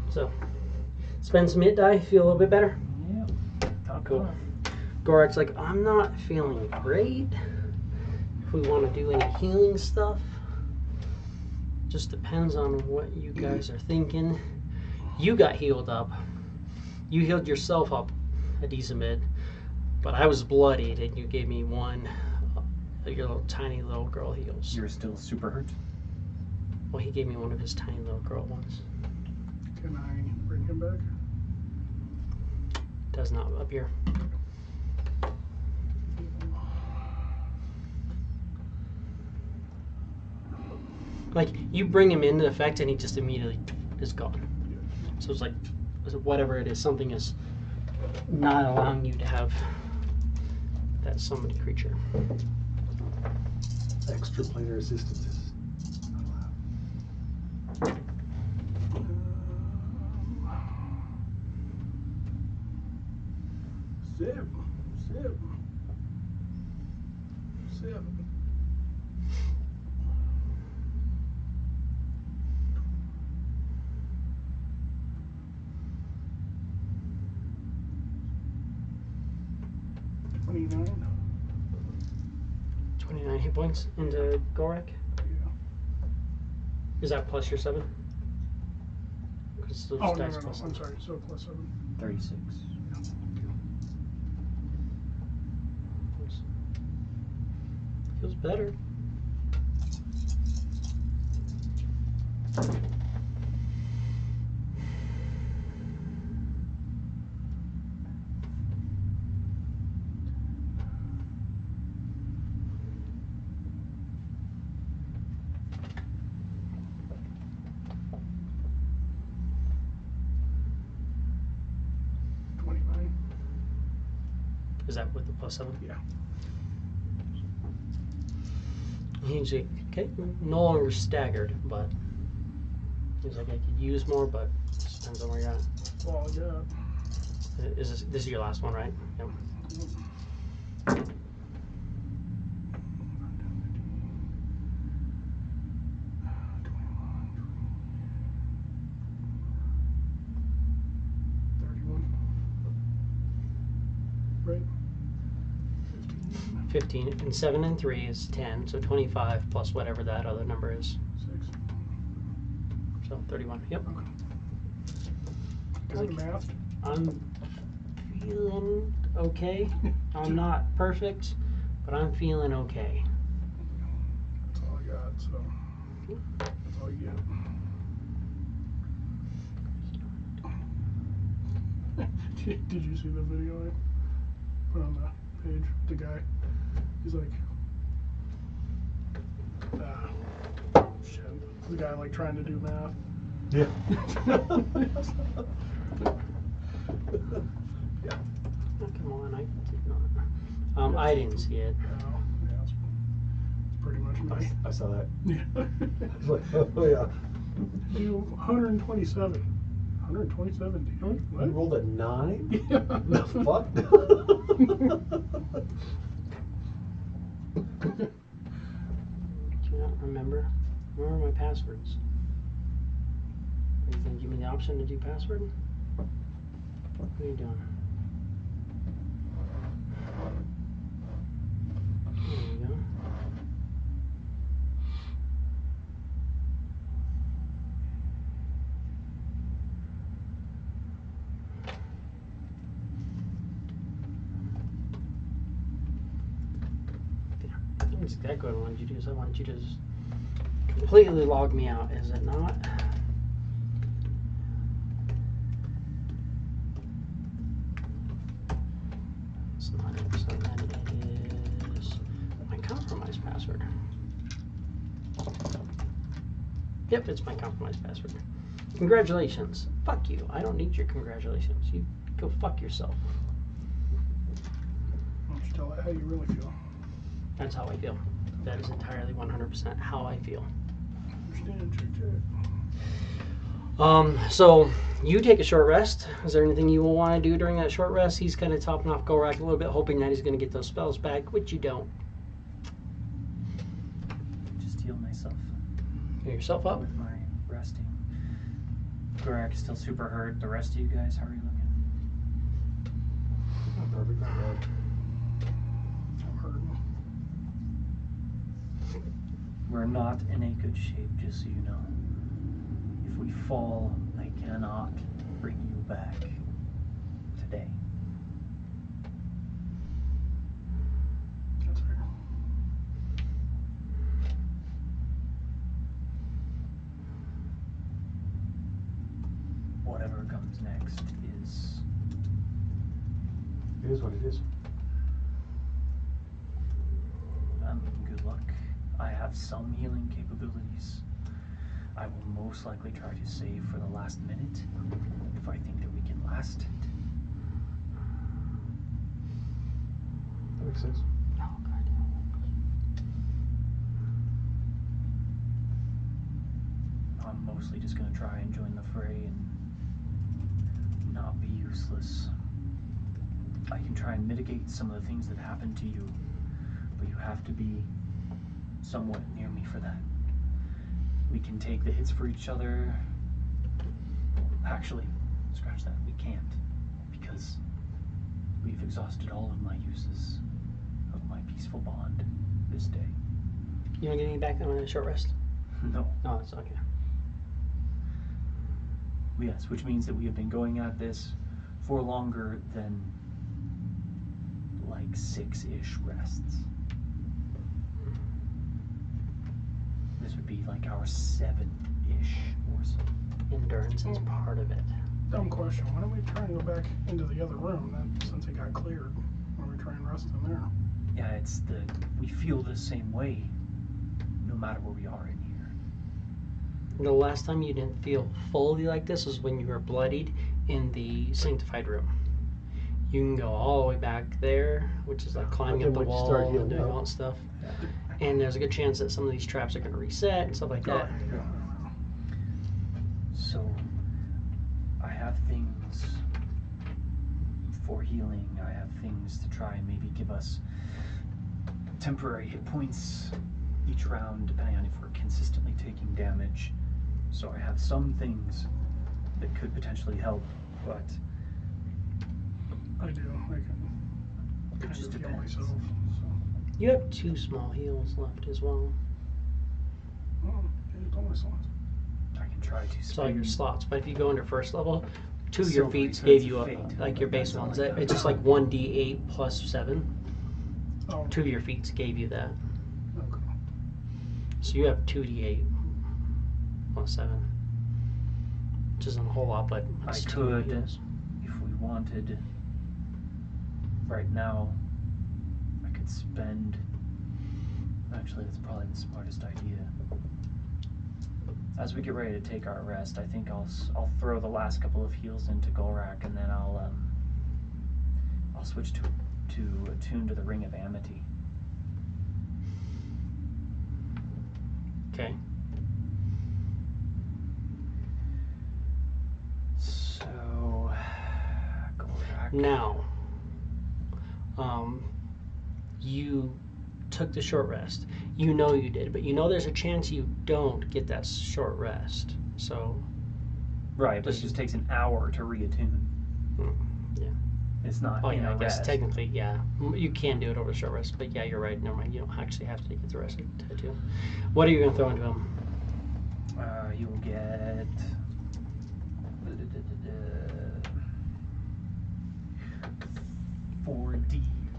So, spend some hit die. Feel a little bit better. Yep. Top Cool. off. Gorak's like, I'm not feeling great. If we want to do any healing stuff, just depends on what you guys are thinking. You got healed up. You healed yourself up a decent bit, but I was bloodied, and you gave me one of your little tiny little girl heals. You're still super hurt. Well, he gave me one of his tiny little girl ones. Can I bring him back? Does not appear. Like, you bring him into effect and he just immediately is gone. So it's like, whatever it is, something is not allowing you to have that somebody creature. Extra planar assistance is not allowed. Seven. 29. 29 hit points into Gorak. Yeah. Is that plus your 7? Because those Oh, no, dice no, no. plus I'm sorry. So plus 7. 36. Feels better. Is that with the plus 7? Yeah. He's like, okay, no longer staggered, but he's like, I could use more, but it just depends on where you're at. Well, yeah. Is this is your last one, right? Yep. Right. 15, and 7 and 3 is 10, so 25 plus whatever that other number is. 6. So 31. Yep. Okay. Is Kind it- of mathed. I'm feeling okay. I'm not perfect, but I'm feeling okay. so that's all you get. Did you see the video I put on the page? The guy, he's like, shit. The guy like trying to do math. Yeah. Oh, come on, I did not. I didn't see it. Oh, yeah, it's pretty much me. I saw that. Yeah. I was like, oh yeah. You 127. 127, dude. You What? rolled a 9? Yeah. The fuck? Do you not remember? Where are my passwords? Are you going to give me the option to do password? What are you doing? There you go. That's exactly what I wanted you to do. So I wanted you to just completely log me out, is it not? It's not it. So then it is my compromised password. Yep, it's my compromised password. Congratulations. Fuck you. I don't need your congratulations. You go fuck yourself. Why don't you tell it how you really feel? That's how I feel. That is entirely 100% how I feel. Understand, check. So you take a short rest. Is there anything you will want to do during that short rest? He's kind of topping off Gorak a little bit, hoping that he's going to get those spells back, which you don't. Just heal myself Heal yourself up. with my resting. Gorak is still super hurt. The rest of you guys, how are you looking? Not perfect, not bad. I'm hurting. We're not in a good shape, just so you know. If we fall, I cannot bring you back today. That's fair. Whatever comes next is... It is what it is. good luck. I have some healing capabilities. I will most likely try to save for the last minute if I think that we can last it. That makes sense. Oh, God. I'm mostly just going to try and join the fray and not be useless. I can try and mitigate some of the things that happen to you, but you have to be somewhat near me for that. We can take the hits for each other. Actually, scratch that. We can't, because we've exhausted all of my uses of my peaceful bond this day. You don't get any back on a short rest? No. No, it's okay. Yes, which means that we have been going at this for longer than like 6-ish rests. This would be like our 7-ish or so. Endurance is part of it. Dumb question. Why don't we try and go back into the other room then, since it got cleared? Why don't we try and rest in there? Yeah, it's we feel the same way no matter where we are in here. The last time you didn't feel fully like this was when you were bloodied in the sanctified room. You can go all the way back there, which is like climbing up the wall and doing all that stuff. And there's a good chance that some of these traps are going to reset and stuff like that. So, I have things for healing. I have things to try and maybe give us temporary hit points each round, depending on if we're consistently taking damage. So I have some things that could potentially help, but I do. I can it kind just of heal depends. myself. So. You have 2 small heals left as well. Oh, I used all my slots. I can try to It's all your spend- slots, but if you go into first level, 2 of your Silver, feats so gave it's you a, fate. like your base That's ones. all I got. It's just like 1d8 plus 7. Oh, 2 of your feats gave you that. okay. So you have 2d8. Well, 7. Which isn't a whole lot, but I it's 2 could, heals. if we wanted, right now, I could spend. Actually, that's probably the smartest idea. As we get ready to take our rest, I think I'll throw the last couple of heals into Golrak, and then I'll switch to attune to the Ring of Amity. Okay. So, Golrak. Now, you took the short rest. You know you did, but you know there's a chance you don't get that short rest. So, Right, but it just takes an hour to reattune. yeah. It's not. Oh in yeah, a I guess rest. technically, yeah. You can do it over the short rest, but yeah, you're right. Never mind. You don't actually have to get the rest too. What are you gonna throw into him? You will get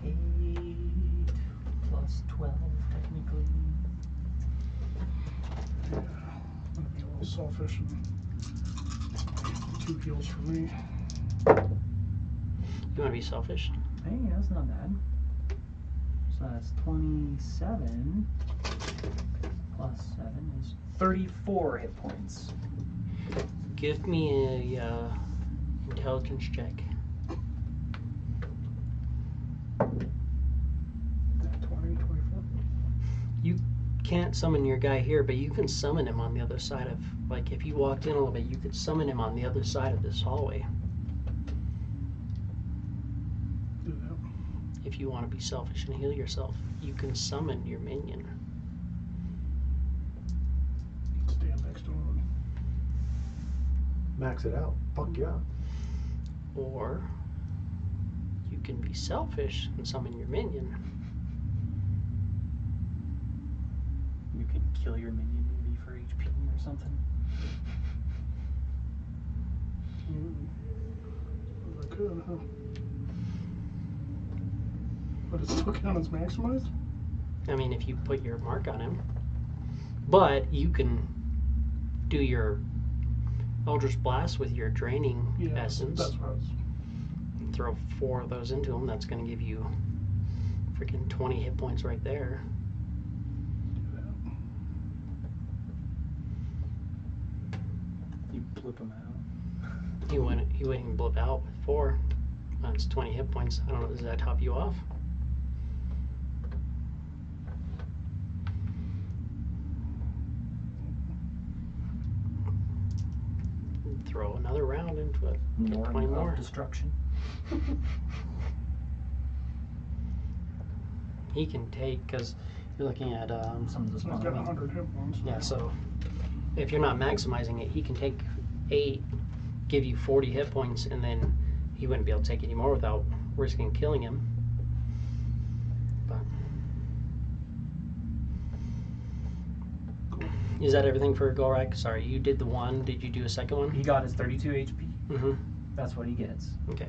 4d8 plus 12, technically. Yeah, I'm gonna be a little selfish and 2 heals for me. You want to be selfish? Hey, that's not bad. So that's 27 plus 7 is 34 hit points. Give me a intelligence check. 20, 24. You can't summon your guy here, but you can summon him on the other side of, like, if you walked in a little bit, you could summon him on the other side of this hallway. Do that. If you want to be selfish and heal yourself, you can summon your minion. Stand next to him. Max it out. Fuck yeah. Or you can be selfish and summon your minion. You can kill your minion maybe for HP or something. I could, huh? But it still count as maximized? I mean, if you put your mark on him. But you can do your Eldritch Blast with your draining essence. That's what I was. Throw 4 of those into him. That's going to give you freaking 20 hit points right there. Do that. You blip him out. He wouldn't even blip out with 4. That's 20 hit points. I don't know, does that top you off? Throw another round into it. Get 20 more. Destruction. He can take, because you're looking at Some of this So he's got 100 hit points. yeah, so if you're not maximizing it, he can take 8, give you 40 hit points, and then he wouldn't be able to take any more without risking killing him. But Cool. is that everything for Golrak? Sorry, you did the one. Did you do a second one? He got his 32 HP. Mm-hmm. That's what he gets. Okay.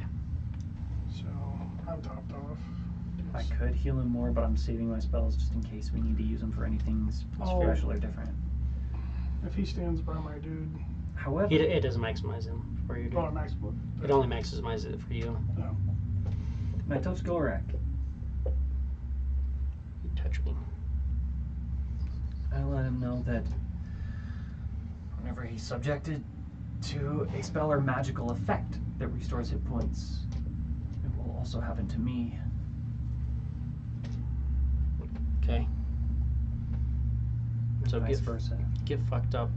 So I'm topped off. I could heal him more, but I'm saving my spells just in case we need to use them for anything special or different. If he stands by my dude, However, It doesn't maximize him for you. oh, max split. It only maximizes it for you. No. I touch Golrak. You touch me. I let him know that whenever he's subjected to a spell or magical effect that restores hit points, it will also happen to me. Okay. So Vice versa. get fucked up.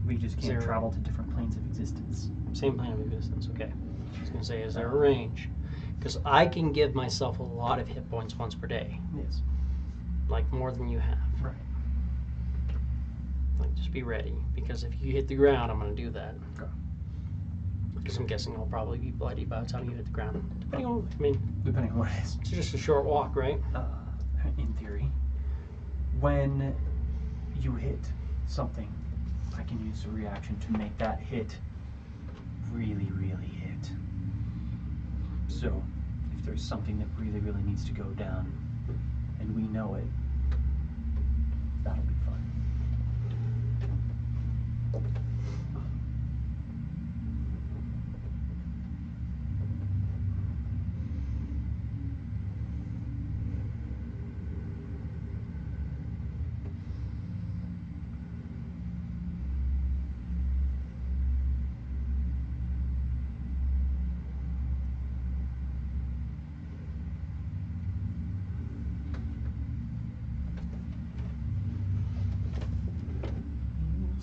We just Is can't there- travel to different planes of existence. Same plane of existence. Okay. I was gonna say, is there a range? Because I can give myself a lot of hit points once per day, Yes. like more than you have. Right. Like, just be ready, because if you hit the ground, I'm gonna do that. Okay. Because I'm guessing I'll probably be bloody by the time you hit the ground. Depending on, I mean, Depending on what it is. it's just a short walk, right? In theory, when you hit something, I can use a reaction to make that hit really, really hit. So, if there's something that really, really needs to go down, and we know it, that'll be fun.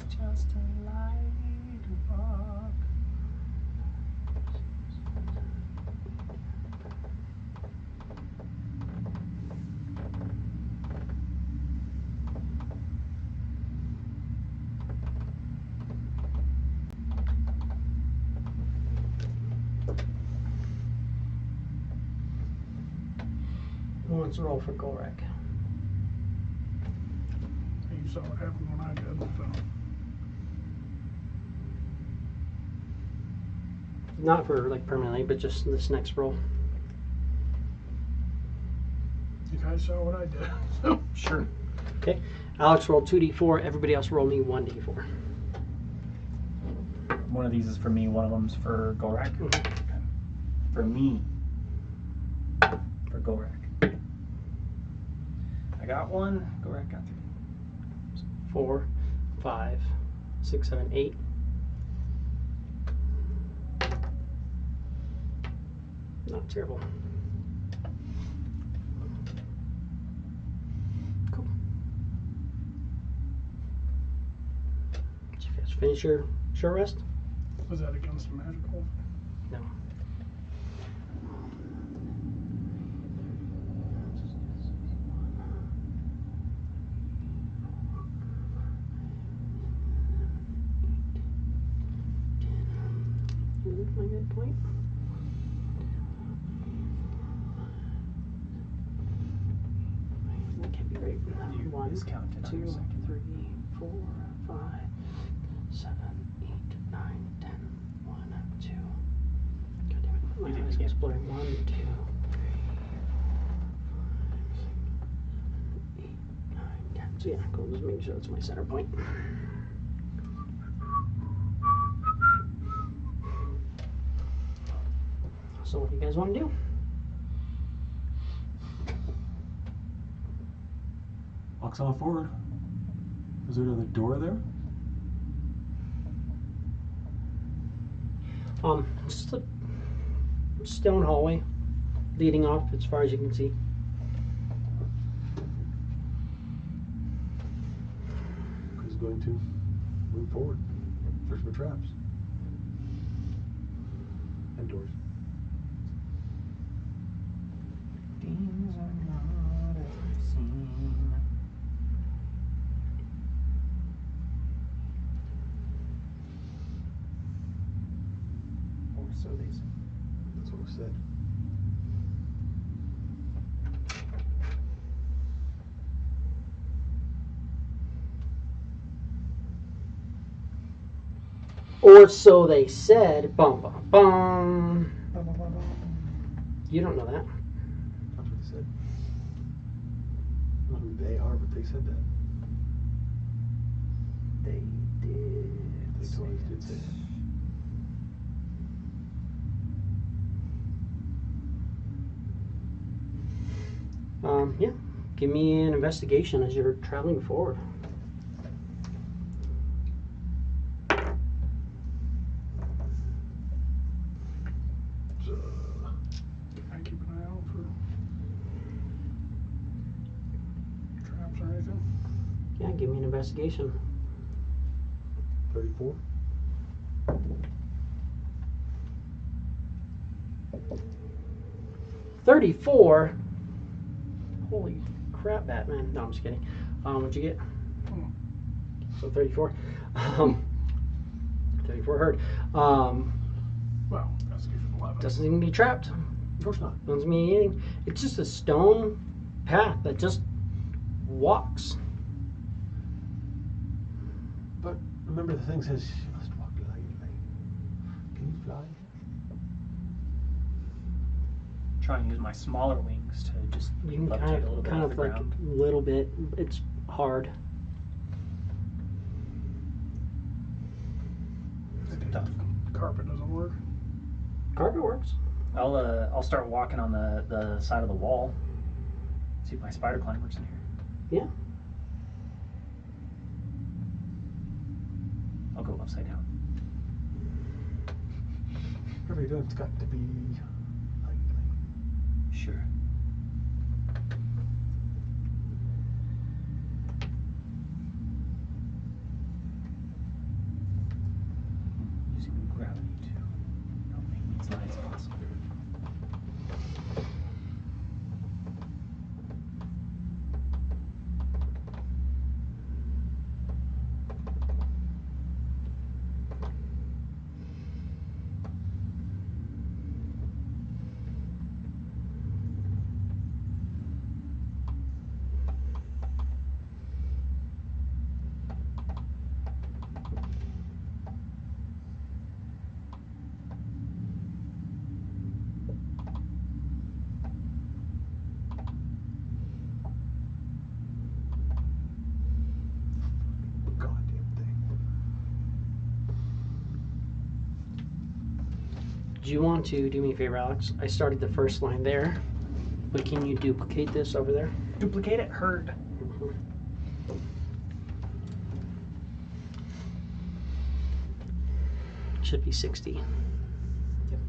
Just a light rock. Who wants to roll for Golrek? You saw what happened when I did, so. Not for like permanently, but just this next roll. You guys saw what I did, so. Sure. Okay. Alex rolled 2d4. Everybody else roll me 1d4. One of these is for me, one of them's for Golrek. Mhm. Okay. For me. For Golrek. I got one, Golrek got 3. 4, 5, 6, 7, 8. Not terrible. Cool. Did you guys finish your short rest? Was that against a magical? No. Is my midpoint? That can't be right. You 1, miscounted on 2, your second. 3, 4, 5, 7, 8, 9, 10. 1, 2. God damn it. My You did eyes it get again. blurry. 1, 2, 3, 4, 5, 6, 7, 8, 9, 10. So yeah, cool. Just making sure that's my center point. So what do you guys want to do? Walks on forward. Is there another door there? Just a stone hallway leading off as far as you can see. Who's going to move forward? Search for traps. And doors. Things are not as they seem. Or so they say. That's what was said. Or so they said. Bum bum bum. You don't know that. That's what they said. I don't know who they are, but they said that. They did. They say always did it. say that. Yeah. Give me an investigation as you're traveling forward. I keep an eye out for traps or anything. Yeah, give me an investigation. 34. 34. Holy crap, Batman. No, I'm just kidding. What'd you get? Oh. So 34. 34 heard. Well, that's good for 11. Doesn't seem to be trapped. Of course not. Doesn't mean anything. It's just a stone path that just walks. But remember, the thing says you must walk lightly. Can you fly? try and use my smaller wings to just You can levitate a little bit kind off of the like ground. a little bit. It's hard. It's tough. Carpet doesn't work. Carpet works. I'll start walking on the side of the wall. See if my spider climber's in here. Yeah. I'll go upside down. Whatever you're doing, it's got to be like Sure. Using gravity to help make these lines possible. goddamn thing. Do you want to do me a favor, Alex? I started the first line there, but can you duplicate this over there? Duplicate it. Heard. Should be 60. Yep.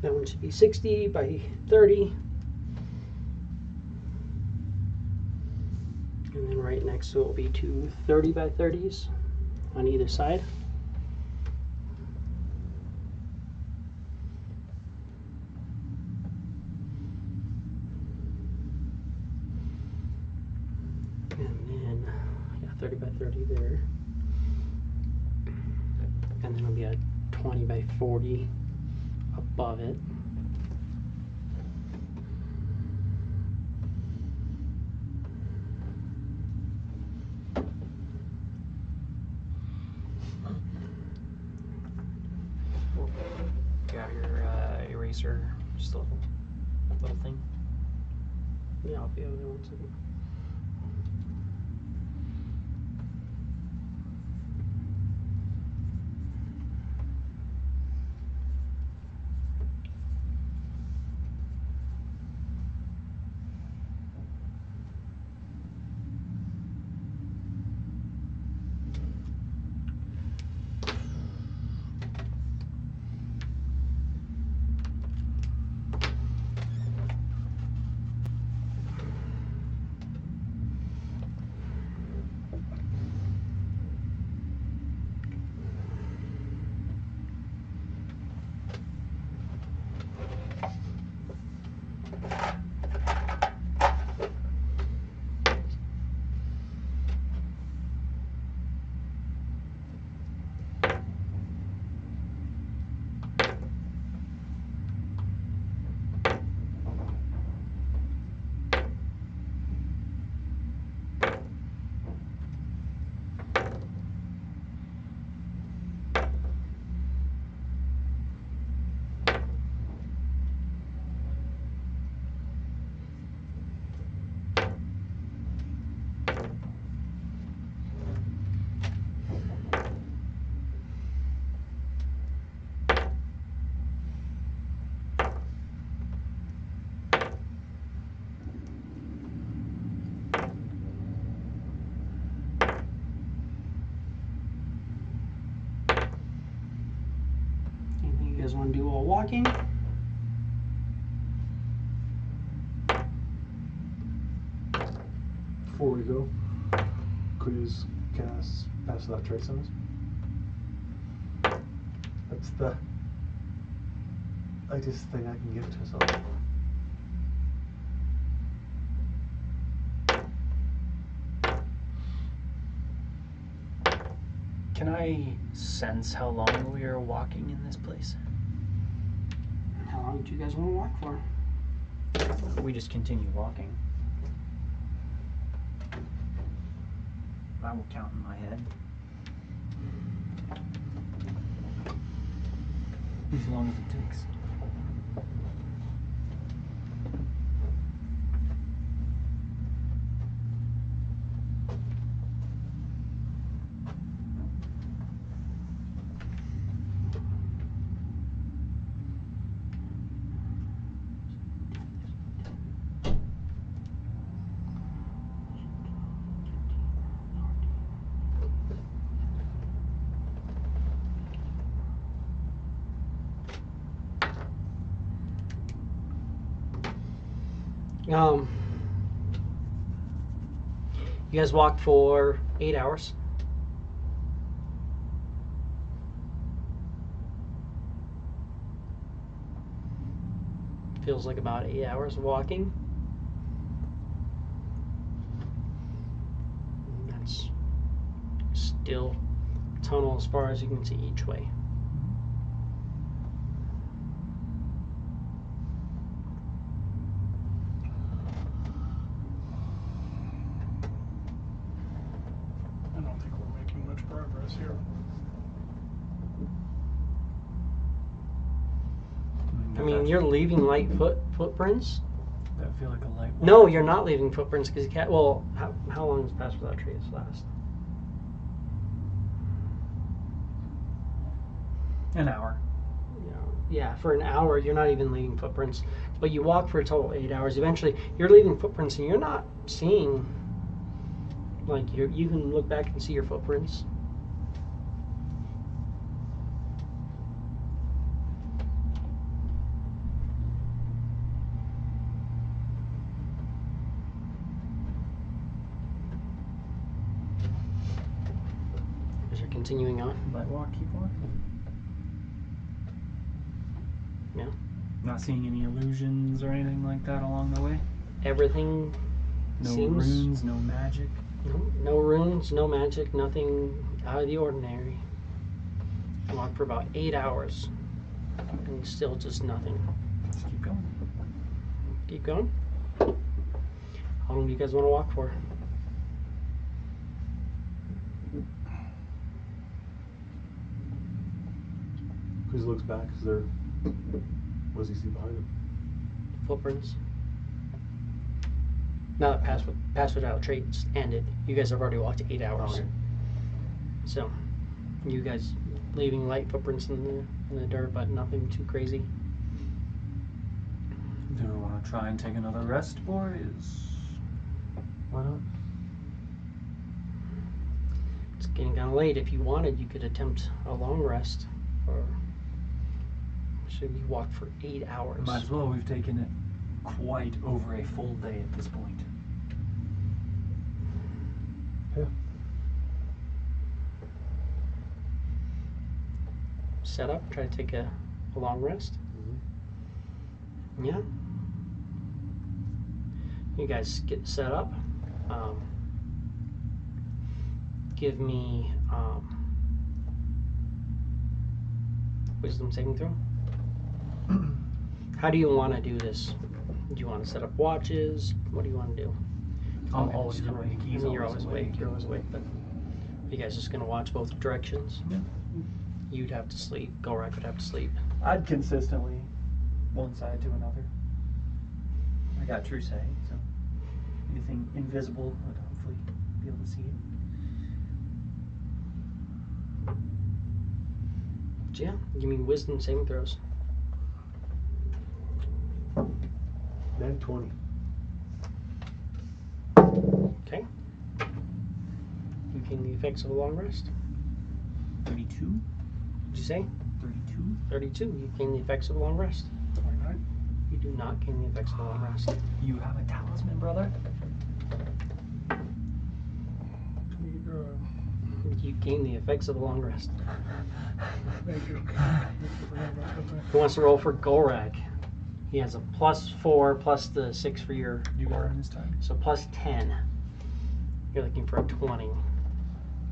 That one should be 60 by 30. And then right next to it will be two 30 by 30s on either side. And then, yeah, 30 by 30 there. And then it'll be a 20 by 40 above it. Grab your eraser, just a little thing. Yeah, I'll be over there 1 second. Anything you guys want to do while walking? Before we go, please cast Pass Without Trace on us. That's the lightest thing I can give to us all. Can I sense how long we are walking in this place? How long do you guys want to walk for? We just continue walking. I will count in my head. As long as it takes. You guys walked for 8 hours. Feels like about 8 hours of walking. And that's still a tunnel as far as you can see each way. I don't think we're making much progress here. I mean, you're leaving light footprints. That feel like a light walk. No, you're not leaving footprints because you can't. Well, how long does Pass Without Trace last? An hour. Yeah, for an hour you're not even leaving footprints, but you walk for a total of 8 hours. Eventually, you're leaving footprints, and you're not seeing. Like you can look back and see your footprints. As you're continuing on. Light walk, keep walking. Yeah. Not seeing any illusions or anything like that along the way? Everything No seems... runes, no magic? No runes, no magic, nothing out of the ordinary. I walked for about 8 hours, and still just nothing. Just keep going. Keep going. How long do you guys want to walk for? Chris looks back. Is there? What does he see behind him? Footprints. Now that Pass Without Trace ended, you guys have already walked 8 hours. Okay. So, you guys leaving light footprints in the dirt, but nothing too crazy. Do we want to try and take another rest, boys? Why not? It's getting kind of late. If you wanted, you could attempt a long rest, or should we walk for 8 hours? Might as well. We've taken it quite over a full day at this point. Yeah. Set up, try to take a long rest. Mm-hmm. Yeah. You guys get set up. Give me wisdom saving throw. How do you want to do this? Do you want to set up watches? What do you want to do? I'm always awake. I mean, you're always awake. You're always awake, but are you guys just going to watch both directions? Yeah. You'd have to sleep. Gorak would have to sleep. I'd consistently one side to another. I got true sight, so anything invisible would hopefully be able to see it. But yeah, give me wisdom saving throws. Then 20. Okay. You gain the effects of a long rest. 32? What'd you say? 32? 32. You gain the effects of a long rest. 29. You do not gain the effects of a long rest. You have a talisman, brother? You gain the effects of a long rest. Thank you. I forgot about that thing. Who wants to roll for Gorak? He has a +4 plus the 6 for your. You got him this time. So plus 10. You're looking for a 20.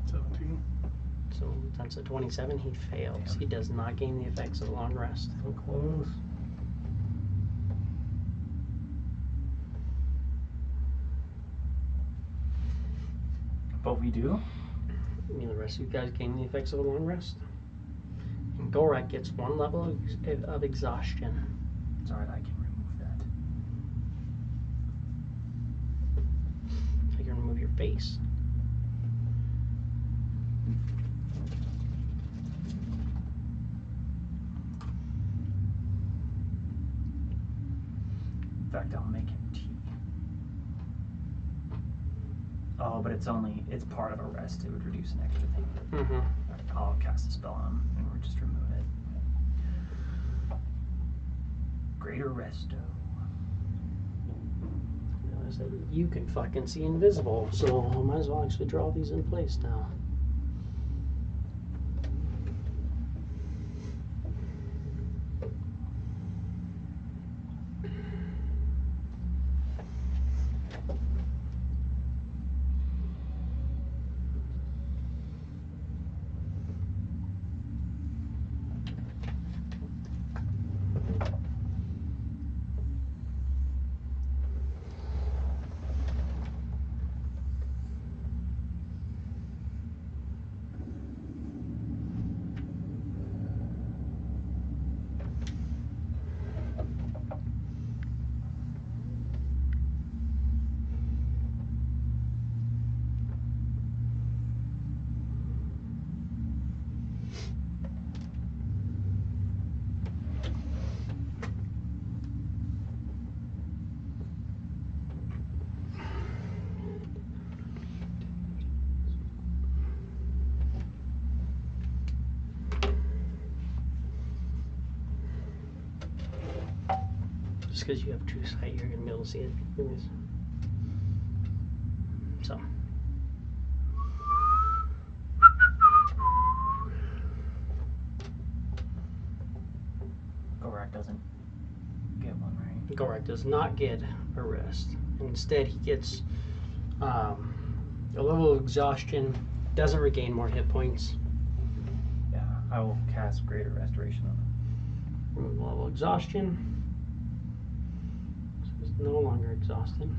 17. So that's a 27. He fails. He does not gain the effects of a long rest. So close. But we do? I mean, the rest of you guys gain the effects of a long rest. And Gorak gets 1 level of exhaustion. It's alright, I can remove that. I can remove your face. In fact, I'll make him tea. Oh, but it's part of a rest. It would reduce an extra thing. Mm-hmm. I'll cast a spell on him and we'll just remove it. Greater Resto. Realize that you can fucking see invisible, so I might as well actually draw these in place now. Just because you have true sight, you're going to be able to see it. So. Gorak doesn't get one, right? Gorak does not get a rest. Instead, he gets a level of exhaustion, doesn't regain more hit points. Yeah, I will cast Greater Restoration on him. Remove level of exhaustion. So he's no longer exhausted.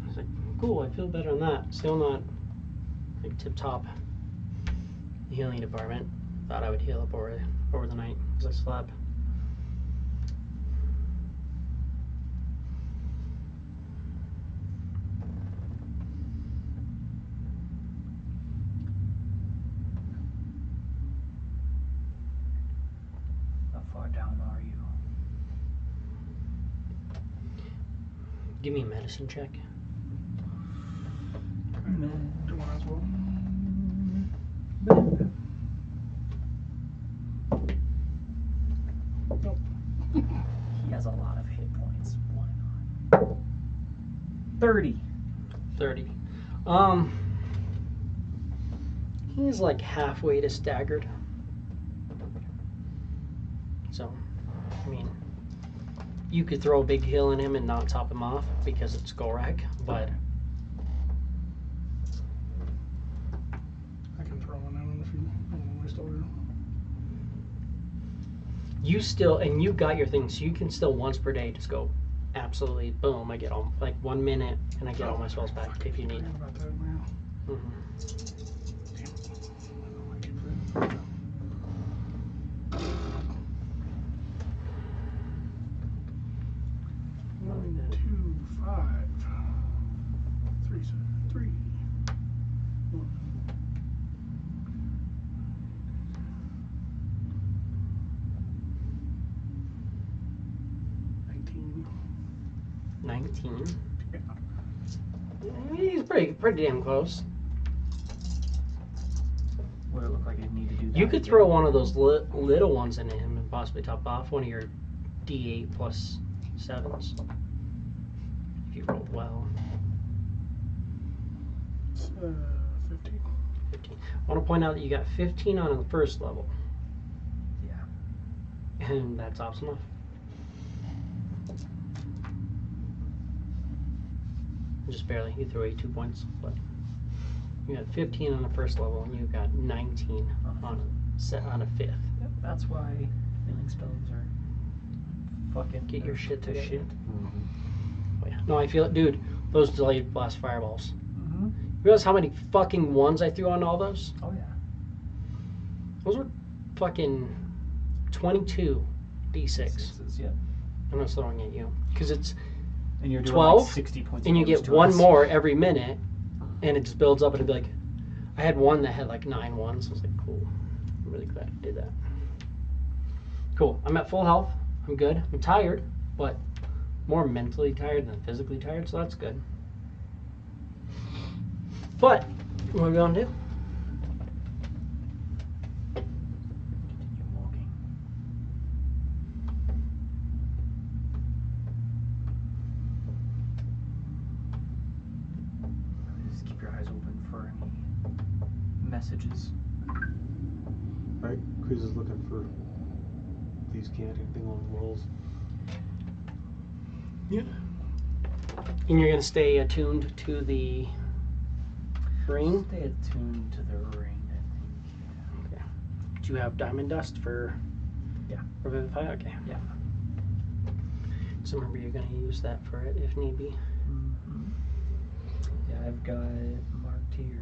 I was like, cool, I feel better on that. Still not like tip top healing department. Thought I would heal up over the night as I slept. How far down are you? Give me a medicine check. No, do one as well. Nope. He has a lot of hit points. Why not? 30. 30. He's like halfway to staggered. So, I mean, you could throw a big heal in him and not top him off because it's Gorak, but I can throw one in if you want to waste all your. you still, and you got your thing, so you can still once per day just go, absolutely, boom, I get all, like 1 minute, and I get all my spells back if you need. Forgot about that now. Mm-hmm. Damn. I don't like it for that. 1, 2, 5, 3, 3, 1. 19. 19. Yeah. He's pretty damn close. Would it look like I'd need to do that? You could again? throw one of those little ones into him and possibly top off one of your D8 plus 7s. If you roll well. 15. 15. I want to point out that you got 15 on the first level. Yeah. And that tops him off. Just barely. You threw away 2 points, but you got 15 on the first level, and you got 19 on a 5th. Yep, that's why healing spells are fucking Get your nerfed shit to together. shit. Oh, yeah. No, I feel it, dude. Those delayed blast fireballs. Mm-hmm. You realize how many fucking ones I threw on all those? Oh yeah. Those were fucking 22 D6. Sixes, yeah. I'm not throwing at you because it's And you're doing 12, like 60 points. and you of damage get to one us. more every minute, and it just builds up, and it'd be like, I had one that had like 9 ones. I was like, cool. I'm really glad I did that. Cool. I'm at full health. I'm good. I'm tired, but more mentally tired than physically tired, so that's good. But what are we gonna do? Continue walking. Just keep your eyes open for any messages. Right? Chris is looking for these can't anything on the walls. Yeah. And you're gonna stay attuned to the ring? Stay attuned to the ring, I think. Okay. Do you have diamond dust for Yeah. Revivify? Okay. Yeah. So remember, you're gonna use that for it if need be. Mm-hmm. Yeah, I've got it marked here.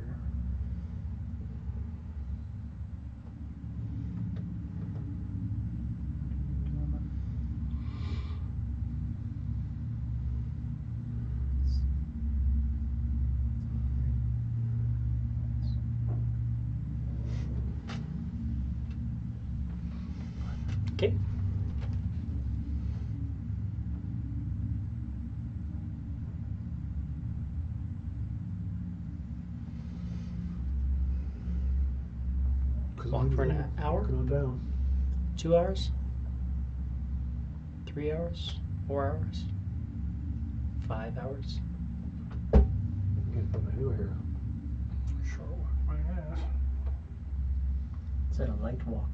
Okay. Walk for an hour? Walking on down. 2 hours? 3 hours? 4 hours? 5 hours? Can't find anywhere here. Sure, my ass. Is that a light walk?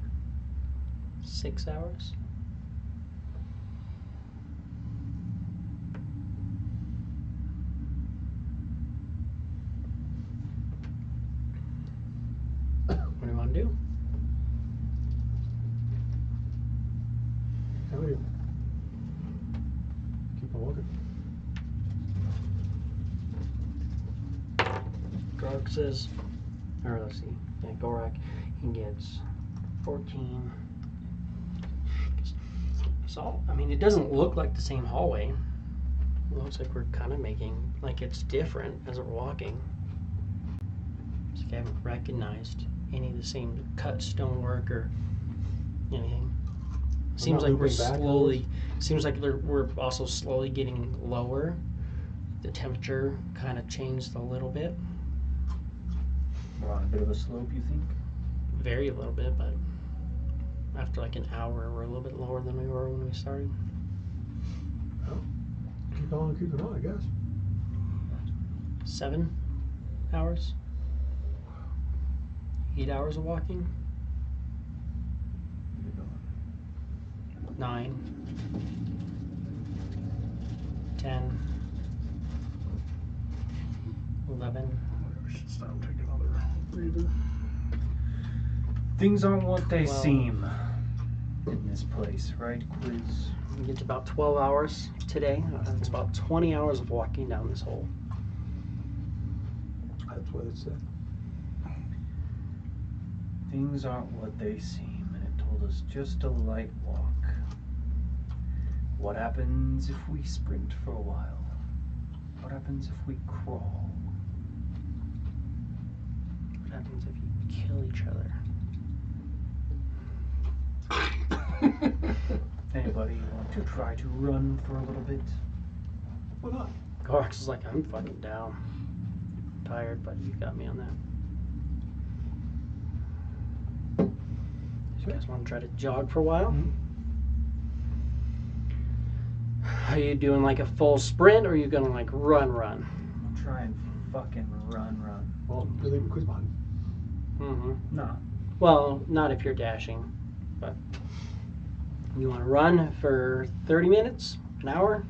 6 hours? What do you want to do? How are you? Keep on walking. Grog says, or let's see, yeah, Gorak, he gets 14. So, I mean, it doesn't look like the same hallway. It looks like we're kind of making, like it's different as we're walking. It's like I haven't recognized any of the same cut stonework or anything. Seems not like we're looping back, slowly, seems like we're also slowly getting lower. The temperature kind of changed a little bit. We're on a bit of a slope, you think? Very a little bit, but after like an hour, we're a little bit lower than we were when we started. Well, keep on keeping on, I guess. 7 hours? 8 hours of walking? 9, 10, 11. Maybe we should stop and take another breather. Things aren't what they Well- seem in this place, right, Quiz? We get to about 12 hours today. It's about 20 hours of walking down this hole. That's what it said. Things aren't what they seem, and it told us just a light walk. What happens if we sprint for a while? What happens if we crawl? What happens if you kill each other? Anybody want to try to run for a little bit? Why not? Gorax is like, I'm fucking down. I'm tired, but you got me on that. You guys want to try to jog for a while? Mhm. Are you doing like a full sprint, or are you gonna like run? I'll try and fucking run. Well, you're leaving Quiz behind. Mm-hmm. No. Well, not if you're dashing, but you want to run for 30 minutes, an hour?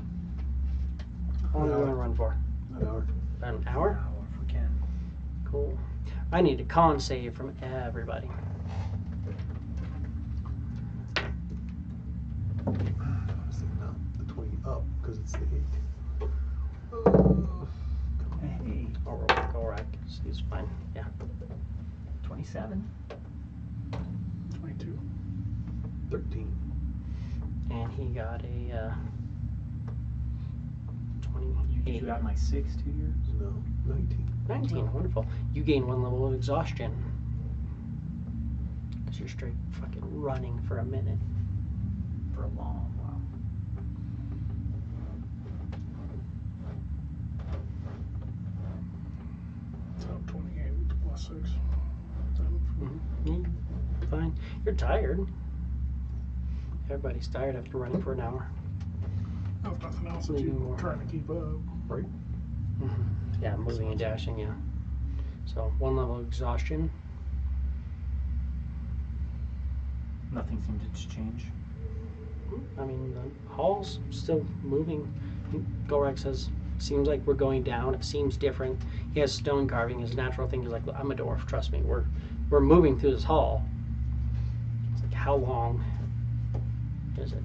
How long do you want to run for? An hour. About an hour? Now, if we can. Cool. I need a con save from everybody. Obviously not the 20 up because it's the 8. Hey, I'll roll with Gorak. He's fine. Yeah. 27. 22. 13. And he got a 20. You got my 6 2 years? No, 19. 19, wonderful. You gain 1 level of exhaustion. Because you're straight fucking running for a minute. For a long while. So 28 plus 6. Fine. You're tired. Everybody's tired after running for an hour. Oh, if nothing else, it's Maybe you more. trying to keep up. Right? Yeah, moving and dashing, yeah. So 1 level of exhaustion. Nothing seemed to change. I mean, the hall's still moving. Golrak says, seems like we're going down. It seems different. He has stone carving. His natural thing is like, I'm a dwarf, trust me. We're moving through this hall. It's like, how long is it?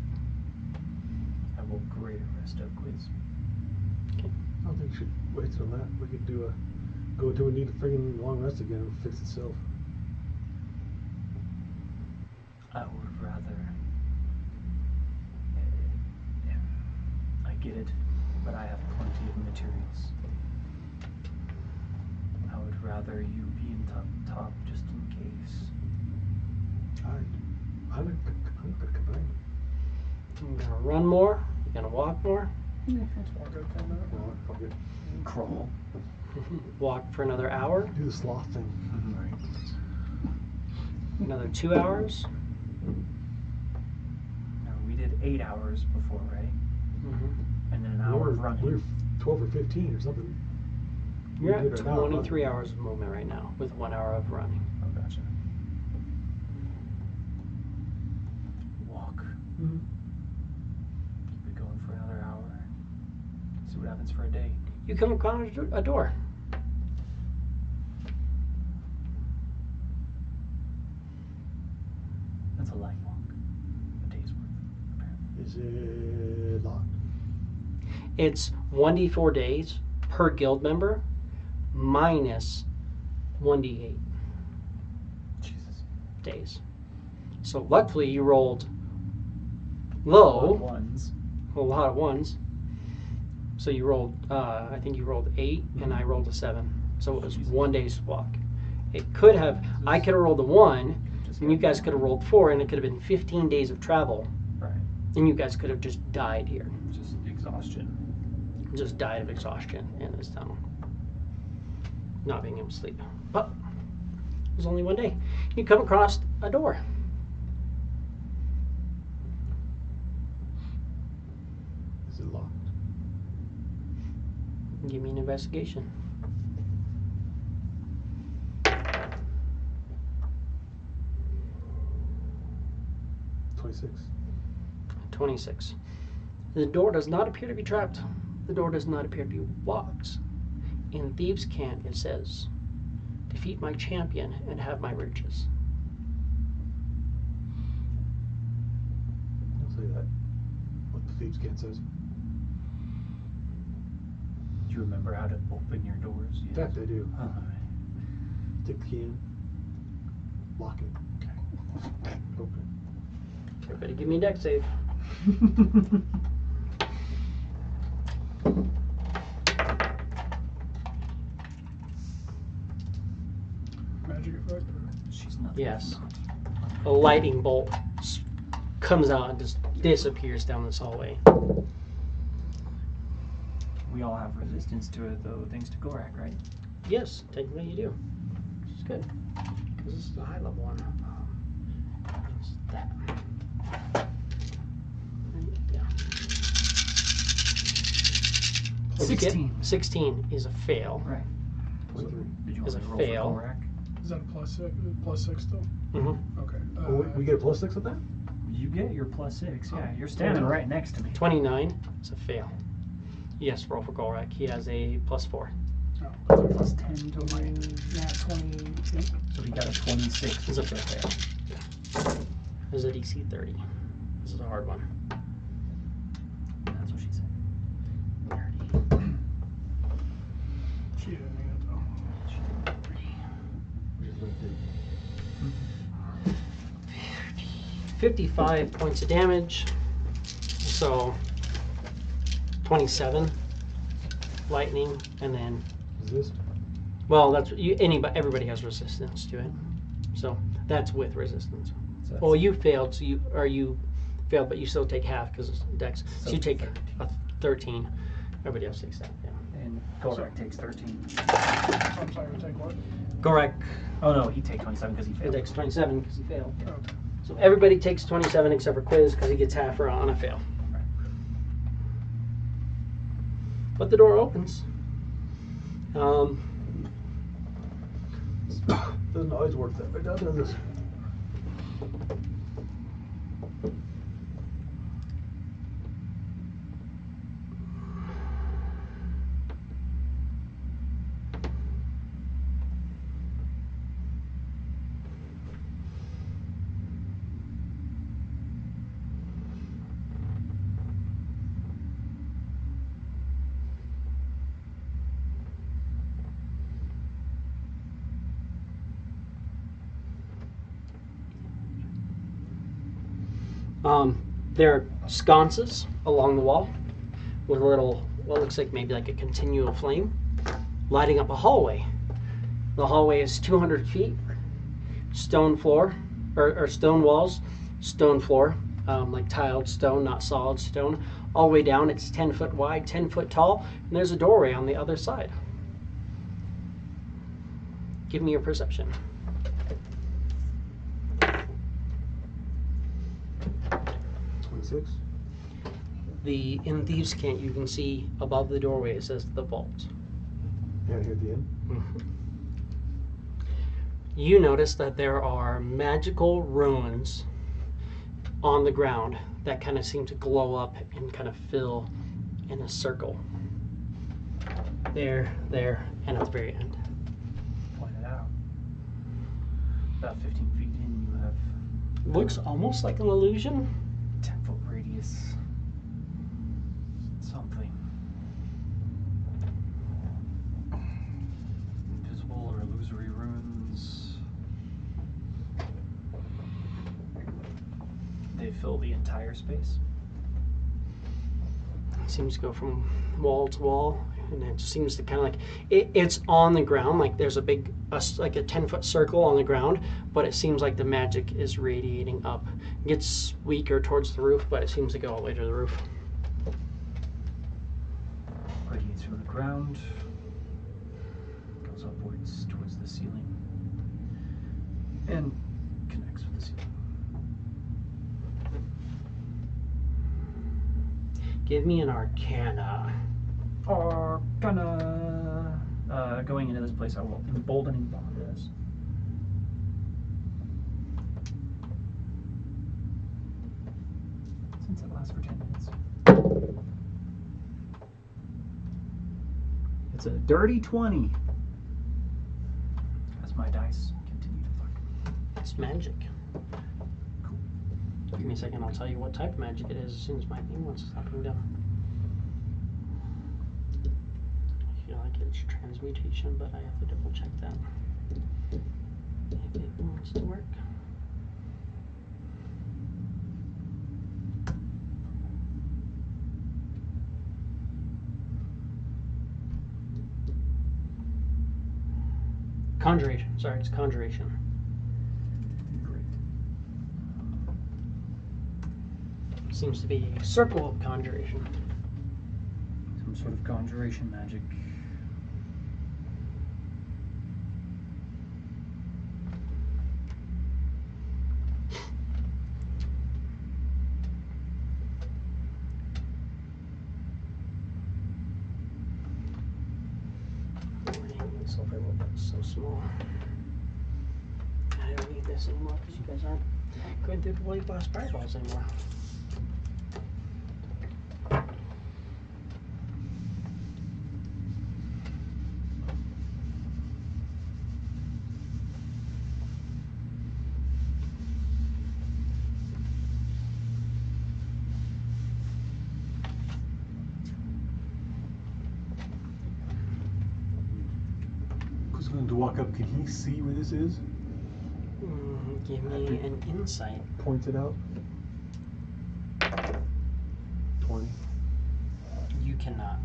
I will grade a rest of quiz. I don't think you should waste it on that. We could do go until we need a friggin' long rest again and fix itself. I would rather. I get it, but I have plenty of materials. I would rather you be in top just in case. Alright. I'm gonna combine. You're gonna run more. You're gonna walk more. Let's walk out from that. Well, I'll get, Crawl. Walk for another hour. do the sloth thing. Right. Another 2 hours. No, we did 8 hours before, right? Mm-hmm. And then an hour of running. We're 12 or 15 or something. You're We at did an hour 23 hours of movement right now with 1 hour of running. Oh, gotcha. Walk. Mm-hmm. Keep it going for another hour. See what happens for a day. You come across a door. That's a light walk. A day's worth, apparently. Is it locked? It's 1d4 days per guild member minus 1d8 Jesus. days. So luckily you rolled A lot of low, ones. a lot of ones. So you rolled, I think you rolled 8 and I rolled a 7. So it was 1 day's walk. It could have, I could have rolled a 1 and you guys could have rolled 4 and it could have been 15 days of travel Right. and you guys could have just died here. Just exhaustion. Just died of exhaustion in this tunnel. Not being able to sleep. But it was only 1 day. You come across a door. Is it locked? Give me an investigation. 26. 26. The door does not appear to be trapped. The door does not appear to be locked. In Thieves' Cant, it says, defeat my champion and have my riches. I'll say that. What the Thieves' Cant says. Do you remember how to open your doors? In fact, I do. Alright. Stick the key in. Lock it. Open Everybody give me a deck save. Magic effect? Or? She's nothing. Yes. A lightning bolt comes out and just disappears down this hallway. We all have resistance to it, though, thanks to Gorak, right? Yes, technically you do. Which is good. Because this is a high level one. It's that. Yeah. What'd you get? 16. 16 is a fail. Right. 23. Did you Is want a to roll fail. for Gorak? Is that a plus 6 still? Mm-hmm. Okay. Oh, we get a plus 6 with that? You get your plus 6, yeah. You're standing right next to me. 29 is a fail. Yes, roll for Golrak. He has a +4. Oh, Plus 10 to my. yeah, 28. So he got a 26. Is a fail. This is a DC 30. This is a hard one. That's what she said. 30. She didn't need it though. Which is what it did. 55 points of damage. So 27 lightning, and then Resist. well, that's you. Everybody has resistance to it, so that's with resistance. So Well, you failed, so you failed, but you still take half because it's dex. So you take 13. Everybody else takes that. Yeah. And Gorak takes 13. I'm sorry, we take what? Gorak Oh no, he takes 27 because he failed. takes 27 because he failed. Okay. So everybody takes 27 except for Quiz because he gets half on a fail. Right. But the door opens. Doesn't always work that way, does it? There are sconces along the wall with a little, what looks like maybe like a continual flame, lighting up a hallway. The hallway is 200 feet, stone floor, or stone walls, stone floor, like tiled stone, not solid stone. All the way down, it's 10 foot wide, 10 foot tall, and there's a doorway on the other side. Give me your perception. 26. In Thieves' Cant, you can see above the doorway it says the vault. Yeah, here at the end. You notice that there are magical runes on the ground that kind of seem to glow up and kind of fill in a circle. There, and at the very end. Point it out. About 15 feet in, you have Looks almost like an illusion. 10-foot radius. Something. Invisible or illusory runes. They fill the entire space. It seems to go from wall to wall, and it seems to kind of like it's on the ground, like there's a big like a 10-foot circle on the ground, but it seems like the magic is radiating up. It gets weaker towards the roof, but it seems to go all the way to the roof. Radiates from the ground, goes upwards towards the ceiling, and connects with the ceiling. Give me an Arcana. Arcana. Going into this place, I will emboldening bond this. Since it lasts for 10 minutes. It's a dirty 20. As my dice continue to fuck. It's magic. Cool. Give me a second, I'll tell you what type of magic it is as soon as my thing wants to stop going down. I feel like it's transmutation, but I have to double check that. If it wants to work. Conjuration. Sorry, it's conjuration. Great. Seems to be a circle of conjuration. Some sort of conjuration magic. So small. I don't need this anymore because you guys aren't going through the Blade Blast Fireballs anymore. Who's going to walk up? Can he see where this is? Give me an insight. Points it out. 20. You cannot.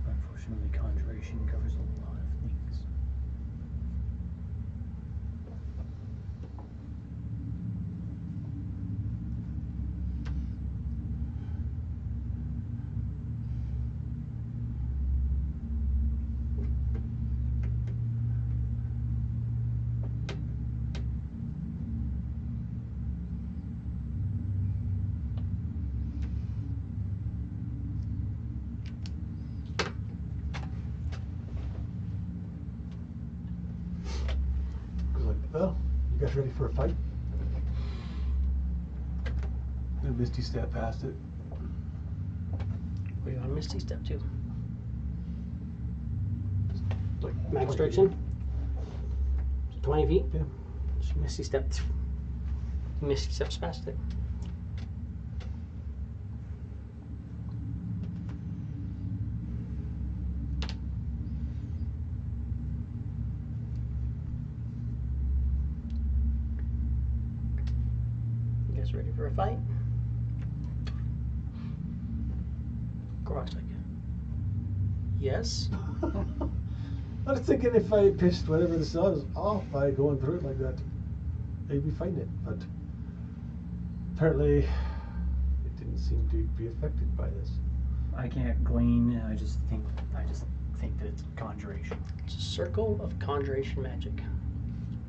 Unfortunately, conjuration covers a lot of things. Well, you guys ready for a fight? The Misty step past it. What do you want Misty step to? Like Max 20 direction? feet. 20 feet? Yeah. Just Misty step. Misty steps past it. You guys ready for a fight? Grog's like, yes. I was thinking if I pissed whatever this was off by going through it like that, maybe find it. But apparently, it didn't seem to be affected by this. I can't glean. I just think that it's conjuration. It's a circle of conjuration magic.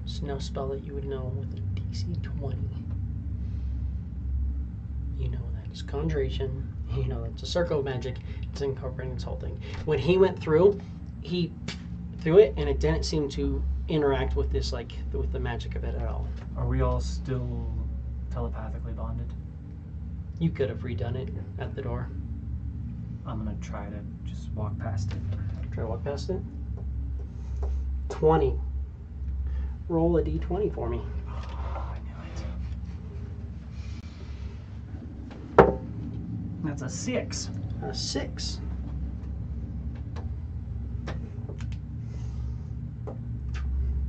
It's no spell that you would know with a DC 20. You know that it's conjuration. You know it's a circle of magic. It's incorporating this whole thing. When he went through, he threw it, and it didn't seem to interact with this, like with the magic of it at all. Are we all still telepathically bonded? You could have redone it at the door. I'm gonna try to just walk past it. Try to walk past it. 20. Roll a d20 for me. Oh, I knew it. That's a 6. A 6.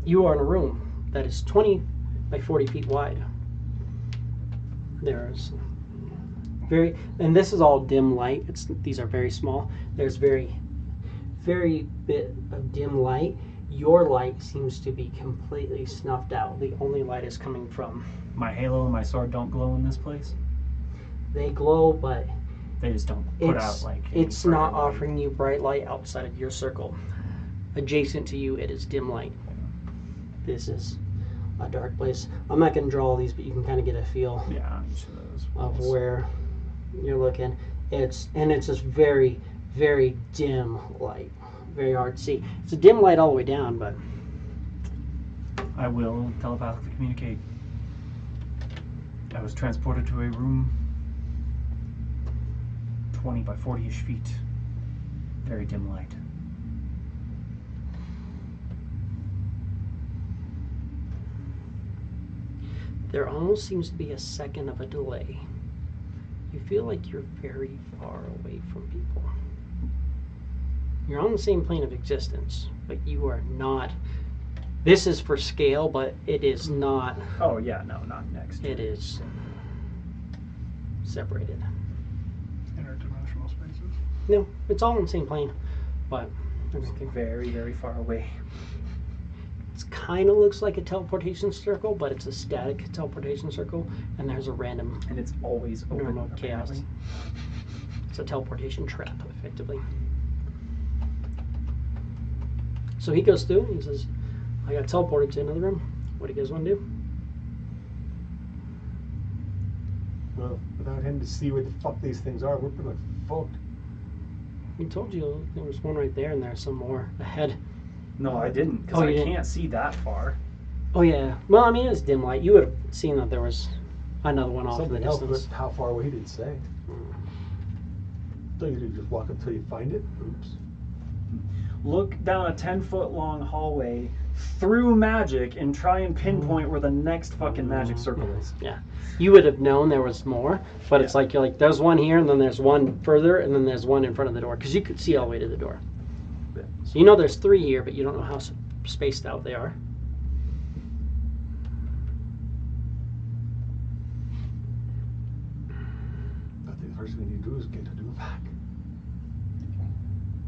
You are in a room that is 20 by 40 feet wide. There's and this is all dim light. These are very small. There's very bit of dim light. Your light seems to be completely snuffed out. The only light is coming from. My halo and my sword don't glow in this place. They glow, but They just don't put out like. it's not offering you bright light outside of your circle. Adjacent to you, it is dim light. This is a dark place. I'm not going to draw all these, but you can kind of get a feel Yeah, each of those. of where you're looking. It's just very, very dim light. Very hard to see. It's a dim light all the way down, but I will telepathically communicate. I was transported to a room 20 by 40-ish feet. Very dim light. there almost seems to be a second of a delay. You feel like you're very far away from people. You're on the same plane of existence, but you are not. This is for scale, but it is not. Oh yeah, no, not next. It is separated. Interdimensional spaces. No, it's all on the same plane, but It's very, very far away. it kind of looks like a teleportation circle, but it's a static teleportation circle, and there's a random And it's always open. normal chaos. apparently. It's a teleportation trap, effectively. So he goes through and he says, I got teleported to another room. What do you guys want to do? Well, without him to see where the fuck these things are, we're pretty much fucked. He told you there was one right there and there's some more ahead. No, I didn't, because Oh, I you didn't? can't see that far. Oh yeah. Well, I mean, it was dim light. You would have seen that there was another one off in the Something else, distance. but how far away he didn't say. So you just walk until you find it? Oops. Look down a 10-foot long hallway through magic and try and pinpoint where the next fucking magic circle is. Yeah. You would have known there was more, but it's Yeah. like, you're like, there's one here, and then there's one further, and then there's one in front of the door, because you could see all the way to the door. Yeah. So you know there's 3 here, but you don't know how spaced out they are. I think the first thing we need to do is get to do back.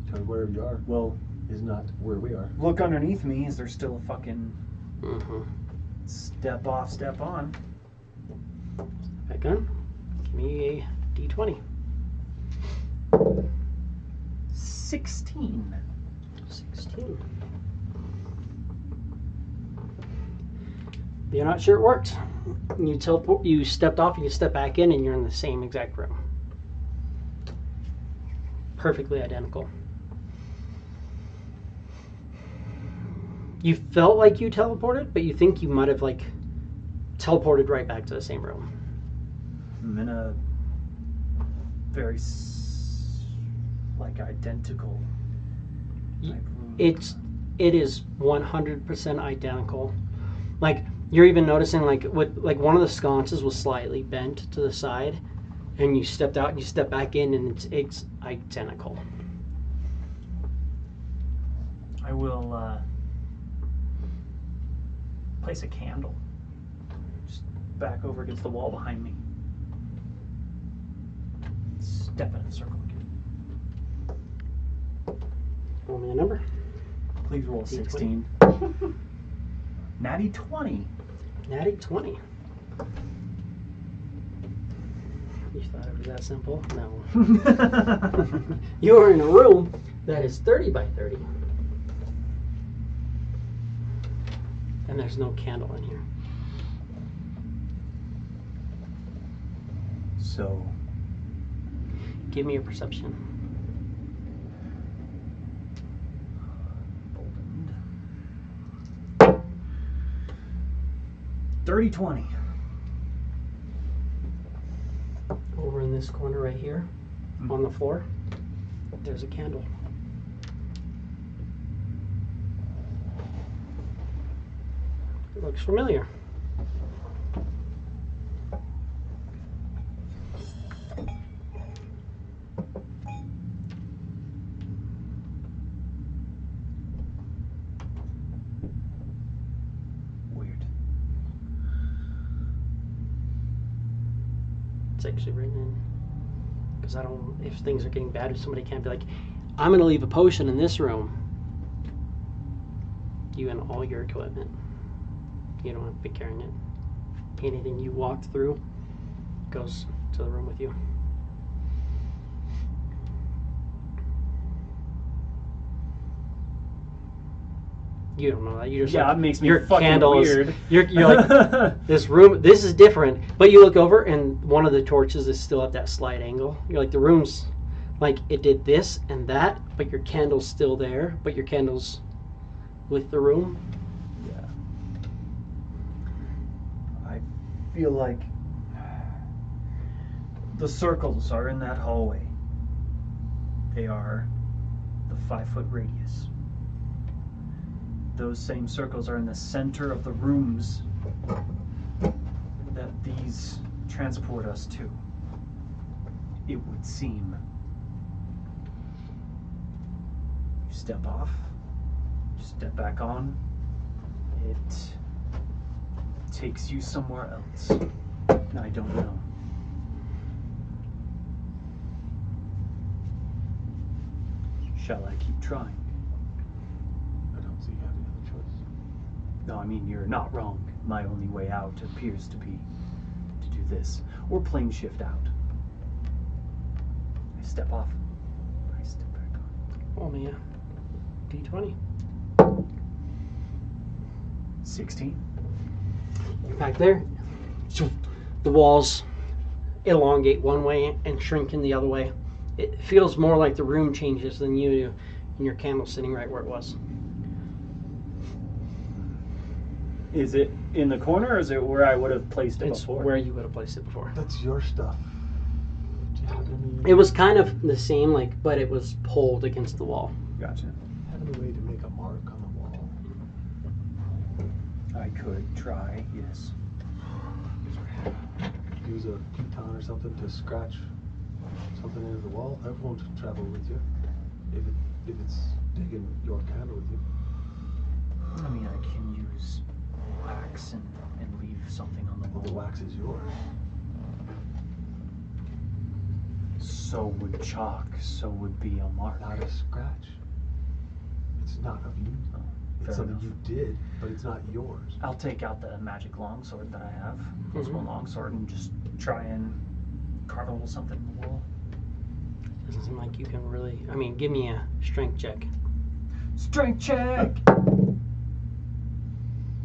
Because wherever you are Well, is not where we are. look underneath me. Is there still a fucking Mm-hmm. step off, step on? Back on. Give me a D20. 16. 16. You're not sure it worked. You teleport. You stepped off and you step back in, and you're in the same exact room. Perfectly identical. You felt like you teleported, but you think you might have like teleported right back to the same room. I'm in a very identical type room. It is 100% identical. Like, you're even noticing like one of the sconces was slightly bent to the side, and you stepped out and you step back in, and it's identical. I will place a candle just back over against the wall behind me. Step in a circle again. Roll me a number. Please roll D20. 16. Natty 20. Natty 20. You thought it was that simple? No. You are in a room that is 30 by 30. And there's no candle in here. So, Give me your perception. boldened. 30-20. Over in this corner right here, on the floor, there's a candle. It looks familiar. Weird. It's actually written in, because I don't, if things are getting bad, if somebody can't be like, I'm going to leave a potion in this room. You and all your equipment. You don't have to be carrying it. Anything you walked through goes to the room with you. You don't know that. You just Yeah, like, it makes me your fucking candle weird. Is, you're like, this room, this is different. But you look over and one of the torches is still at that slight angle. You're like, the room's like, it did this and that, but your candle's still there, but your candle's with the room. Yeah. I feel like the circles are in that hallway. They are the 5-foot radius. Those same circles are in the center of the rooms that these transport us to. It would seem. You step off, you step back on, it takes you somewhere else. I don't know. Shall I keep trying? I don't see you having other choice. No, I mean, you're not wrong. My only way out appears to be to do this. Or plane shift out. I step off. I step back on. Oh man. D20. 16. Back there. The walls elongate one way and shrink in the other way. It feels more like the room changes than you do, and your candle's sitting right where it was. Is it in the corner, or is it where I would have placed it It's before? where you would have placed it before. That's your stuff. Do you have any, It was kind of the same, like, but it was pulled against the wall. Gotcha. have any way to make a mark on the wall? I could try, yes. Use a piton or something to scratch something into the wall. That won't travel with you. If it's taking your candle with you. I mean, I can use wax and leave something on the Well, wall. the wax is yours. So would chalk, so would be a mark. Not a scratch. It's not of you. Oh, It's fair something enough. you did, but it's not yours. I'll take out the magic longsword that I have, one longsword, and just try and carve a little something in the wall. Doesn't seem like you can really. I mean, give me a strength check. Strength check!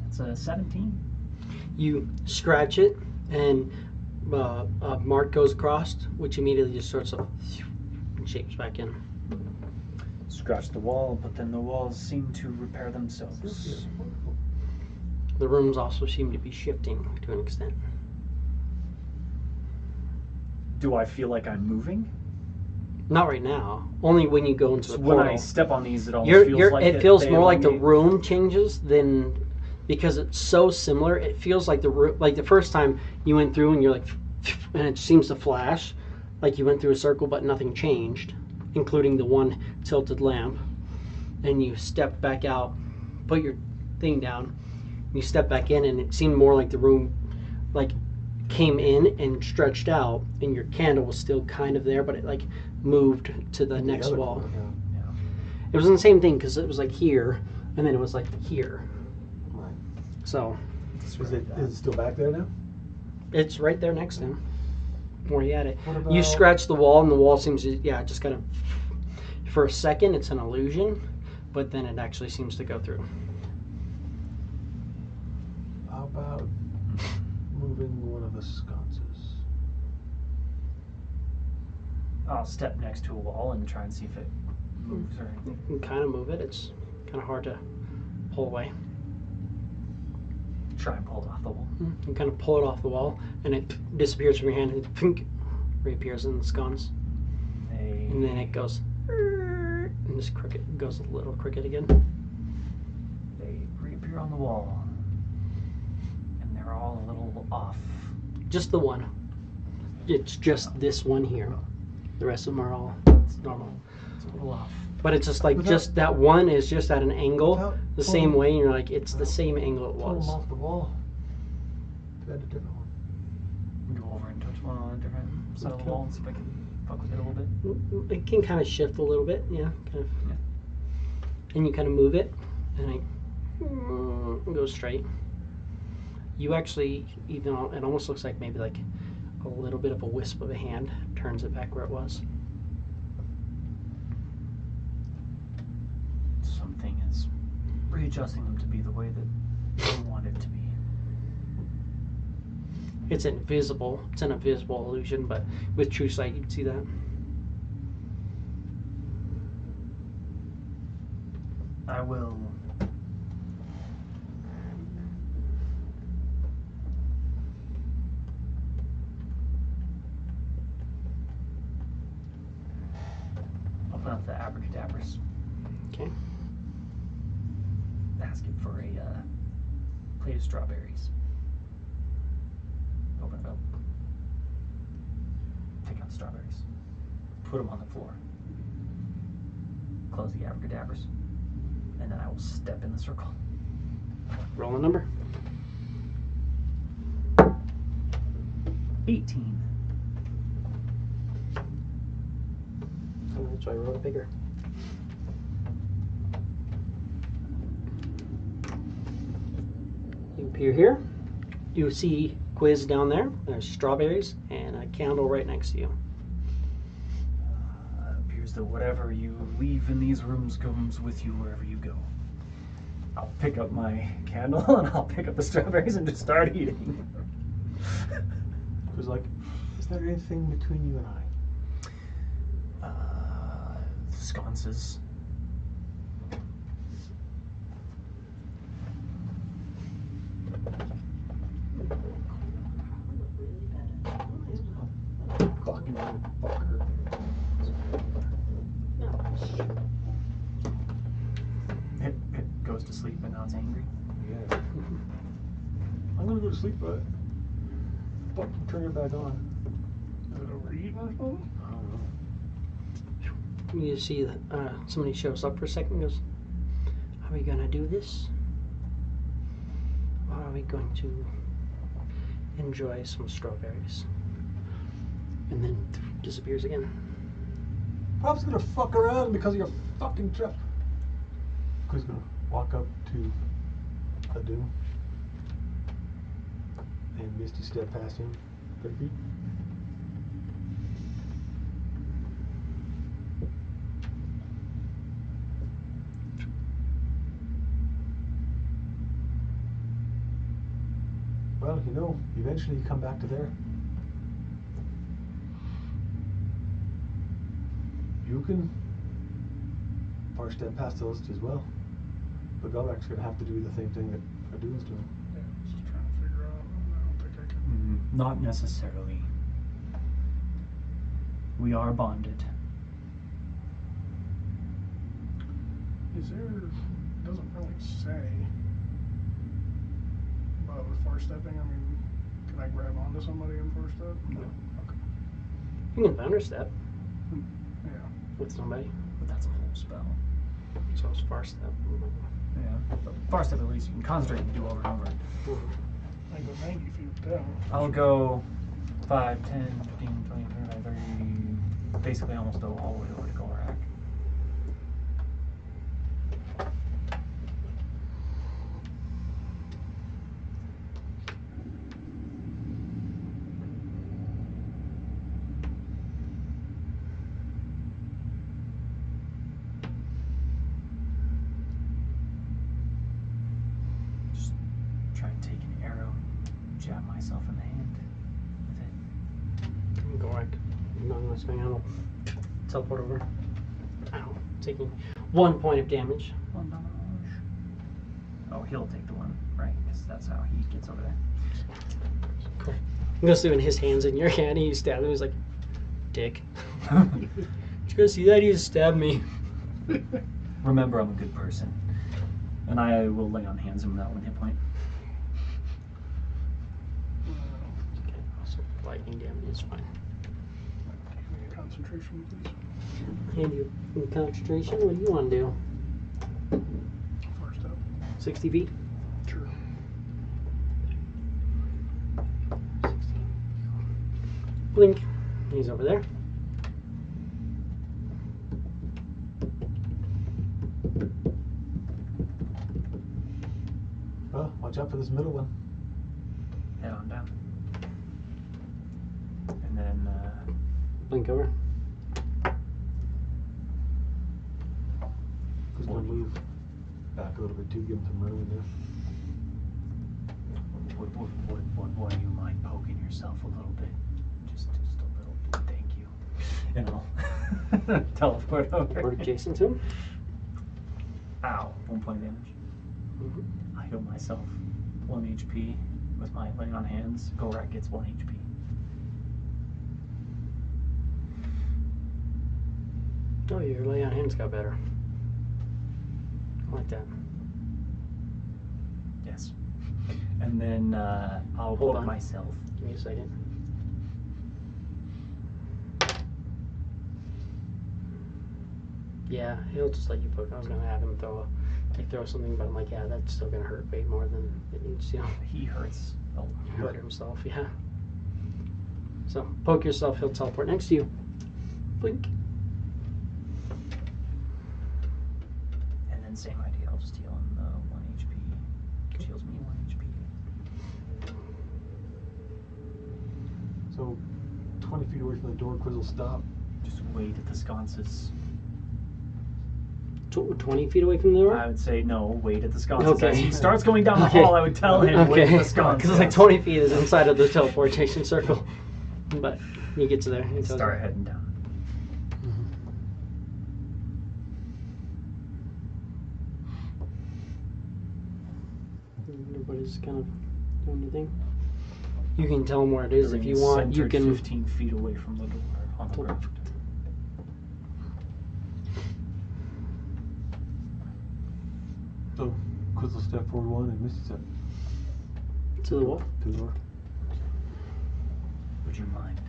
That's a 17. You scratch it, and a mark goes across, which immediately just sorts of shapes back in. Scratch the wall, but then the walls seem to repair themselves. Yes, wonderful. The rooms also seem to be shifting to an extent. Do I feel like I'm moving? Not right now. Only when you go into the When portal. I step on these, it almost feels like it feels they more like the elongate. room changes than because it's so similar. It feels like the room, like the first time you went through and you're like, and it seems to flash, like you went through a circle but nothing changed, including the one tilted lamp. And you step back out, put your thing down, you step back in, and it seemed more like the room, like came in and stretched out, and your candle was still kind of there, but it like moved to the next other wall. corner, yeah. It wasn't the same thing because it was like here, and then it was like here. Right. So Is it still back there now? it's right there next to him, where he had it. What about You scratch the wall, and the wall seems to, yeah, just kind of, for a second, it's an illusion, but then it actually seems to go through. How about moving one of the sconces? I'll step next to a wall and try and see if it moves or anything. You can kind of move it. It's kind of hard to pull away. Try and pull it off the wall. You kind of pull it off the wall, and it disappears from your hand, and it pink, reappears in the sconce. And then it goes, and this crooked goes a little crooked again. They reappear on the wall, and they're all a little off. Just the one. It's just this one here. The rest of them are all normal. It's a little off. But it's just like, Without- just that one is just at an angle, Without the same pulling- way, and you're like, it's the same angle it Pull them was. off the wall. Add a different one. We go over and touch one on a different side of the wall and see if I can fuck with it a little bit. It can kind of shift a little bit, yeah, kind of. Yeah. And you kind of move it, and it goes straight. You actually, even though it almost looks like maybe like a little bit of a wisp of a hand turns it back where it was. Something is readjusting them to be the way that we want it to be. It's invisible. It's an invisible illusion, but with true sight, you can see that. I will open up the abracadabras. Okay. Ask it for a plate of strawberries. Open it up. Take out the strawberries. Put them on the floor. Close the abracadabras. And then I will step in the circle. Roll a number. 18. That's why I wrote it bigger. You appear here. You see Quiz down there. There's strawberries and a candle right next to you. Appears that whatever you leave in these rooms comes with you wherever you go. I'll pick up my candle and I'll pick up the strawberries and just start eating. Because, like, is there anything between you and I? Sconces. Fucking fucker. It goes to sleep and now it's angry. Yeah. go to sleep, but fucking turn it back on. Is it overheating or something? I don't know. You see somebody shows up for a second and goes, are we going to do this? Or are we going to enjoy some strawberries? And then disappears again. Pop's gonna fuck around because of your fucking trip. Who's gonna walk up to a doom and Misty step past him 30 feet? Well, you know, eventually you come back to there. You can far step past those as well. But Golrak's gonna have to do the same thing that Adune's doing. Yeah, I was just trying to figure out. I don't think I can. Not necessarily. We are bonded. Is there? It doesn't really say. But with far stepping, I mean, can I grab onto somebody in far step? No. Okay. You can bounder step Yeah. with somebody. But that's a whole spell. So it's far step. Yeah. But far step at least you can concentrate and do over and over. I can go 90 feet down. I'll go 5, 10, 15, 20, 25, 30. Basically almost go all the way over to Golrak. Just try and take an arrow, jab myself in the hand with it. Go back. Nothing that's going on. Teleport over. Ow. Taking 1 point of damage. One damage. Oh, he'll take the one, right? Because that's how he gets over there. Cool. I'm just leaving his hands in your hand and you stab him. He's like, dick. Did you guys see that? He just stabbed me. Remember, I'm a good person. And I will lay on hands him without 1 hit point. Okay, also lightning damage is fine. Give me a concentration, please. And you in concentration, what do you want to do? Far step. 60 feet? Sure. 60. Blink. He's over there. Well, watch out for this middle one. Head on down. And then, Blink over. Who's gonna move back a little bit too, give him some room in there. would you mind poking yourself a little bit? Just a little bit, thank you. And I'll teleport over. Or adjacent to him. Ow, 1 point of damage. Mm-hmm. I heal myself 1 HP with my laying on hands. Golrak gets 1 HP. Oh, your lay on hands got better. I like that. Yes. And then I'll Hold poke on. myself. Give me a second. Yeah, he'll just let you poke. I was gonna have him throw something, but I'm like, yeah, that's still gonna hurt way more than it needs to. He hurts. Oh, Hurt himself, yeah. So poke yourself, he'll teleport next to you. Blink. And then same idea. I'll just heal him 1 HP. Which heals me 1 HP. So, 20 feet away from the door, Quiz will stop. Just wait at the sconces. 20 feet away from the door? I would say no, wait at the sconces. Okay. As he starts going down the Okay. hall, I would tell him wait at the sconces. Because it's like 20 feet is inside of the teleportation circle. But he gets there. He tells Start you. heading down. Everybody's kind of doing their thing. You can tell him where it is The if ring you is want. You centered can. 15 feet away from the door on the ground. So, Quiz will step forward 1 and Misty step. To the wall. To the door. Would you mind?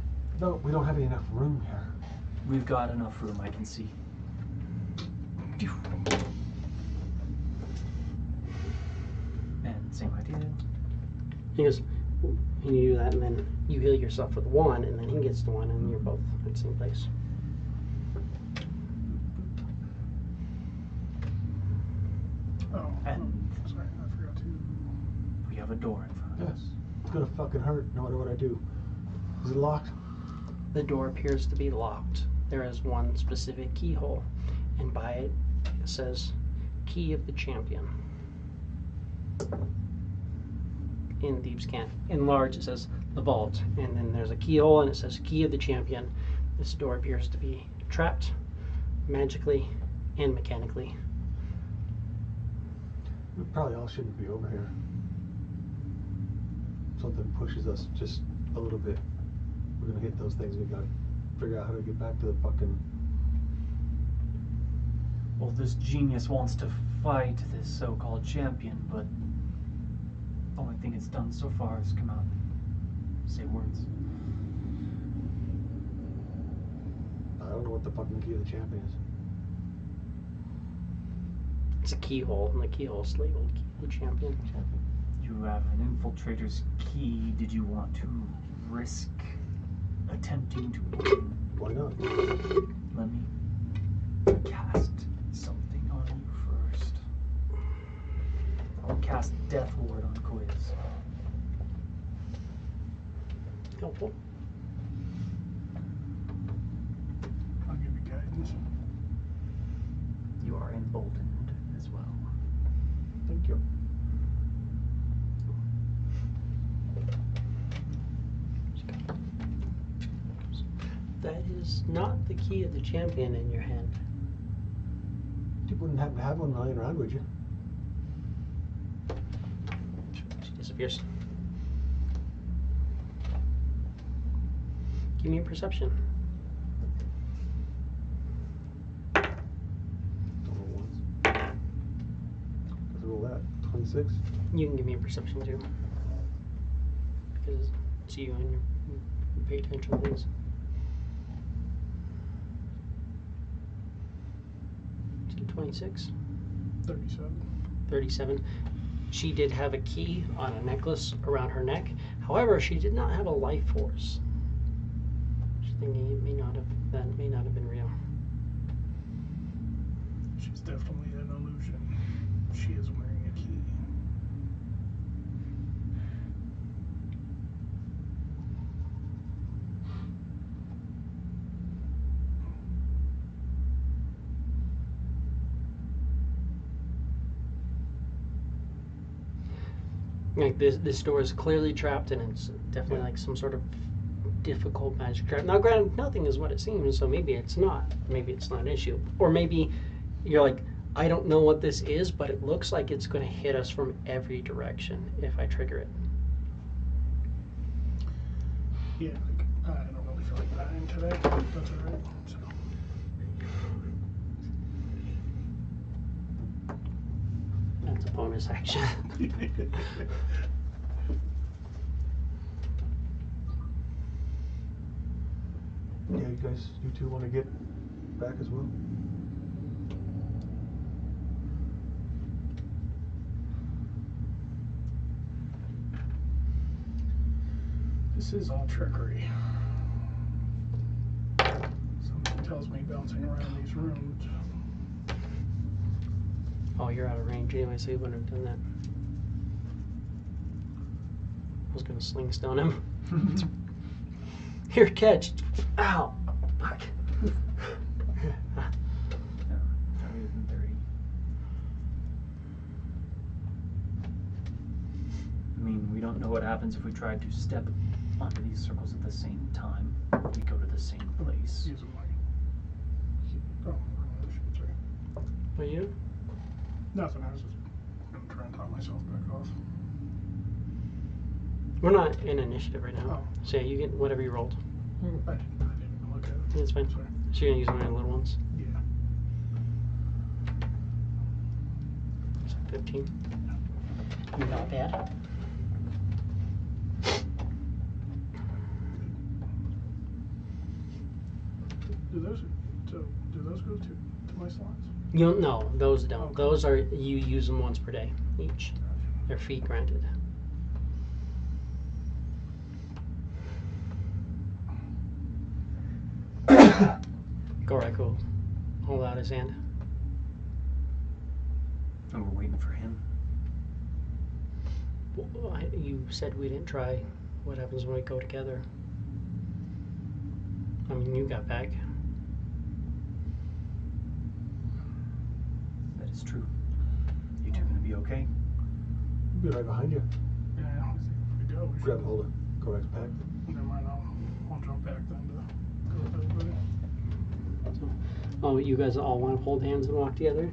No, we don't have enough room here. We've got enough room, I can see. Phew. And same idea. He goes, you do that, and then you heal yourself with one, and then he gets the one, and you're both at the same place. Oh, And sorry, I forgot to. we have a door in front of Yes. us. It's gonna fucking hurt no matter what I do. Is it locked? The door appears to be locked. There is one specific keyhole, and by it, it says, Key of the Champion. In Thieves' Cant. In large, it says, the Vault, and then there's a keyhole, and it says, Key of the Champion. This door appears to be trapped, magically and mechanically. We probably all shouldn't be over here. Something pushes us just a little bit. We're gonna hit those things. We gotta figure out how to get back to the fucking. Well, this genius wants to fight this so-called champion, but the only thing it's done so far is come out and say words. I don't know what the fucking key of the champion is. It's a keyhole, and the keyhole's labeled Key of the Champion. You have an infiltrator's key. Did you want to risk attempting to open? Why not? Let me cast something on you first. I'll cast Death Ward on Quiz. Helpful. I'll give you guidance. You are emboldened as well. Thank you. That is not the Key of the Champion in your hand. You wouldn't happen to have one lying around, would you? She disappears. Give me a perception. Don't roll once. Let's roll that. 26. You can give me a perception too. Because it's you and you pay attention to things. So 26, 37. 37. She did have a key on a necklace around her neck. However, she did not have a life force. She's thinking it may not have been real. She's definitely an illusion. She is wearing a key. Like this door is clearly trapped, and it's definitely like some sort of difficult magic trap. Now, granted, nothing is what it seems, so maybe it's not. Maybe it's not an issue, or maybe you're like, I don't know what this is, but it looks like it's going to hit us from every direction if I trigger it. Yeah, like, I don't really feel like dying today. That's alright. So. That's a bonus action. Yeah, you guys, you two want to get back as well? This is all trickery. Something tells me bouncing around these rooms. Oh, you're out of range anyway, so you wouldn't have done that. I was going to sling stone him. Here, catch. Ow. Fuck. No, not even 30. I mean, we don't know what happens if we try to step onto these circles at the same time. We go to the same place. Use them like. Oh, sorry. Are you? Nothing. I was just gonna try and talk myself back off. We're not in initiative right now. Oh. So yeah, you get whatever you rolled. I didn't even look at it. That's fine. Sorry. So you're going to use one of the little ones. Yeah. So 15. Not bad. Do those go to my slots? You don't know, those don't. Okay. Those are, you use them once per day each. They're fee granted. Gorak will hold out his hand. And we're waiting for him. Well, you said we didn't try what happens when we go together. I mean, you got back. That is true. You two gonna be okay? We'll be right behind you. Yeah, I think if we go, we Grab should. hold of Gorak's pack. Never mind, I'll jump back then to go with everybody. Oh, you guys all want to hold hands and walk together?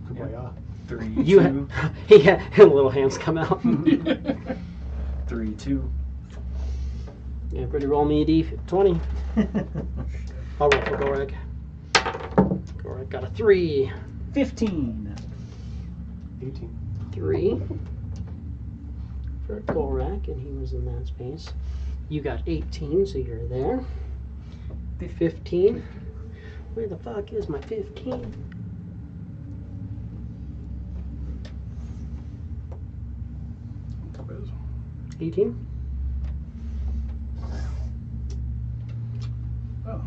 Kumbaya. 3, You 2, yeah, little hands come out. 3, 2. Everybody roll me a d20. I'll roll for Gorak. Gorak got a 3. 15. 18. 3 for Gorak, and he was in that space. You got 18, so you're there. 15. Where the fuck is my 15? Quiz. 18. Oh.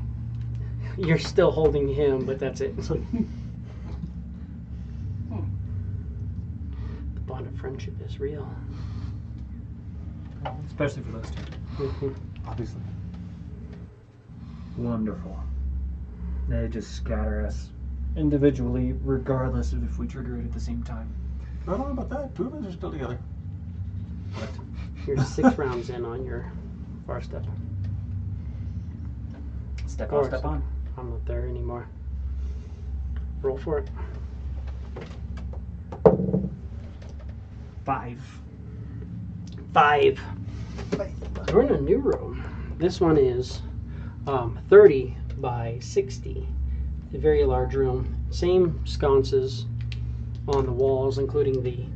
You're still holding him, but that's it. The bond of friendship is real. Especially for those two. Obviously. Wonderful. They just scatter us individually, regardless of if we trigger it at the same time. I don't know about that. Two of us are still together. What? You're 6 rounds in on your far step. Step Or on, step on. I'm not there anymore. Roll for it. 5. 5. We're in a new room. This one is 30 by 60. A very large room. Same sconces on the walls, including the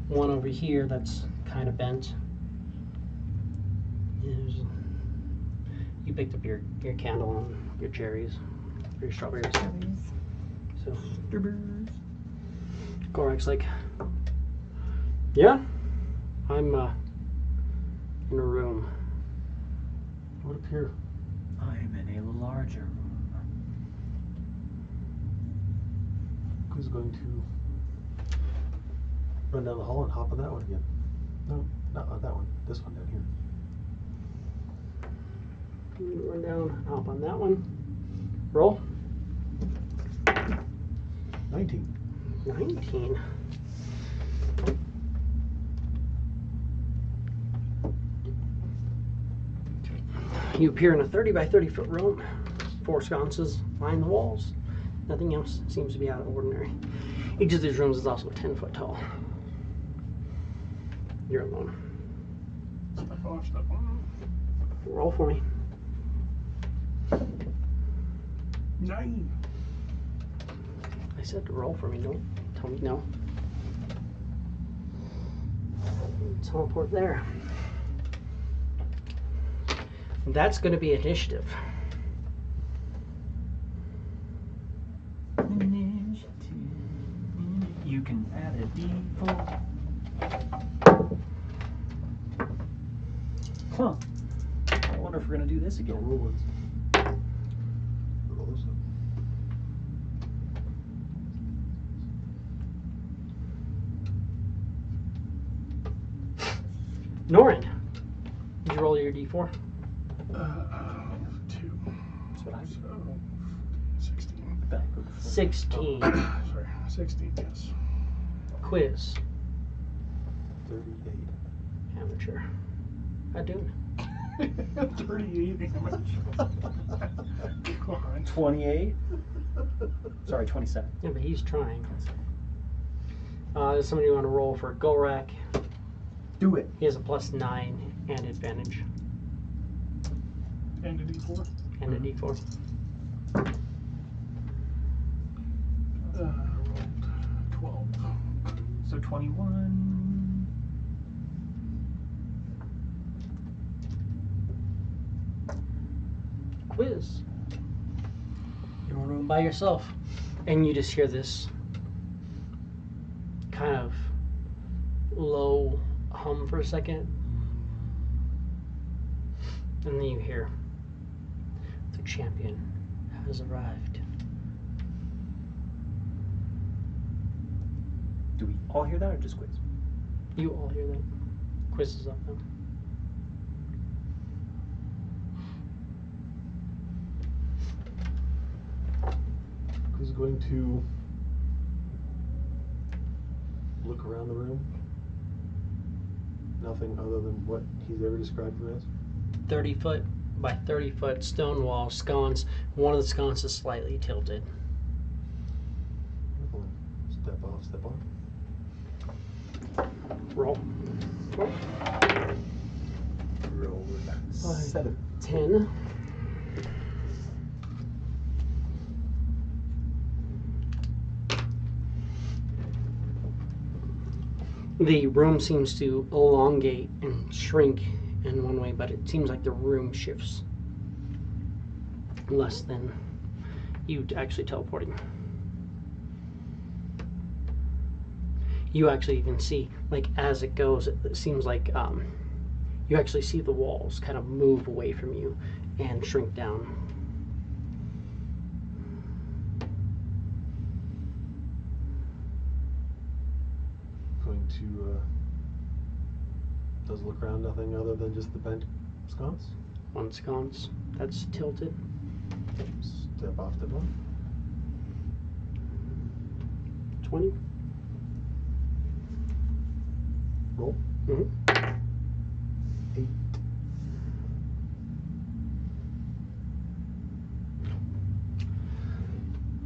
one over here that's kind of bent. You picked up your candle and your cherries, your strawberries. So Gorak's like, yeah, I'm in a room. What up here? I'm in a larger room. Who's going to run down the hall and hop on that one again? No, not on that one. This one down here. Run down, hop on that one. Roll. 19. 19. You appear in a 30 by 30 foot room. 4 sconces line the walls. Nothing else seems to be out of the ordinary. Each of these rooms is also 10 foot tall. You're alone. Step on, step on. Roll for me. 9. I said to roll for me, don't tell me no. Teleport there. That's going to be initiative. You can add a D4. Huh. I wonder if we're gonna do this Don't again. roll ones. Roll those up. Norin, did you roll your d4? 2. That's what I do. So, 16. 16. Sorry, 16, yes. Quiz. 38. Amateur. How doing? 38 damage. Come on. 28. Sorry, 27. Yeah, but he's trying. Does somebody want to roll for Gorak? Do it. He has a +9 and advantage. And a D4. And a d4. Rolled 12. So 21. Quiz. by yourself, and you just hear this kind of low hum for a second, and then you hear, the champion has arrived. Do we all hear that or just Quiz? You all hear that. Quiz is up now. Who's going to look around the room? Nothing other than what he's ever described them as? 30 foot by 30 foot stone wall, sconce. One of the sconces is slightly tilted. Step off, step on. Roll. Roll. 7. 10. The room seems to elongate and shrink in one way, but it seems like the room shifts less than you actually teleporting. You actually even see, like, as it goes, it seems like you actually see the walls kind of move away from you and shrink down. Going to does look around, nothing other than just the bent sconce. One sconce that's tilted. Step off, step on. 20. Roll. Mm-hmm. 8.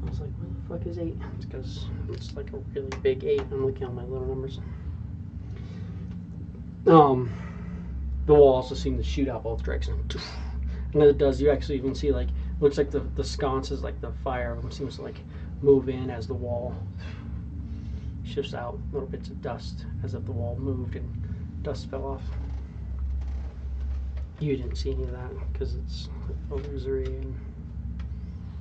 I was like, where the fuck is 8? It's because it's like a really big 8. I'm looking at my little numbers. The wall also seems to shoot out both directions. And it does. You actually even see, like, looks like the sconces, like the fire of them seems to like move in as the wall shifts out. Little bits of dust as if the wall moved and dust fell off. You didn't see any of that because it's illusory, and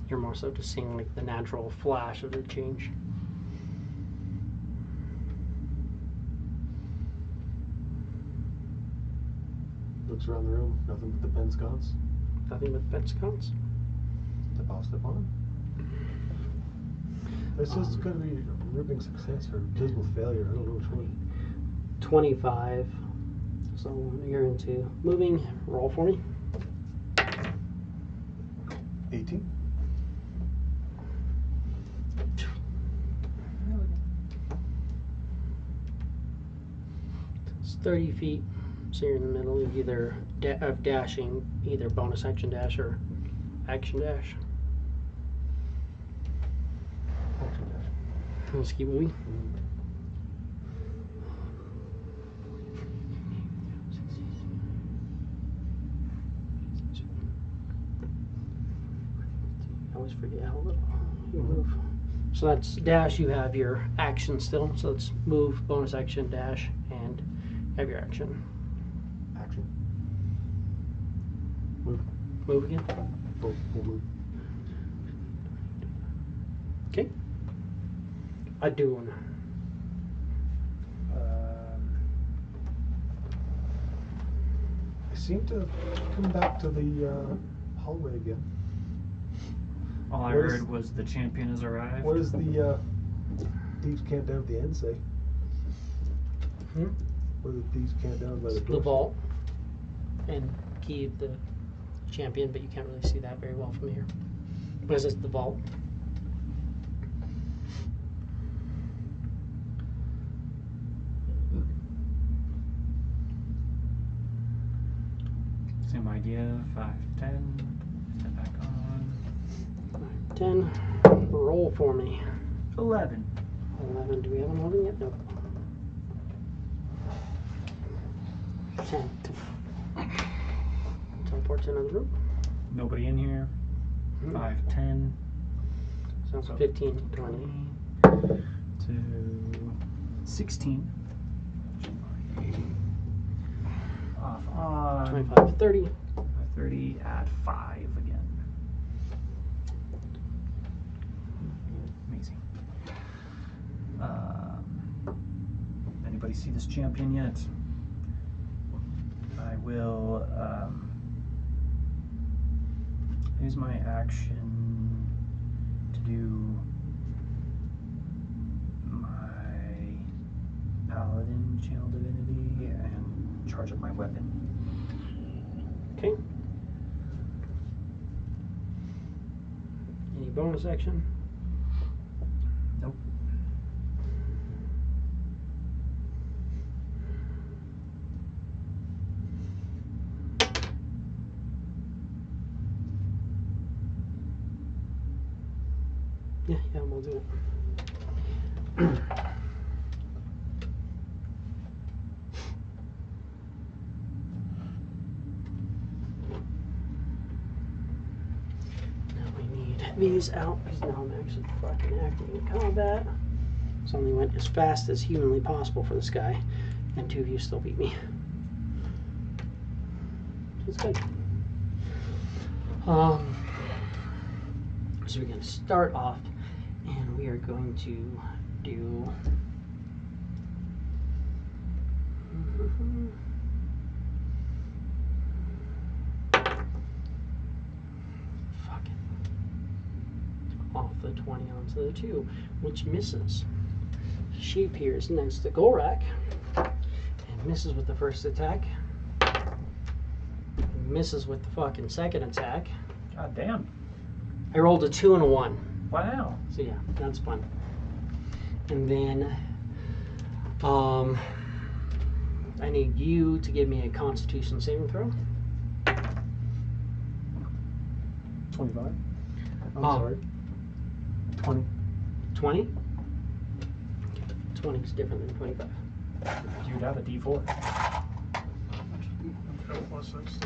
you're more so just seeing like the natural flash of the change. Looks around the room, nothing but the bent sconce. Nothing but bent sconce. Step off, step on. This is going to be a ripping success or dismal failure. I don't know which one. 25. So you're into moving. Roll for me. 18. It's 30 feet. So you're in the middle of either of dashing, either bonus action dash or action dash. Action dash. Let's keep moving. I always forget how little you move. So that's dash, you have your action still. So it's move, bonus action, dash, and have your action. Action. Move. Move again. Full move. Okay. Adun. I seem to come back to the hallway again. All I What is- heard was the champion has arrived. What does the thieves camp down at the end say? Hmm? What do the thieves camp down by the door? The vault and key of the champion, but you can't really see that very well from here. But it says the vault. Same idea. 5, 10. Step back on. 10. Roll for me. 11. 11. Do we have an 11 yet? Nope. 10. Teleport to another room. Nobody in here. 5, 10. Sounds 15, 20. To 16. Off on 25, 30. 30 at 5 again. see this champion yet. I will use my action to do my paladin channel divinity and charge up my weapon. Okay. Any bonus action? Nope. Yeah, we'll do it. Now we need these out because now I'm actually fucking acting in combat. So I only went as fast as humanly possible for this guy, and 2 of you still beat me. That's good. So we're going to start off, and we are going to do. Fuck it. Off the 20 onto the 2, which misses. She appears next to Gorak and misses with the first attack. Misses with the fucking second attack. God damn. I rolled a 2 and a 1. Wow. So yeah, that's fun. And then I need you to give me a Constitution saving throw. 25. I'm Oh. sorry. 20. 20? 20 is different than 25. You'd have a D4. Oh, plus 6.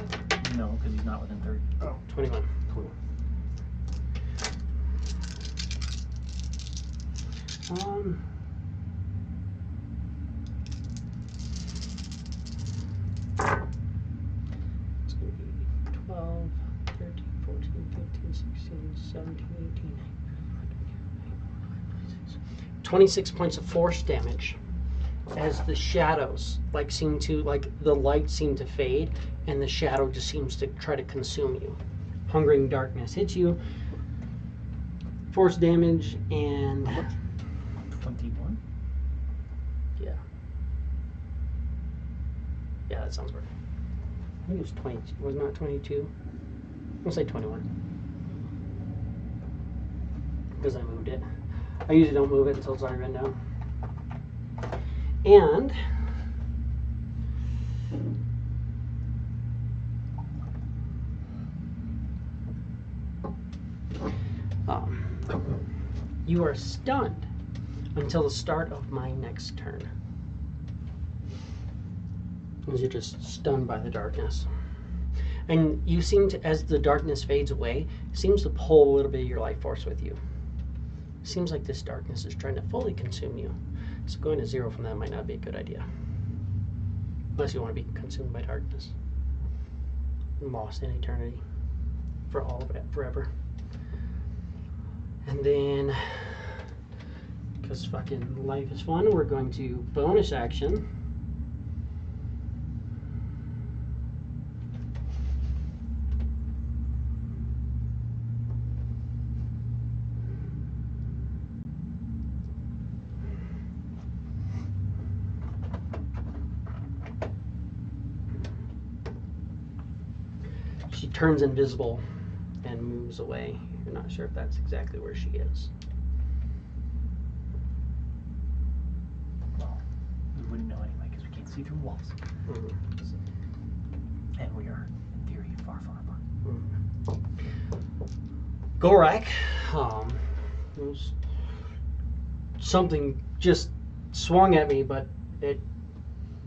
No, because he's not within 30. Oh, 21. 21. It's going to be 12, 13, 14, 15, 16, 17, 18, 26 points of force damage as the shadows seem to, the light seem to fade and the shadow just seems to try to consume you. Hungering darkness hits you. Force damage and 21? yeah, that sounds right. I think it was 20. Was not 22. I'll say 21 because I moved it. I usually don't move it until it's already written down. And you are stunned until the start of my next turn. As you're just stunned by the darkness. And you seem to, as the darkness fades away, seems to pull a little bit of your life force with you. Seems like this darkness is trying to fully consume you. So going to 0 from that might not be a good idea. Unless you want to be consumed by darkness. Lost in eternity. For all of it, forever. And then, because fucking life is fun, we're going to bonus action. She turns invisible and moves away. You're not sure if that's exactly where she is. Well, we wouldn't know anyway because we can't see through walls. Mm-hmm. And we are, in theory, far, far apart. Gorak, was something just swung at me, but it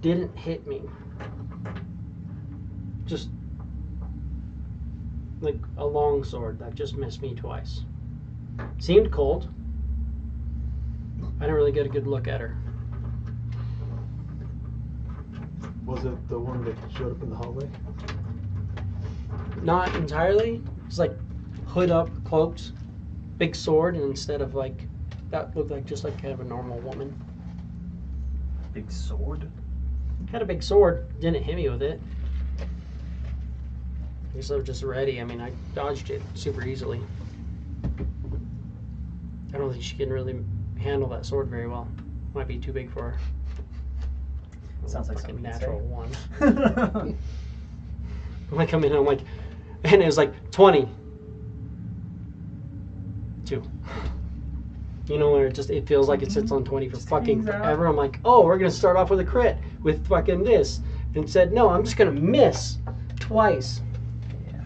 didn't hit me. Just like a long sword that just missed me twice. Seemed cold. I didn't really get a good look at her. Was it the one that showed up in the hallway? Not entirely. It's like hood up, cloaked, big sword, and instead of that looked like just like kind of a normal woman. Big sword. Had a big sword. Didn't hit me with it. I guess I was just ready. I mean, I dodged it super easily. I don't think she can really handle that sword very well. Might be too big for her. Sounds like fucking something you'd natural say. one. I come in and I'm like, and it was like 20. 2. You know, where it feels like it sits on 20 for Just fucking hangs out. forever. I'm like, oh, we're gonna start off with a crit with fucking this, and said, no, I'm just gonna miss twice. Yeah.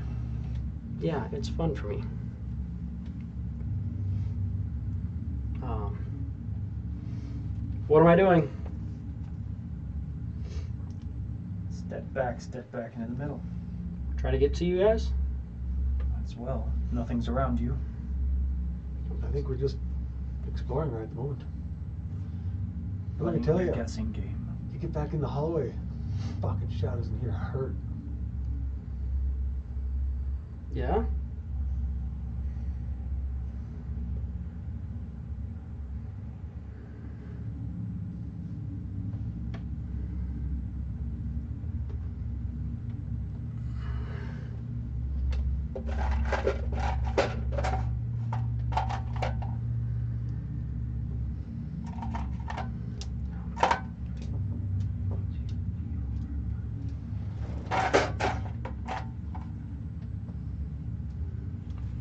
Yeah, it's fun for me. What am I doing? Step back into the middle. Try to get to you guys? As well. Nothing's around you. I think we're just exploring right at the moment. Let me Playing tell your you, guessing game. you get back in the hallway, fucking shadows in here hurt. Yeah?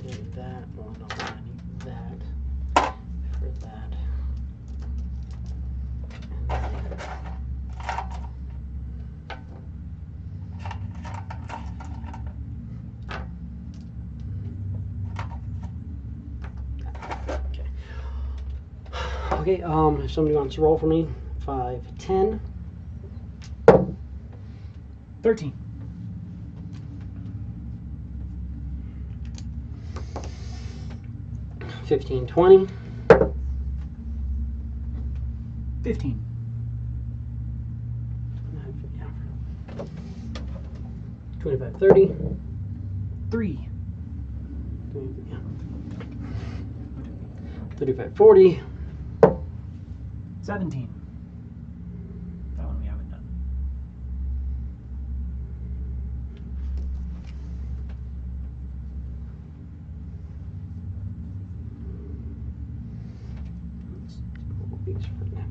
Need that. Well, no, I need that for that. And then okay. Okay, if somebody wants to roll for me, 5, 10. 13. 15, 20. 15. Yeah. 25, 30. 3. 35, 40. 17. That one we haven't done. These for now.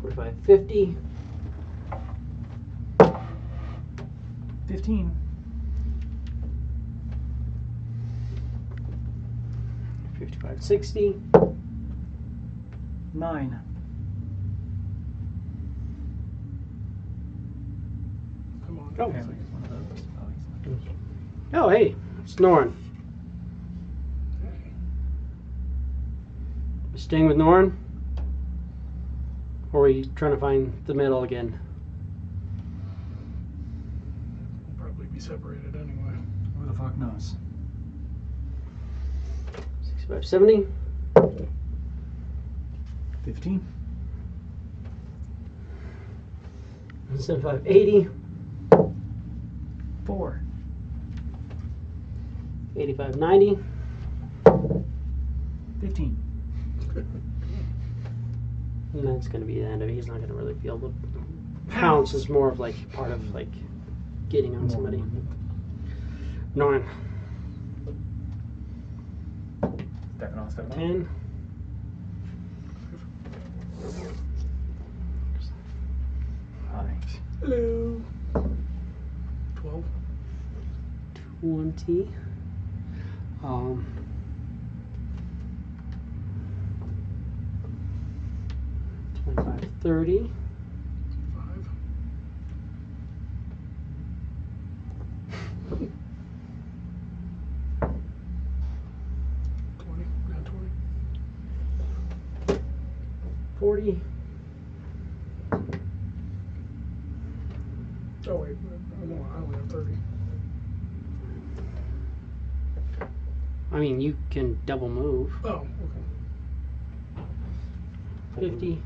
$45, 50. 15. 55, 60. 9. Come on. Oh. Okay, we get one of those. Oh, he's Oh, hey, snoring. Staying with Norin? Or are you trying to find the middle again? We'll probably be separated anyway. Who the fuck knows? 65, 70. 15. 75, 80. 4. 85, 90. 15. And that's going to be the end of it. He's not going to really feel the pounce is more of like part of like getting on somebody. 9. Stepping on, stepping on. 10. 9. Hello. 12. 20. 25, 30. 5. 20. Got 20. 40. Oh wait, I only have 30. I mean, you can double move. Oh, okay. 50.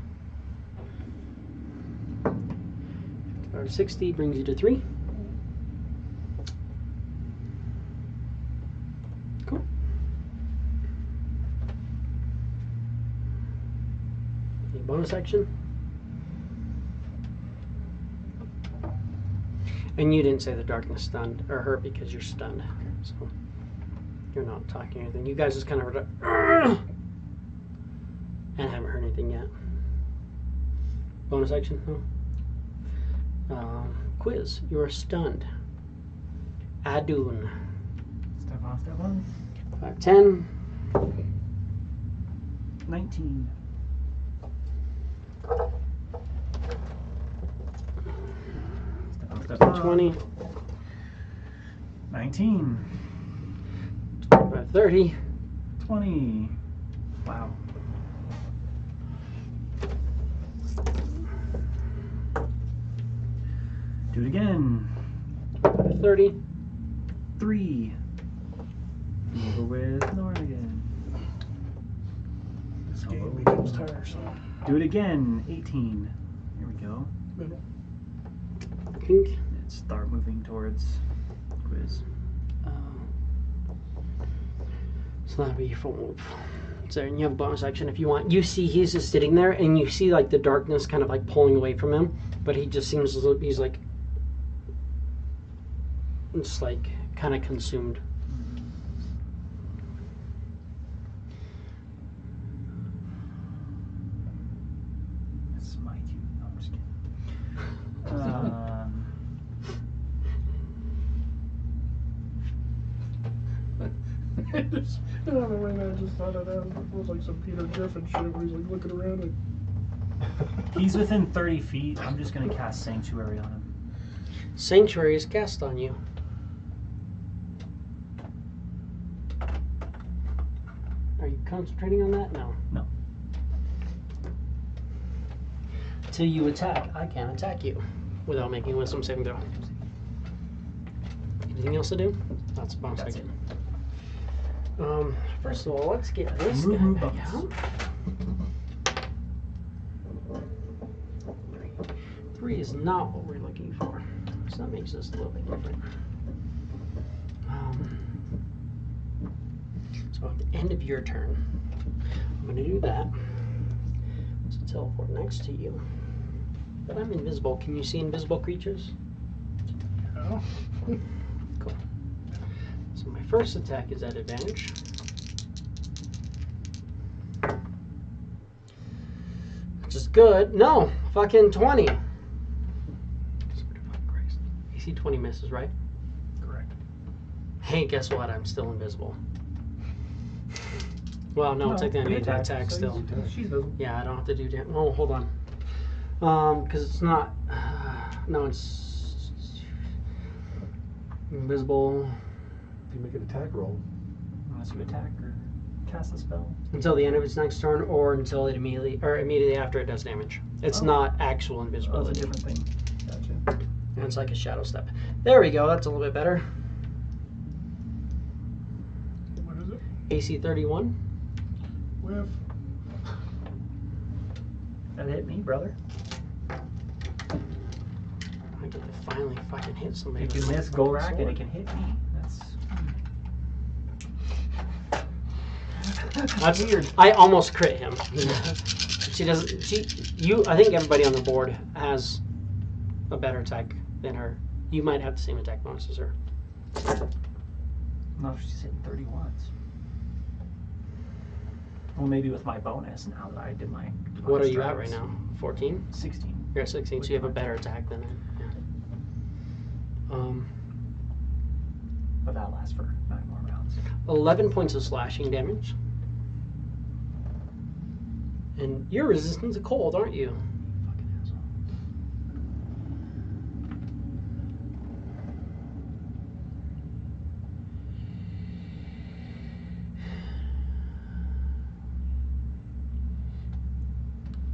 55, Or 60 brings you to 3. Cool. Any bonus action? And you didn't say the darkness stunned or hurt because you're stunned. So you're not talking anything. You guys just kind of heard and haven't heard anything yet. Bonus action? No. Quiz. You are stunned. Adun. Step off that one. 5, 10. 19. Step off. 20. 19. 25, 30. 20. Wow. Do it again. 30. 3. Over with Norm again. This game becomes tiresome. Do it again. 18. Here we go. Middle. Pink. Let's start moving towards quiz. So that'd be your full move. So and you have a bonus action if you want. You see he's just sitting there and you see like the darkness kind of like pulling away from him, but he just seems as though he's like just like kind of consumed. Smite you. No, I'm just kidding. I don't know when I just thought of that. It was like some Peter Griffin shit where he's like looking around and He's within 30 feet. I'm just going to cast Sanctuary on him. Sanctuary is cast on you. Are you concentrating on that? No. No. Till you attack, I can't attack you without making a wisdom saving throw. Anything else to do? That's a bonus action. First of all, let's get this guy back out. 3 is not what we're looking for, so that makes this a little bit different. So at the end of your turn, I'm going to do that. So teleport next to you. But I'm invisible. Can you see invisible creatures? yeah. Cool. So my first attack is at advantage. Which is good. No! Fucking 20! AC 20 misses, right? Correct. Hey, guess what? I'm still invisible. Well, no, technically I made that attack still. She's visible. Yeah, I don't have to do damage. Oh, hold on. Because it's not... no, it's... invisible. If you make an attack roll. Unless you attack or cast a spell. Until the end of its next turn, or until it immediately after it does damage. It's not actual Oh, invisibility. that's a different thing. Gotcha. And it's like a shadow step. There we go. That's a little bit better. What is it? AC 31. Whiff. That hit me, brother. I get to finally fucking hit somebody. It with can my miss Gorak and sword. it can hit me. That's weird. I almost crit him. She doesn't. I think everybody on the board has a better attack than her. You might have the same attack bonus as her. No, she's hitting 30 once. Well, maybe with my bonus now that I did my. What are you at right now? 14? 16. You're at 16, so you have a better attack than her. Yeah. But that lasts for 9 more rounds. 11 points of slashing damage. And you're resistant to cold, aren't you? Fucking asshole.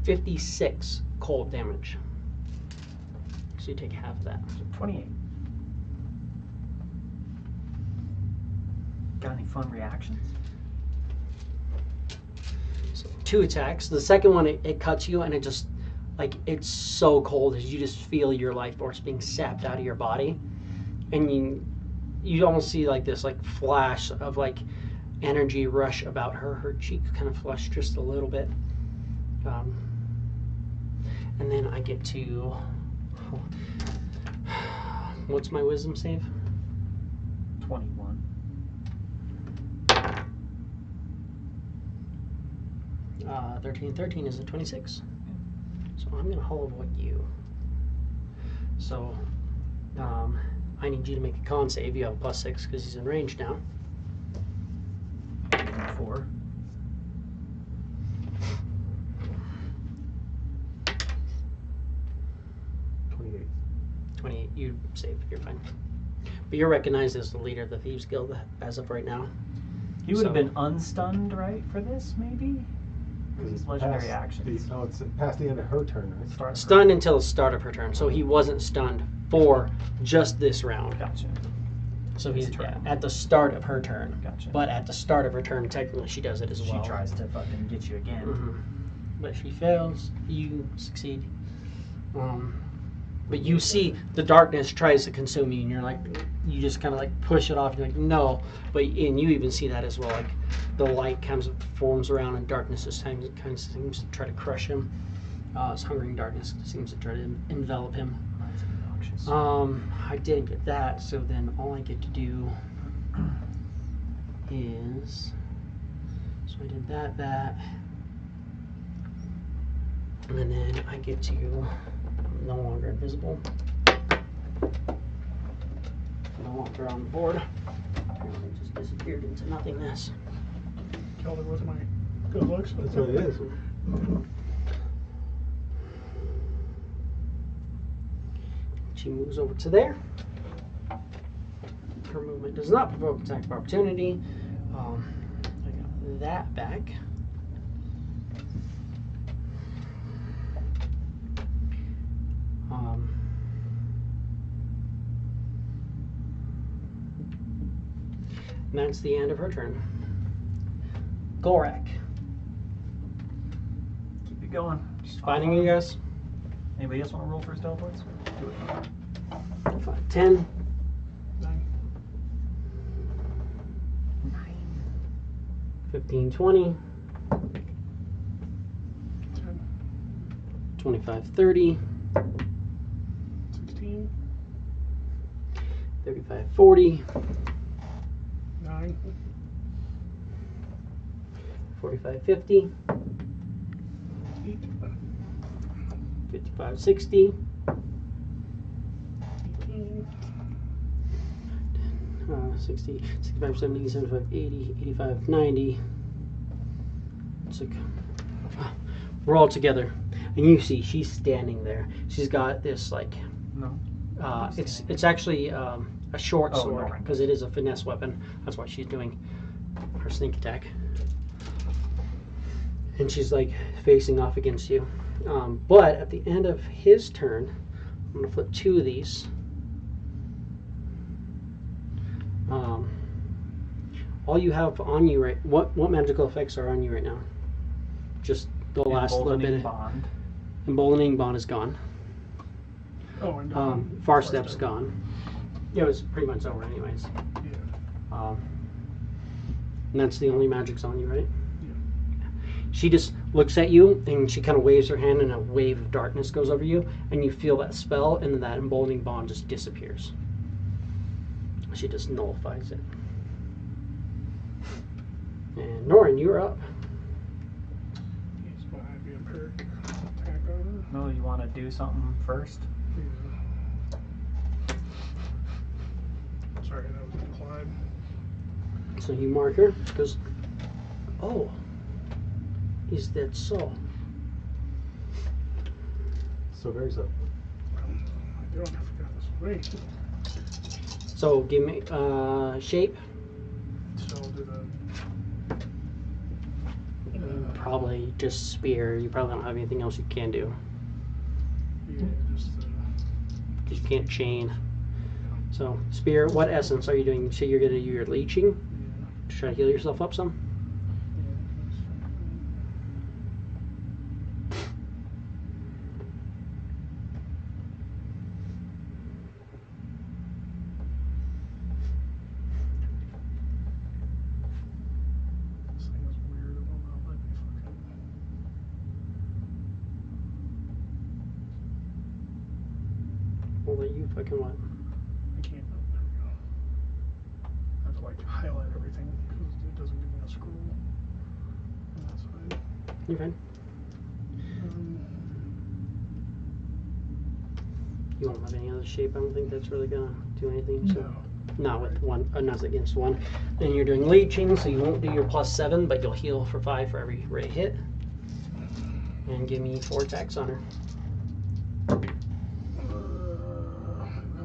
$56 cold damage. So you take half of that. So 28. Got any fun reactions? So 2 attacks. The second one, it cuts you, and it just like it's so cold as you just feel your life force being sapped out of your body, and you almost see like this like flash of like energy rush about her. Her cheek kind of flushed just a little bit, and then I get to what's my wisdom save? 21. 13 is a 26. So I'm gonna hold what you. So I need you to make a con save. You have a +6 because he's in range now. 4. $28. 28. You save. You're fine. But you're recognized as the leader of the Thieves Guild as of right now. He would have So- been unstunned, right, for this, maybe? These legendary actions. No, it's past the end of her turn, right? Start- Stunned until the start of her turn. So he wasn't stunned for just this round. Gotcha. So he's His turn. at the start of her turn. Gotcha. But at the start of her turn, technically she does it as She well. tries to fucking get you again. Mhm. But she fails. You succeed. But you see the darkness tries to consume you, and you're like, you just kind of like push it off. You're like, no. But and you even see that as well. Like the light kind of forms around, and darkness this time kind of seems to try to crush him. His hungering darkness seems to try to envelop him. That's obnoxious. I didn't get that, so then all I get to do is, so I did that, and then I get to, I'm no longer invisible, no longer on the board, apparently it just disappeared into nothingness. Killed her with my good looks. That's what it is. She moves over to there. Her movement does not provoke attack of opportunity. I got that back. And that's the end of her turn. Gorak. Keep it going. Just finding you guys. Anybody else want to roll for his teleports? Do it. 5, 10. 9. 15, 20. 10. 25, 30. 16. 35, 40. 9. 45, 50. 8. 55, 60. 18. 60, 65, 70, 75, 80, 85, 90. It's like, we're all together. And you see, she's standing there. She's got this, like, No. it's actually a short Oh, sword, no. because it is a finesse weapon. That's why she's doing her sneak attack. And she's, like, facing off against you. But at the end of his turn, I'm going to flip 2 of these. All you have on you what magical effects are on you right now? Just the last little bit. Bond. Emboldening Bond is gone. Oh, and Far Step's gone. Yeah, it was pretty much over anyways. Yeah. And that's the only magic's on you, right? Yeah. She just looks at you and she kind of waves her hand and a wave of darkness goes over you and you feel that spell and then that emboldening bond just disappears. She just nullifies it. And Norin, you're up. Use my vampiric attack on No, you want to do something first? her. Yeah. Sorry, that was implied. So you mark her because, oh, he's dead soul. So very so. I don't, I forgot this was me. So give me shape. So I'll do the. Probably just spear. You probably don't have anything else you can do. Yeah, just You can't chain. So spear. What essence are you doing? So you're gonna do your leeching yeah. to try to heal yourself up some. Fucking what? I can't. Oh, there we go. I have to like highlight everything because it doesn't give me a scroll on that side. You're fine. You won't have any other shape. I don't think that's really gonna do anything. So. No. Not with one, not against one. And you're doing leeching, so you won't do your +7, but you'll heal for 5 for every ray hit. And give me 4 attacks on her. That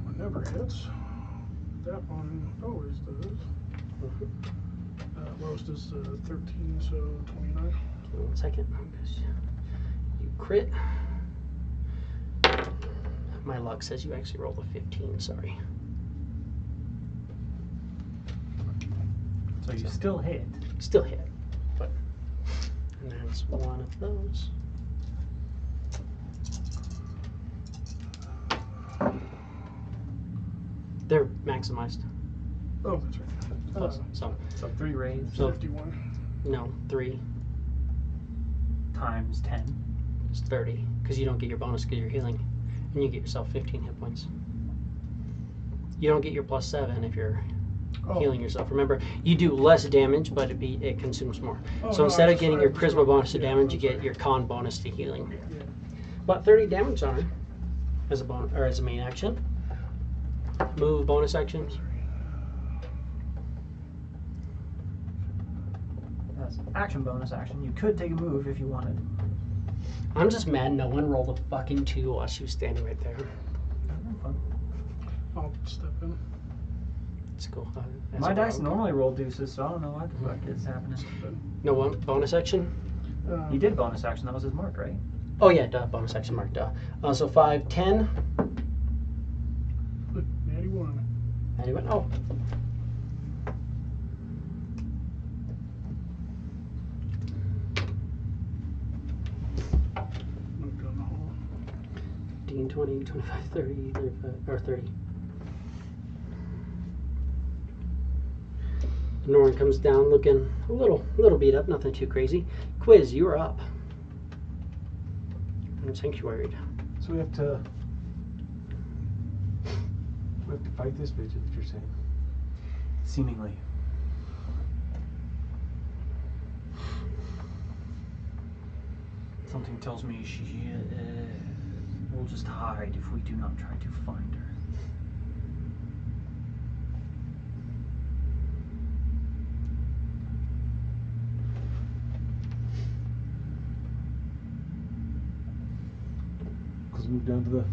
one never hits. That one always does. Lowest is 13, so 29. Give me 1 second. You crit. My luck says you actually rolled a 15, sorry. So you still hit. Still hit. But, and that's one of those. They're maximized. Oh, that's right. So So 3 rays So- 51. no, 3 times 10. is 30, because you don't get your bonus because you're healing, and you get yourself 15 hit points. You don't get your +7 if you're healing yourself. Remember, you do less damage, but it consumes more. Oh, So no, instead I'm of getting sorry, your I'm charisma sorry. bonus to Yeah, damage, you I'm get sorry. your con bonus to healing. Yeah. But 30 damage on her as a bonus or as a main action. Move bonus action. As action bonus action, you could take a move if you wanted. I'm just mad no one rolled a fucking 2 while she was standing right there. Fun. I'll step in. It's cool. As My a dice rogue. normally roll deuces, so I don't know what the fuck is happening. No one bonus action. He did bonus action. That was his mark, right? Oh yeah, duh. Bonus action mark, duh. So 5, 10. Natty 1. And he went, oh. Moved down the hall. 15, 20, 25, 30, 35, or 30. Norn comes down looking a little beat up, nothing too crazy. Quiz, you are up. I'm sanctuaried. So we have to fight this bitch, is what you're saying. Seemingly. Something tells me she will just hide if we do not try to find her. Because move down to the.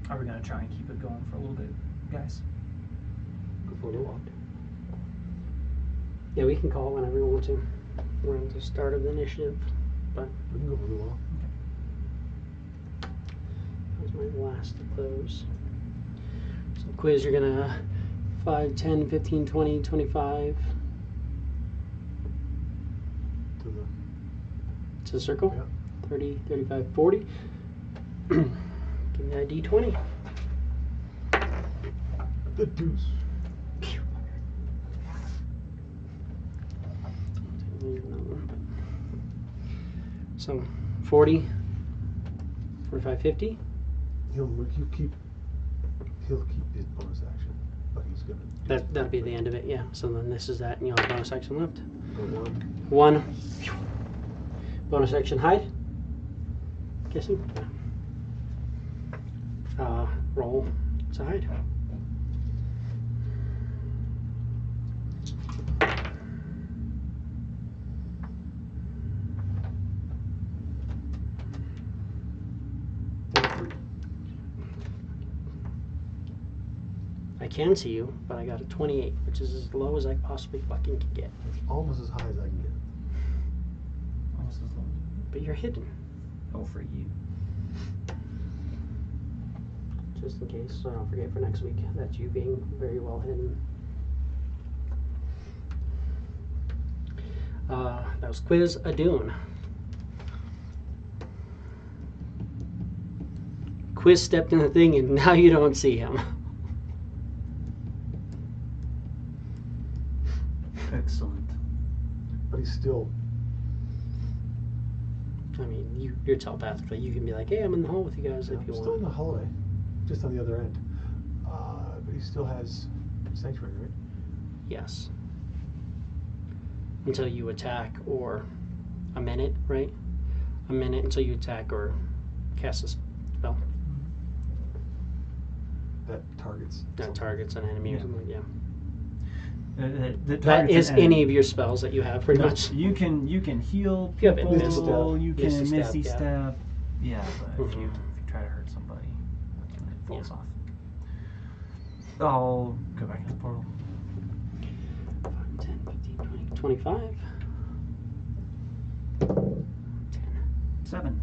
Are we gonna try and keep it going for a little bit, guys? Go for the walk. Yeah, we can call whenever we want to. We're at the start of the initiative, but We can go for the wall. that was my last of those. So quiz, you're gonna 5, 10, 15, 20, 25 To the. to the circle. Yeah. 30, 35, 40. Give me that D20. The deuce. So 40, 45, 50. He'll keep his bonus action, but he's gonna. That'll be the end of it, yeah. So then this is that, and you'll have bonus action left. Go one. 1. Bonus action hide. Guessing. Roll to hide. I can see you, but I got a 28, which is as low as I possibly fucking can get. It's almost as high as I can get. Almost as long. But you're hidden, Oh, for you. just in case, so I don't forget for next week. That's you being very well hidden. That was Quiz Adun. Quiz stepped in the thing and now you don't see him. Excellent. But he's still I mean, you're telepathically. You can be like, hey, I'm in the hall with you guys if you Still in want. the hallway, just on the other end. But he still has sanctuary, right? Yes. Until you attack or a minute, right? A minute until you attack or cast a spell. That targets. That targets an enemy or something. Yeah. That is any of your spells that you have, pretty much. You can heal You have people. Misty Step. You can Misty Step, Step. Yeah, but if Mhm. you try to hurt somebody, it falls off. I'll go back in the portal. 5, 10, 15, 20, 25. 10. 7.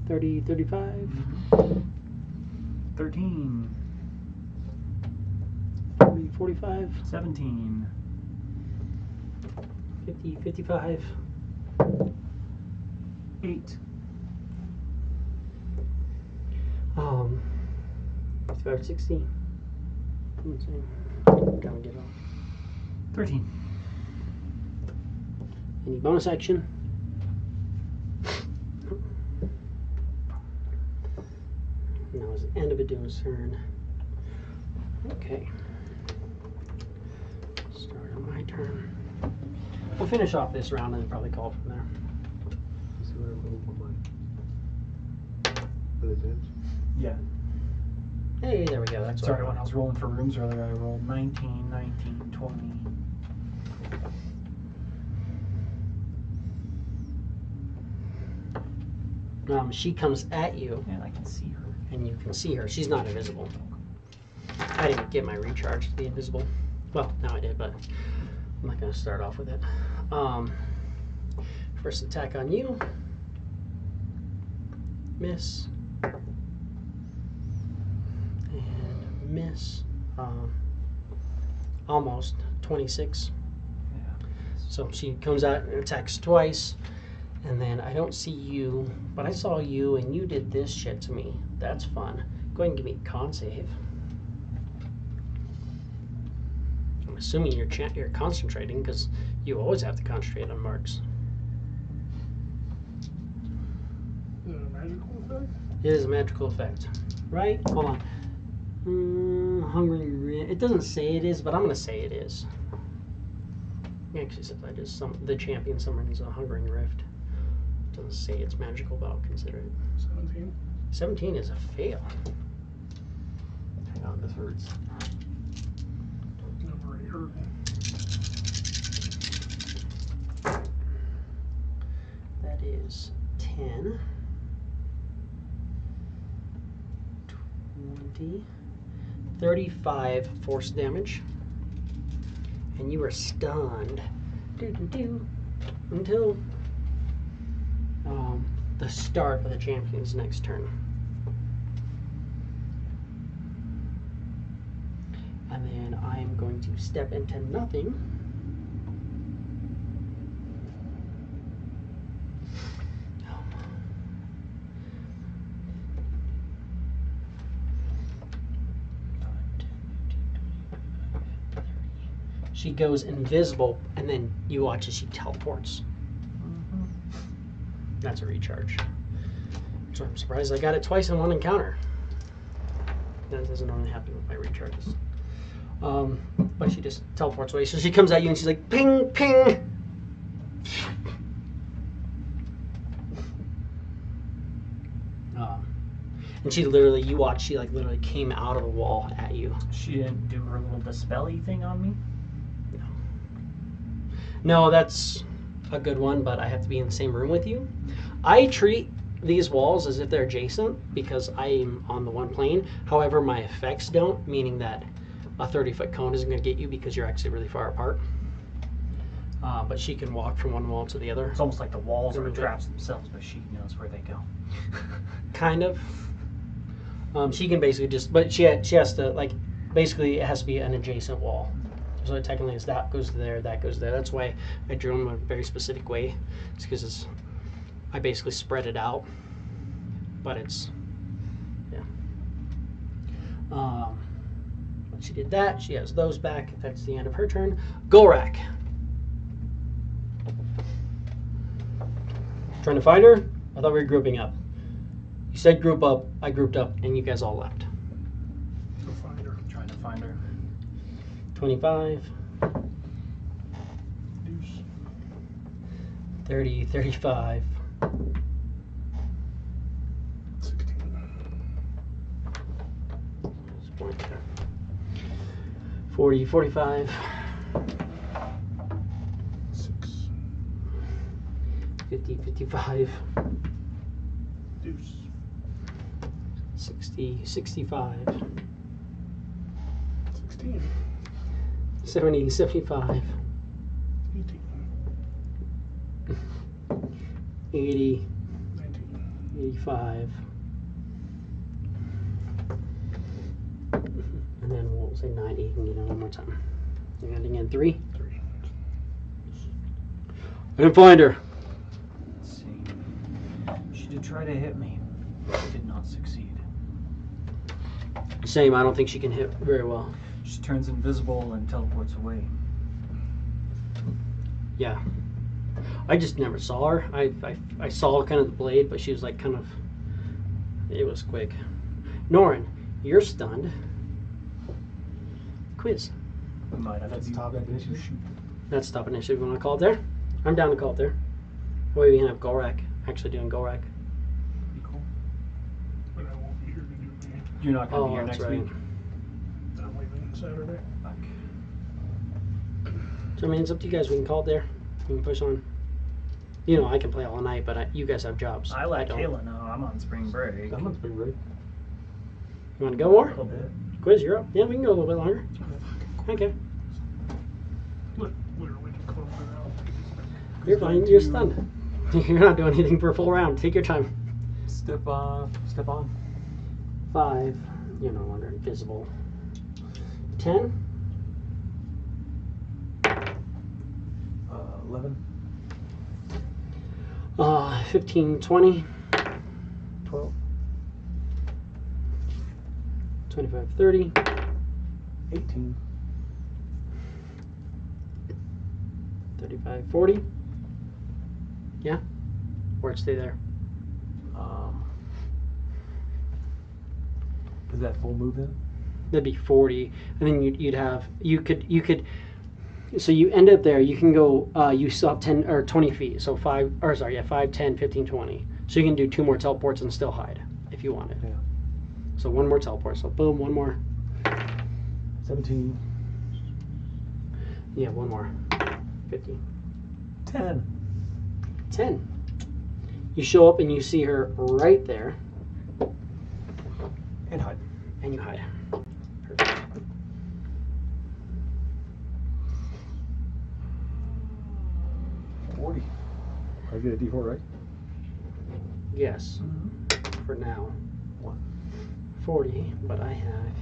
30, 35. 13. 40, 45. 17. 50, 55. 8. 55, 60. Let's see. Gotta get off. 13. Any bonus action? Now is the end of a duo's turn. Okay. Start on my turn. We'll finish off this round and then probably call from there. Let's see what I rolled on mine. For the advantage. Yeah. Hey, there we go. That's Sorry, all when I was rolling for rooms earlier, I rolled 19, 19, 20. She comes at you, And I can see her. and you can see her. She's not invisible. I didn't get my recharge to be invisible. Well, now I did, but I'm not going to start off with it. First attack on you. Miss. And miss. Almost 26. Yeah. So she comes out and attacks twice. And then I don't see you, but I saw you and you did this shit to me. That's fun. Go ahead and give me a con save. I'm assuming you're concentrating because you always have to concentrate on marks. Is it a magical effect? It is a magical effect, right? Hold on. Hungry Rift. It doesn't say it is, but I'm gonna say it is. Actually, since I just the champion summons a Hungering Rift. It doesn't say it's magical, but I'll consider it. 17. 17 is a fail. Hang on, this hurts. I'm already hurt. That is 10, 20, 35 force damage. And you are stunned until the start of the champion's next turn. And then I am going to step into nothing. She goes invisible, and then you watch as she teleports. That's a recharge. So I'm surprised I got it twice in one encounter. That doesn't normally happen with my recharges. But she just teleports away. So she comes at you and she's like, ping, ping. And she literally, you watch, she like literally came out of the wall at you. She didn't do her little dispelly thing on me? No, that's a good one, but I have to be in the same room with you. I treat these walls as if they're adjacent because I am on the one plane. However, my effects don't, meaning that a 30-foot cone isn't going to get you because you're actually really far apart. But she can walk from one wall to the other. It's almost like the walls are traps themselves, but she knows where they go. Kind of. She can basically just, but she has to, like, basically it has to be an adjacent wall. So technically it's that goes there, that goes there. That's why I drew them a very specific way. It's because I basically spread it out. But it's, yeah. When she did that, she has those back. That's the end of her turn. Golrak. Trying to find her? I thought we were grouping up. You said group up, I grouped up, and you guys all left. Go find her. Trying to find her. 25, Deuce. 30, 35, 16. 40, 45, 6. 50, 55, Deuce. 60, 65, 16. 70, 75, 18. 80, 19. 85, and then we'll say 90. You can get it one more time. You're ending in 3. 3. I didn't find her. Let's see. She did try to hit me. She did not succeed. Same. I don't think she can hit very well. She turns invisible and teleports away. Yeah. I just never saw her. I saw kind of the blade, but she was like kind of. It was quick. Norin, you're stunned. Quiz. We might have That's to do top initiative. That's top initiative. You want to call it there? I'm down to call it there. Or we can have Golrak actually doing Golrak. Be cool. But I won't be here to do any. You're not going to Oh, be here that's next right. week. I'm leaving Saturday. Fuck. So I mean, it's up to you guys. We can call it there. We can push on. You know, I can play all night, but you guys have jobs. I let don't. Kayla know I'm on spring break. I'm on spring break. You want to go more? A little bit. Quiz, you're up. Yeah, we can go a little bit longer. Okay. Literally just close it out. You're fine. You're stunned. You're not doing anything for a full round. Take your time. Step on. 5. You're no longer invisible. 10. 11. 15, 20. 12. 25, 30. 18. 35, 40. Yeah? Or it stay there. Is that full move then? That'd be 40. And then you'd have, you could, so you end up there, you can go, you still have 10 or 20 feet. So 5, 10, 15, 20. So you can do 2 more teleports and still hide if you wanted. Yeah. So 1 more teleport. So boom, 1 more. 17. Yeah, 1 more. 50. 10. 10. You show up and you see her right there. And hide. And you hide. Perfect. I get a D4, right? Yes. For now. 1. 40, but I have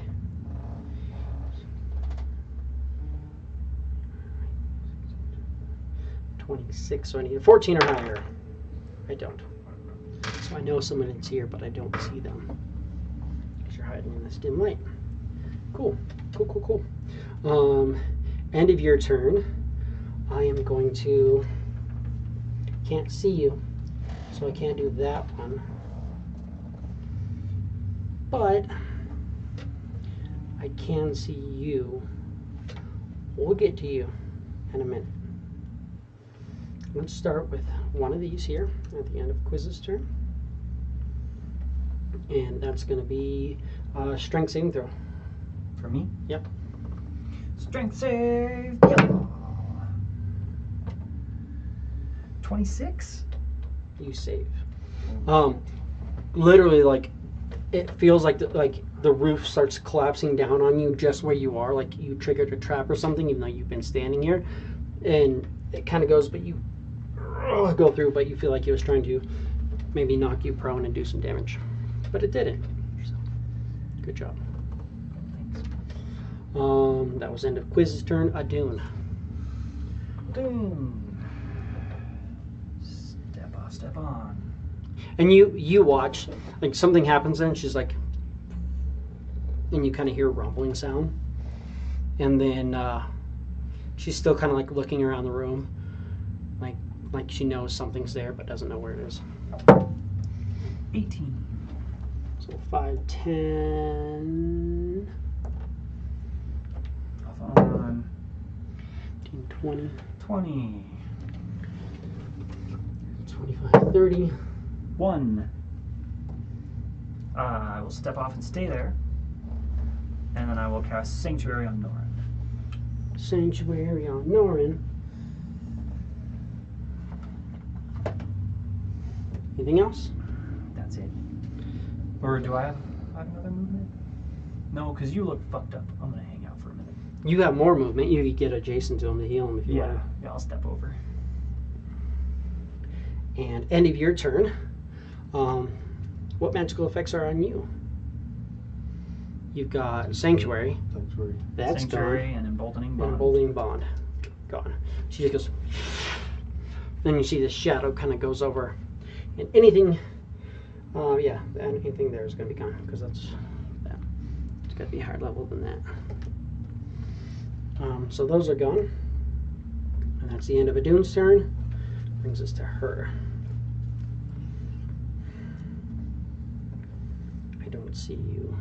26, so I need 14 or higher. I don't. So I know someone is here, but I don't see them. Because you're hiding in this dim light. Cool. Cool. End of your turn. I am going to... Can't see you, so I can't do that one. But I can see you. We'll get to you in a minute. Let's start with one of these here at the end of Quiz's turn. And that's going to be strength saving throw. For me? Yep. Strength save. Yep. 26. You save. Literally, like, it feels like the roof starts collapsing down on you just where you are, like you triggered a trap or something, even though you've been standing here. And it kind of goes, but you go through, but you feel like it was trying to maybe knock you prone and do some damage. But it didn't. So, good job. Thanks. That was end of Quiz's turn. Adun. Doom. Step on. And you watch, like something happens and she's like, and you kind of hear a rumbling sound. And then she's still kind of like looking around the room, like Like she knows something's there but doesn't know where it is. 18. So 5, 10, Off on 15, 20, 20. 25, 30. 1. I will step off and stay there. And then I will cast Sanctuary on Norin. Sanctuary on Norin. Anything else? That's it. Or do I have another movement? No, because you look fucked up. I'm going to hang out for a minute. You have more movement. You could get adjacent to him to heal him if you want. Yeah, I'll step over. And end of your turn. What magical effects are on you? You've got Sanctuary. Sanctuary. That's Sanctuary gone. and Emboldening And Bond. Emboldening Bond. Gone. She just goes. Then you see the shadow kind of goes over. And anything, yeah, anything there is going to be gone because that's that. It's got to be higher level than that. So those are gone. And that's the end of Adune's turn. Brings us to her. I don't see you,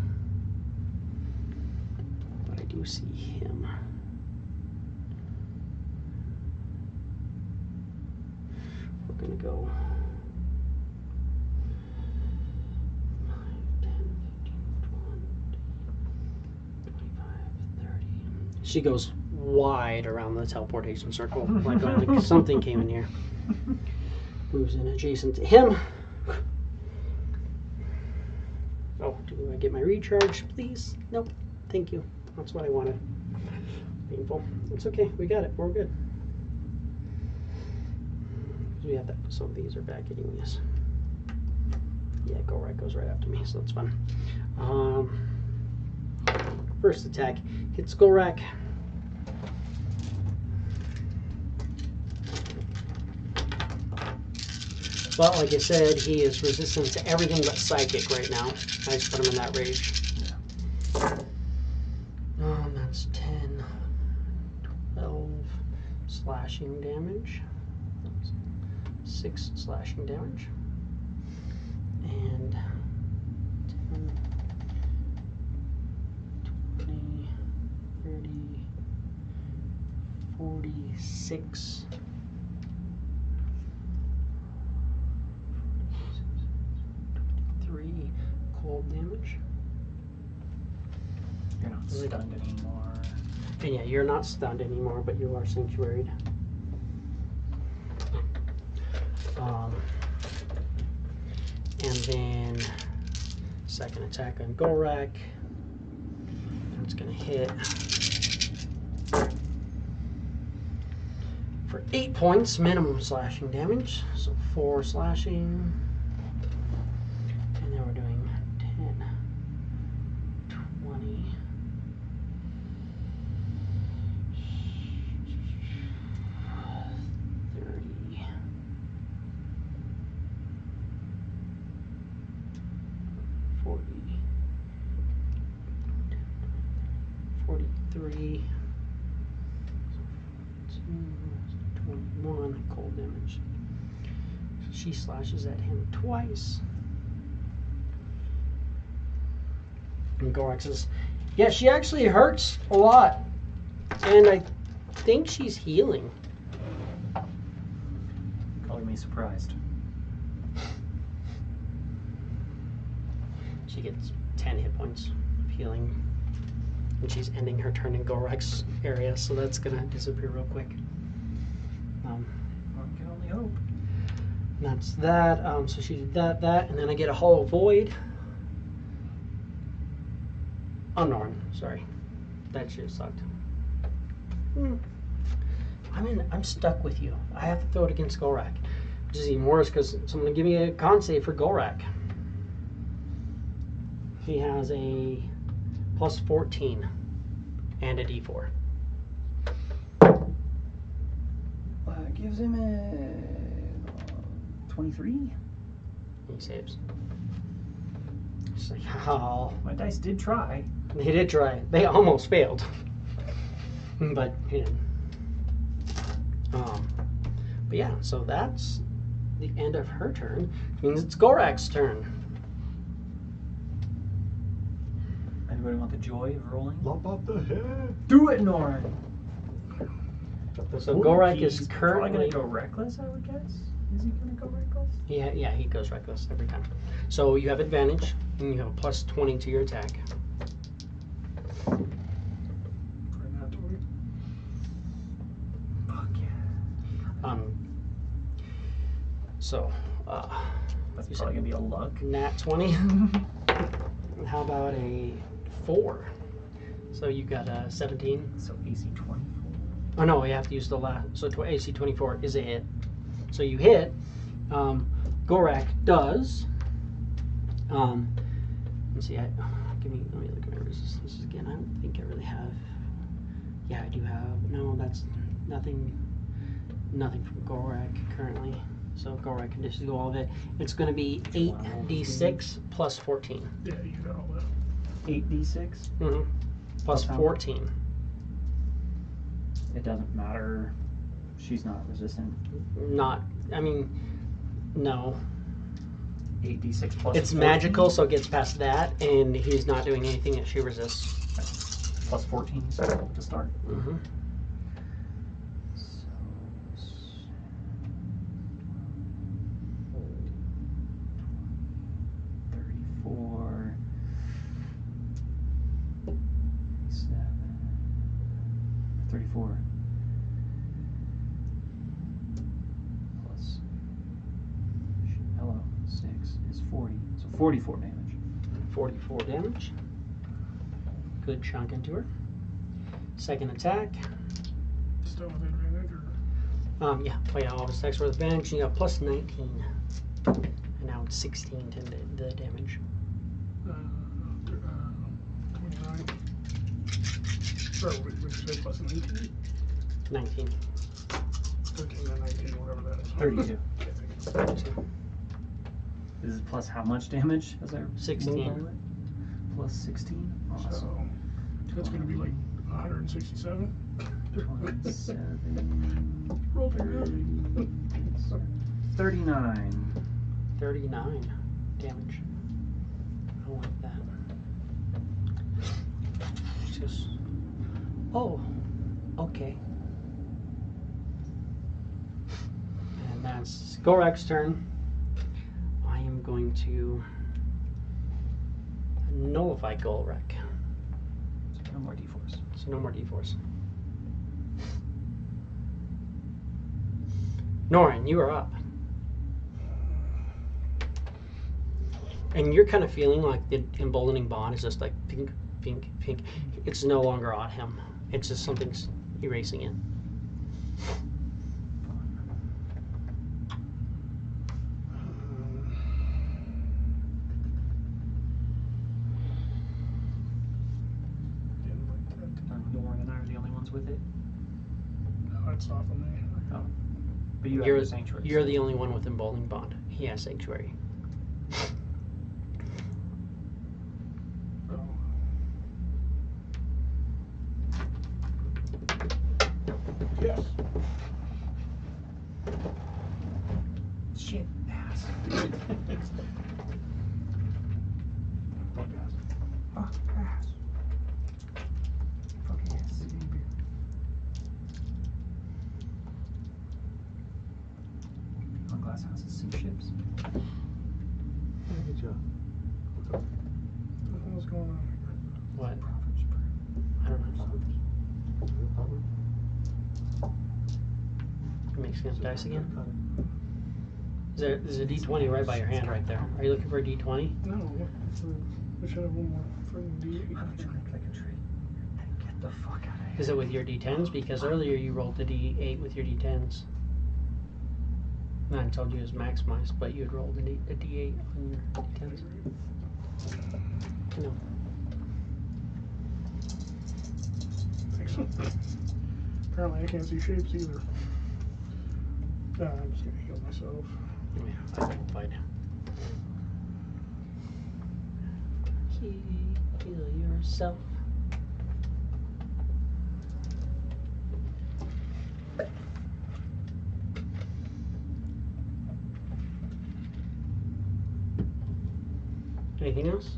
but I do see him. We're going to go 5, 10, 15, 20, 25, 30. She goes wide around the teleportation circle, like something came in here. Moves in adjacent to him. Oh, do I get my recharge, please? Nope. Thank you. That's what I wanted. Painful. It's okay. We got it. We're good. We have that. Some of these are back anyways. Yeah, Golrak goes right after me, so that's fun. First attack hits Golrak. But like I said, he is resistant to everything but psychic right now. I just put him in that rage. That's 10, 12 slashing damage. 6 slashing damage. And 10, 20, 30, 46. 3 cold damage. You're not stunned anymore. And yeah, you're not stunned anymore, but you are sanctuaried. And then second attack on Golrak. That's gonna hit for 8 points minimum slashing damage. So 4 slashing. And then we're doing 10, 20, 30, 40, 43, 21 cold damage. She slashes at him twice. And Golrak says, yeah, she actually hurts a lot. And I think she's healing. Color me surprised. She gets 10 hit points of healing. And she's ending her turn in Golrak's area, so that's going to disappear real quick. One can only hope. And that's that. So she did that, and then I get a Hollow Void. Oh, Norn, sorry. That shit sucked. I'm stuck with you. I have to throw it against Golrak. Which is even worse because someone give me a con save for Golrak. He has a plus 14 and a d4. Gives him a 23. He saves. It's like, oh. My dice did try. They did try. They almost failed. But he didn't. But But yeah, so that's the end of her turn. Which means it's Gorak's turn. Anybody want the joy of rolling? Lop off the head. Do it, Norn. So Gorak is He's currently probably gonna go reckless, I would guess. Is he gonna go reckless? Yeah, he goes reckless every time. So you have advantage, and you have a plus 20 to your attack. For that 20. Fuck yeah. So That's you probably said gonna be a luck. nat 20. How about a 4? So you got a 17. So AC 24. Oh no, you have to use the last. So AC 24 is a hit. So you hit. Gorak does. Let's see. Let me look at my resistances again. I don't think I really have. Yeah, I do have. No, that's nothing. Nothing from Gorak currently. So Gorak can just do all of it. It's going to be 8d6 plus 14. Yeah, you got all that. 8d6? Mm-hmm. Plus Okay. 14. It doesn't matter. She's not resistant. Not. I mean, no. 8d6 plus It's 14? magical, so it gets past that, and he's not doing anything that she resists. Plus 14 so to start. Mm-hmm. So, 34, 7, 34 plus, hello, 6 is 40, so 44 damage. 44 damage. Good chunk into her. Second attack. Still with advantage, or Yeah, play out all of his attacks with advantage. You got plus 19. And now it's 16 to the damage. 29. Sorry, what did you say? Plus 19? 19. 13 and 19, whatever that is. 32. Can't think of it. 32. This is plus how much damage? As I 16. rolled it? Plus 16? Awesome. So that's going to be like 167. 27, Roll the good. 39. 39 damage. I don't like that. It's just. Oh, okay. And that's Gorak's turn. I am going to nullify Gorak. So no more d4s. So no more d4s. Norin, you are up. And you're kind of feeling like the emboldening bond is just like pink, pink, pink. It's no longer on him. It's just something's erasing it. Didn't like that. Norn and I are the only ones with it. No, it's off of me. Oh. But you have You're, the sanctuary. you're the only one with emboldening bond. He has sanctuary. Oh. Yes. Shit, ass. Fuck ass. Fuck ass. Fuck ass. On glass houses sink ships. Good job. What the hell's going on here? What? Proverbs. I don't know. Mixing up dice again? There's a d20 right by your hand right there. Are you looking for a d20? No, we should have one more freaking D8. I'm trying to click a tree. Get the fuck out of here. Is it with your d10s? Because earlier you rolled the d8 with your d10s. And I told you it was maximized, but you had rolled a d8 on your d10s. No. Apparently I can't see shapes either. I'm just gonna heal myself. Yeah, I will fight. Heal yourself. Anything else?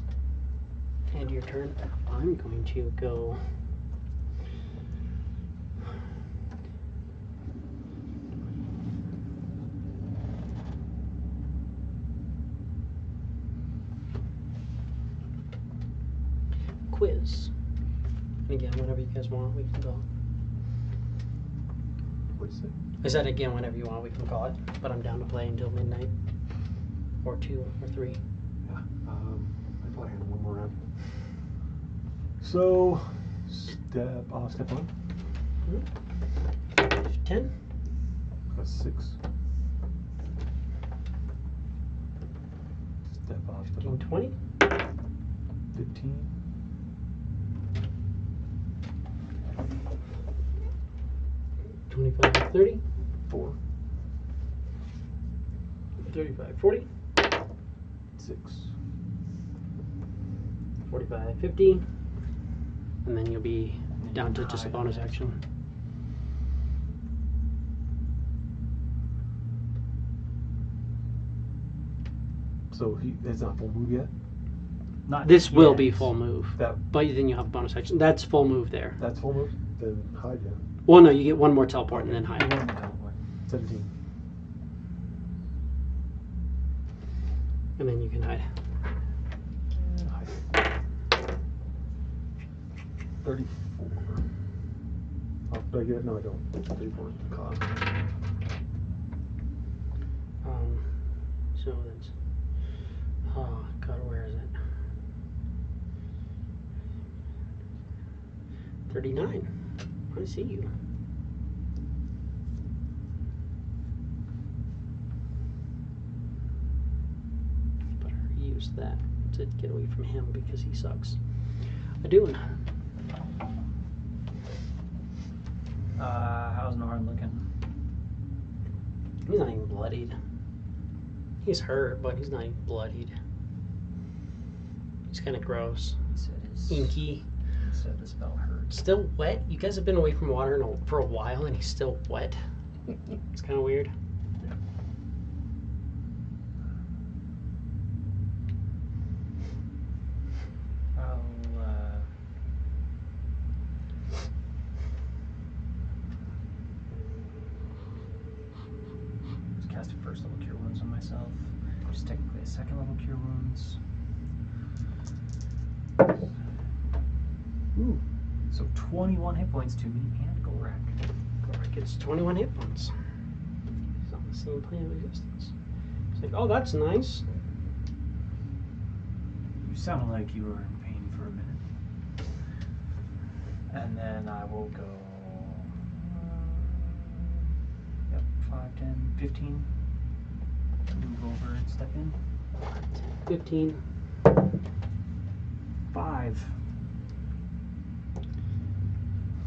And your turn. I'm going to go. Quiz. And again, whenever you guys want, we can go. What's it? I said again, whenever you want, we can call it. But I'm down to play until midnight, or 2 or 3. Yeah. I thought I had one more round. So, step 1. 10. That's 6. Step 15, 1. 20. 15. 25, 30. 4. 35, 40. 6. 45, 50. And then you'll be down to just a bonus action. So it's not full move yet? Not This will yet. be full move, That but then you'll have a bonus action. That's full move there. That's full move? Then hide, yeah. Well, no, you get one more teleport and then You hide. want to teleport. 17. And then you can hide. And hide. 34. Oh, do I get it? No, I don't. 34 is the cost. So that's. Oh, God, where is it? 39. I see you. But I already used that to get away from him because he sucks. I doing. How's Norn looking? He's not even bloodied. He's hurt, but he's not even bloodied. He's kind of gross. He said his Inky. He said the spell hurt. Still wet? You guys have been away from water for a while and he's still wet? It's kind of weird. I'll just cast a first level cure wounds on myself. Just technically a second level cure wounds. Ooh. So 21 hit points to me and Gorak. Gorak gets 21 hit points. He's on the same plane of existence. It's like, oh, that's nice. You sounded like you were in pain for a minute. And then I will go. Yep, 5, 10, 15. Move over and step in. 15. 5.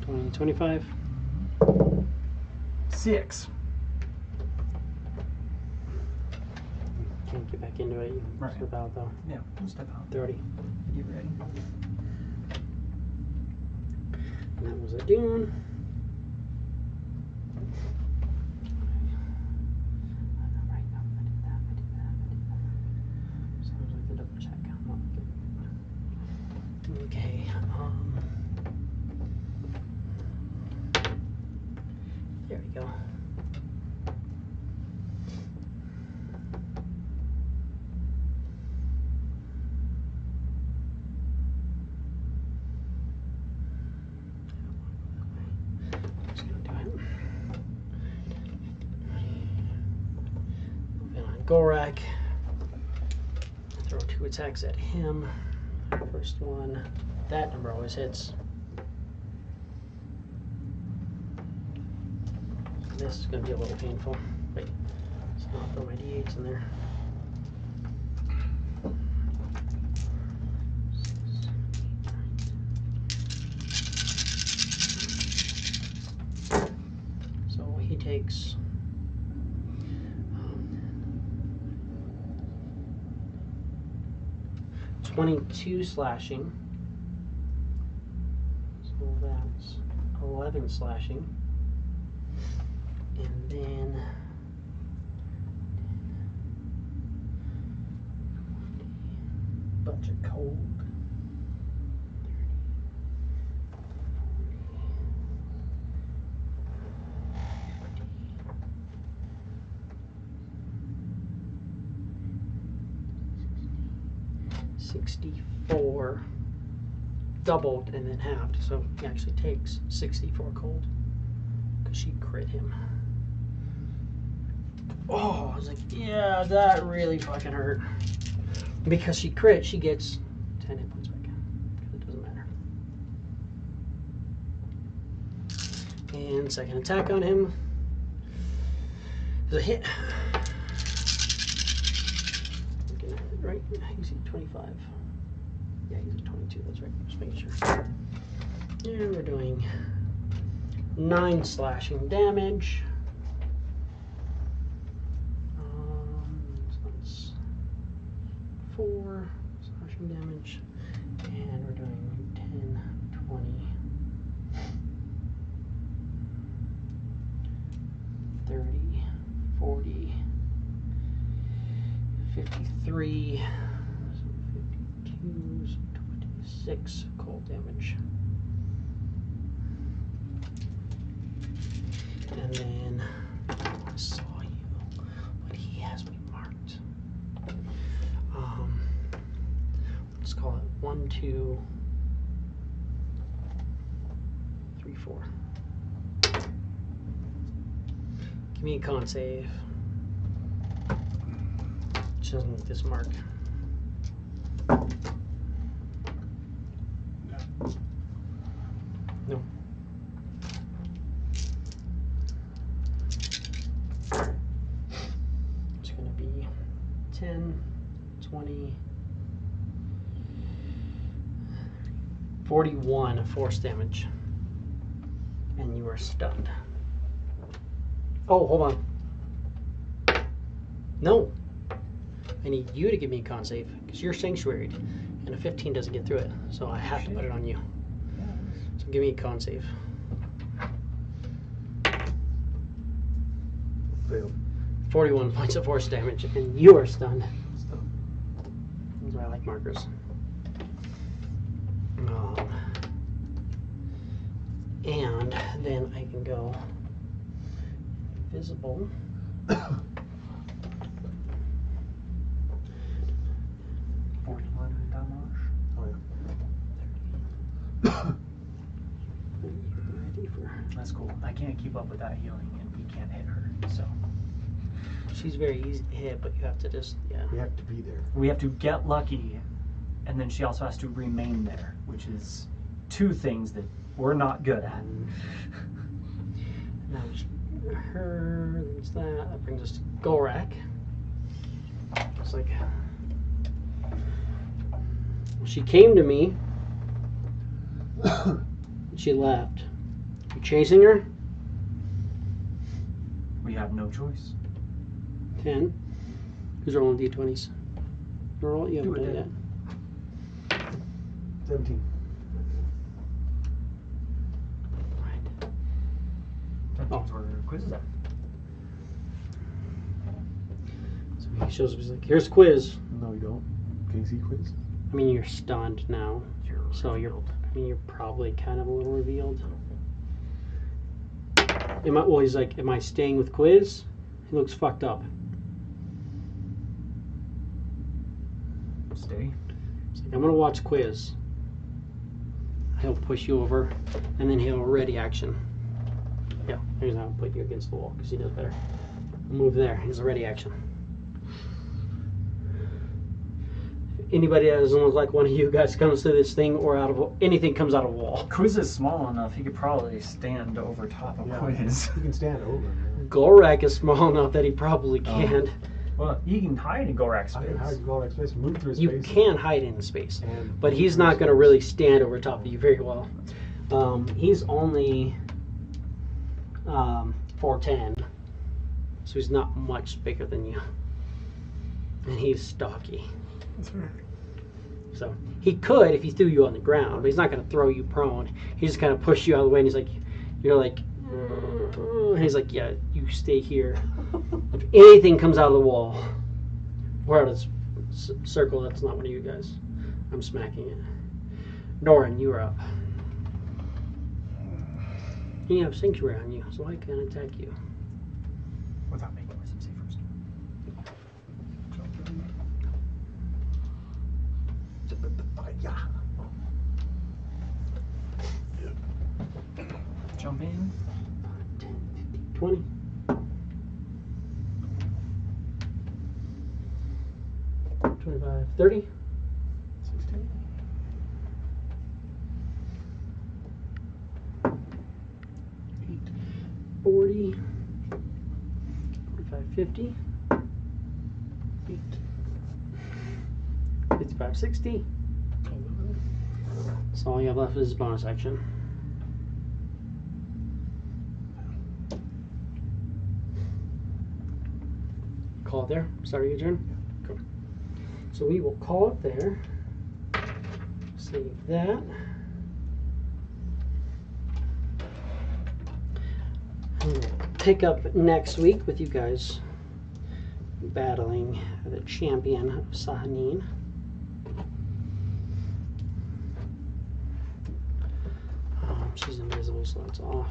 20, 25. 6. Can't get back into it. You Right. slip out though. Yeah, we'll step out. 30. Get ready. And that was a Dune. Sounds like the double check. Okay. There we go. Just gonna do it. Moving on Gorak. Throw 2 attacks at him. First one. That number always hits. This is going to be a little painful. Wait, so I'll throw my d8s in there. 6, 8, 9, 10. So he takes 22 slashing. So that's 11 slashing. And then but Catch a cold. 64 doubled and then halved, so he actually takes 64 cold because she crit him. Oh, I was like, yeah, that really fucking hurt. Because she crit, she gets 10 hit points back. It doesn't matter. And second attack on him is a hit. Looking at it right, he's at 25. Yeah, he's at 22, that's right, just making sure. And we're doing 9 slashing damage. So that's 4 slashing damage. And we're doing 10, 20, 30, 40, 53, 52, 26 cold damage. And then I saw you, but he has me marked. Let's call it 1, 2, 3, 4. Give me a con save. Which doesn't look this mark. No. It's going to be 10, 20, 41 force damage. And you are stunned. Oh, hold on. No. I need you to give me a con save because you're sanctuaried and a 15 doesn't get through it. So I have to put it on you. So give me a con save. Failed. 41 points of force damage and you are stunned. That's why I like markers. And then I can go visible. Oh, yeah. Ready for. That's cool. I can't keep up with that healing, and we can't hit her. So She's very easy to hit, but you have to just We have to be there. we have to get lucky, and then she also has to remain there, which is 2 things that we're not good at. Now her. There's that. That brings us to Gorak. It's like she came to me. She left. You chasing her? We have no choice. 10. Who's rolling d20s? Roll. You haven't Do it, done it yet. 17. Right. That's where quiz is at. So he shows up. He's like, "Here's a quiz." No, you don't. Can you see quiz? I mean, you're stunned now, so you're. I mean, you're probably kind of a little revealed. Well, he's like, "Am I staying with quiz?" He looks fucked up. Stay. He's like, "I'm gonna watch quiz." He'll push you over, and then he'll ready action. Yeah, here's how I'll put you against the wall because he does better. Move there. He's a ready action. If anybody that doesn't look like one of you guys comes through this thing or out of anything comes out of a wall. Quiz is small enough, he could probably stand over top of Quiz. You can stand over. Gorak is small enough that he probably can't. Well, he can hide in Gorak's I space. can hide Gorak's space, move through his You space. can hide in space, And but he's not going to really stand over top of you very well. He's only 4'10", so he's not much bigger than you. And he's stocky. That's right. So he could if he threw you on the ground, but he's not going to throw you prone. He's just kind of push you out of the way, and he's like, you're like, and he's like, yeah, you stay here. If anything comes out of the wall or out of this circle, that's not one of you guys. I'm smacking it. Norin, you are up. You have Sanctuary on you, so I can attack you. Without making wisdom save first. Yeah. Jump in. 20. $25, $30. 16. 40, 45, 50, 55, 60. So all you have left is bonus action. Call it there. Start your turn. Cool. So we will call it there. Save that. And we'll pick up next week with you guys battling the champion of Sehanine. She's invisible, so that's off.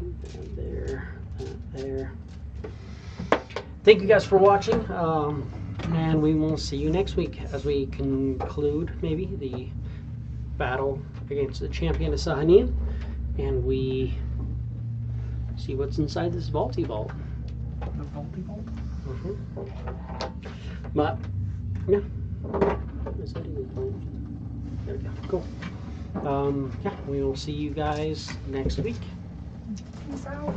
That there, that there. Thank you guys for watching, and we will see you next week as we conclude maybe the battle against the champion of Sehanine, and we see what's inside this vaulty vault. The vaulty vault? But yeah, is that even playing? There we go. Cool. Yeah, we will see you guys next week. Peace out.